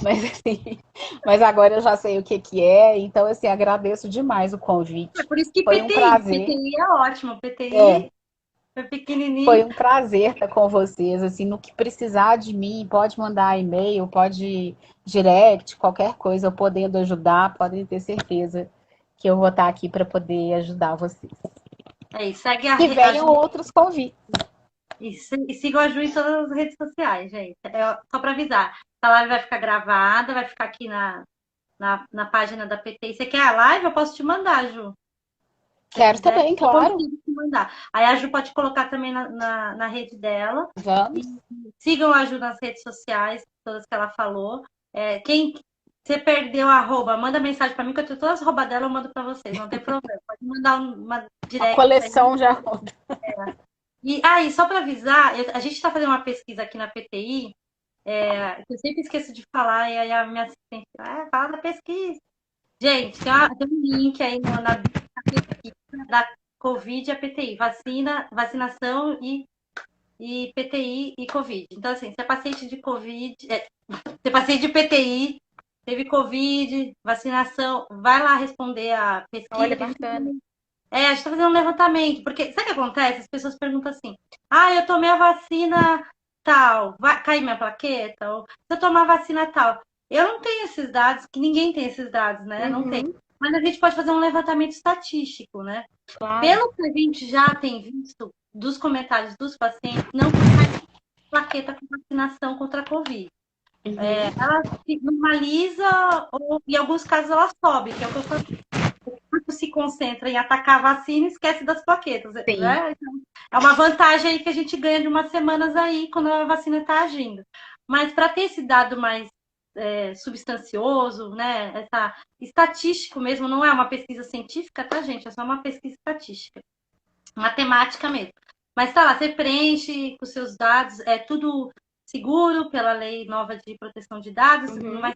B: Mas assim, mas agora eu já sei o que que é, então assim, agradeço demais o
A: É
B: convite.
A: por isso que
B: Foi um
A: PTI.
B: prazer.
A: PTI é ótimo.
B: É,
A: PTI é pequenininho.
B: foi um prazer estar com vocês. Assim, no que precisar de mim, pode mandar e-mail, pode direct, qualquer coisa, eu podendo ajudar, podem ter certeza que eu vou estar aqui para poder ajudar vocês.
A: É isso. Segue
B: Que
A: a
B: venham
A: Ju.
B: outros convites.
A: E sigam a Ju em todas as redes sociais, gente. Só para avisar. A live vai ficar gravada, vai ficar aqui na página da PTI. Você quer a live? Eu posso te mandar, Ju. Se você
B: Quero
A: quiser,
B: também,
A: eu
B: claro.
A: consigo te mandar. Aí a Ju pode colocar também na rede dela. E
B: Vamos.
A: sigam a Ju nas redes sociais, todas que ela falou. Quem você perdeu a arroba, manda mensagem para mim, que eu tenho todas as arroba dela, eu mando para vocês, não tem problema. Pode mandar uma
B: A
A: direct aí.
B: coleção já.
A: E só para avisar, a gente está fazendo uma pesquisa aqui na PTI, que eu sempre esqueço de falar, e aí a minha assistente fala da pesquisa. Gente, tem um link aí na pesquisa da Covid e a PTI, vacinação e PTI e Covid. Então, assim, se é paciente de Covid, se é paciente de PTI, teve Covid, vacinação, vai lá responder a pesquisa
B: Olha,
A: que
B: bacana.
A: a gente tá fazendo um levantamento, porque sabe o que acontece? As pessoas perguntam assim: ah, eu tomei a vacina tal, vai cair minha plaqueta? Ou se eu tomar a vacina tal. Eu não tenho esses dados, que ninguém tem esses dados, né? Não tem.
B: Uhum,
A: Mas a gente pode fazer um levantamento estatístico, né?
B: claro.
A: Pelo que a gente já tem visto dos comentários dos pacientes, não cai plaqueta com vacinação contra a Covid.
B: Uhum.
A: Ela se normaliza ou, em alguns casos, ela sobe, que é o que eu falei. O corpo se concentra em atacar a vacina e esquece das plaquetas,
B: Sim.
A: né? Então, é uma vantagem aí que a gente ganha de umas semanas aí, quando a vacina está agindo. Mas para ter esse dado mais substancioso, né? Estatístico mesmo, não é uma pesquisa científica, tá, gente? É só uma pesquisa estatística, matemática mesmo. Mas tá lá, você preenche com seus dados, é tudo seguro pela lei nova de proteção de dados, não
B: Uhum.
A: vai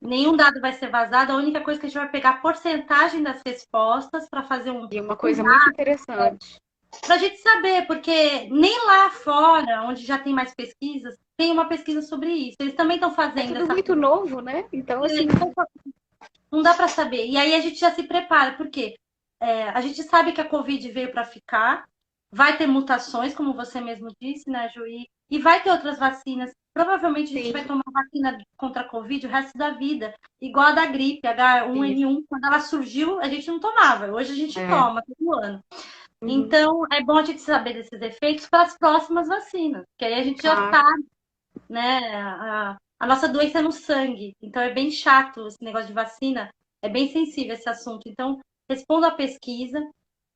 A: nenhum dado vai ser vazado, a única coisa que a gente vai pegar a porcentagem das respostas para fazer
B: E uma
A: um
B: coisa muito interessante.
A: para a gente saber, porque nem lá fora, onde já tem mais pesquisas, tem uma pesquisa sobre isso. Eles também estão
B: É
A: fazendo
B: tudo
A: essa.
B: muito novo, né? Então, assim,
A: Não dá para saber. E aí a gente já se prepara, porque a gente sabe que a Covid veio para ficar, vai ter mutações, como você mesmo disse, né, Juí? E vai ter outras vacinas. Provavelmente a gente vai
B: sim,
A: tomar vacina contra a Covid o resto da vida, igual a da gripe,
B: isso.
A: H1N1. Quando ela surgiu, a gente não tomava. Hoje a gente
B: É.
A: toma todo ano.
B: Uhum.
A: Então, é bom a gente saber desses efeitos para as próximas vacinas, que aí a gente já
B: Claro.
A: sabe, né? A nossa doença é no sangue, então é bem chato esse negócio de vacina, é bem sensível esse assunto. Então, responda à pesquisa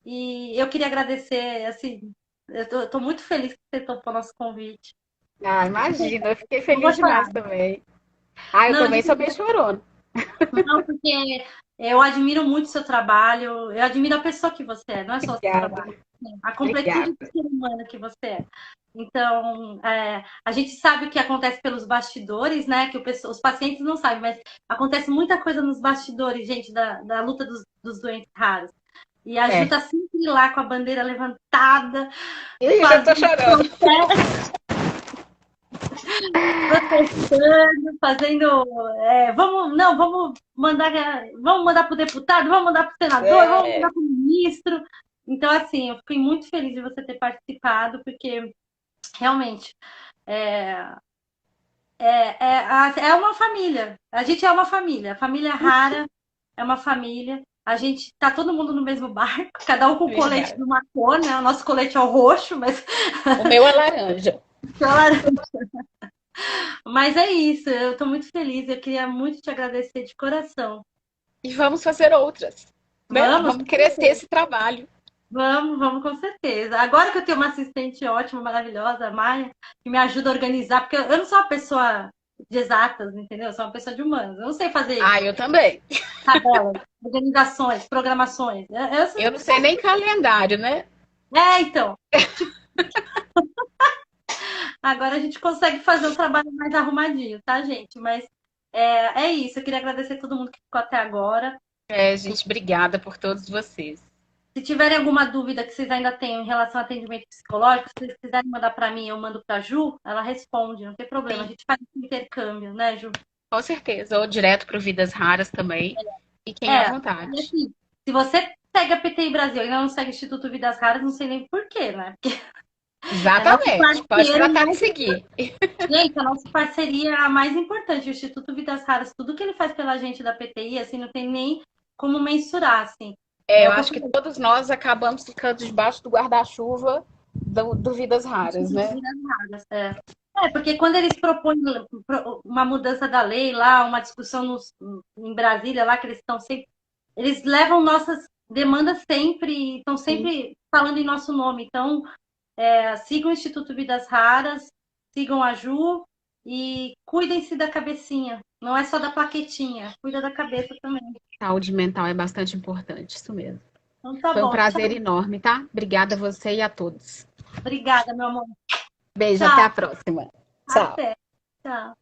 A: e eu queria agradecer, assim, eu tô muito feliz que você topou nosso convite.
B: Ah, imagina, eu fiquei
A: Não vou
B: feliz
A: chorar.
B: demais também. Ah, eu
A: Não,
B: também sou bem chorona.
A: não, porque eu admiro muito o seu trabalho, eu admiro a pessoa que você é, não é só o seu
B: Obrigada,
A: trabalho, a completude do
B: obrigada.
A: ser humano que você é. Então, a gente sabe o que acontece pelos bastidores, né? Que os pacientes não sabem, mas acontece muita coisa nos bastidores, gente, da luta dos doentes raros. E a Ju
B: É.
A: tá sempre lá com a bandeira levantada,
B: Ih, já tô
A: fazendo
B: chorando.
A: protestando, fazendo. Vamos, não, vamos mandar para o deputado, vamos mandar para o senador, vamos mandar
B: É.
A: para o ministro. Então, assim, eu fiquei muito feliz de você ter participado, porque realmente é, é uma família. A gente é uma família. A família rara é uma família. A gente tá todo mundo no mesmo barco, cada um com o colete
B: Verdade.
A: de uma cor, né? O nosso colete é o roxo, mas
B: O meu é laranja.
A: Mas é isso, eu estou muito feliz. Eu queria muito te agradecer de coração.
B: E vamos fazer outras, né?
A: Vamos,
B: Vamos crescer esse trabalho.
A: vamos com certeza. Agora que eu tenho uma assistente ótima, maravilhosa, a Maia, que me ajuda a organizar, porque eu não sou uma pessoa de exatas, entendeu? Eu sou uma pessoa de humanos. Eu não sei fazer
B: Ah, eu também.
A: tabelas, organizações, programações.
B: Eu não sei nem calendário, né?
A: Então. Agora a gente consegue fazer um trabalho mais arrumadinho, tá, gente? Mas é isso. Eu queria agradecer a todo mundo que ficou até agora.
B: É, gente, obrigada por todos vocês.
A: Se tiverem alguma dúvida que vocês ainda tenham em relação ao atendimento psicológico, se vocês quiserem mandar para mim, eu mando para a Ju, ela responde, não tem problema. A
B: Sim,
A: gente faz esse intercâmbio, né, Ju?
B: com certeza. Ou direto para o Vidas Raras também. Fiquem à
A: E
B: vontade.
A: assim, se você segue a PTI Brasil e ainda não segue o Instituto Vidas Raras, não sei nem porquê, né? Porque é nosso
B: Exatamente. Pode
A: parceiro
B: tratar de
A: mais.
B: seguir.
A: Gente, a nossa parceria é a mais importante. O Instituto Vidas Raras, tudo que ele faz pela gente da PTI, assim, não tem nem como mensurar, assim.
B: É,
A: É
B: eu
A: o que eu
B: acho que
A: falei,
B: todos nós acabamos ficando debaixo do guarda-chuva do Vidas Raras,
A: Instituto
B: né?
A: Vidas Raras. Porque quando eles propõem uma mudança da lei lá, uma discussão em Brasília lá, que eles estão sempre. Eles levam nossas demandas sempre, e estão
B: Sim.
A: sempre falando em nosso nome. Então, sigam o Instituto Vidas Raras, sigam a Ju e cuidem-se da cabecinha. Não é só da plaquetinha, cuida da cabeça também.
B: Saúde mental é bastante importante, isso mesmo.
A: Então tá
B: Foi um
A: bom.
B: prazer
A: Tchau.
B: enorme, tá? Obrigada a você e a todos.
A: Obrigada, meu amor.
B: Beijo, até
A: Tchau.
B: a próxima. Tchau.
A: Até. Tchau.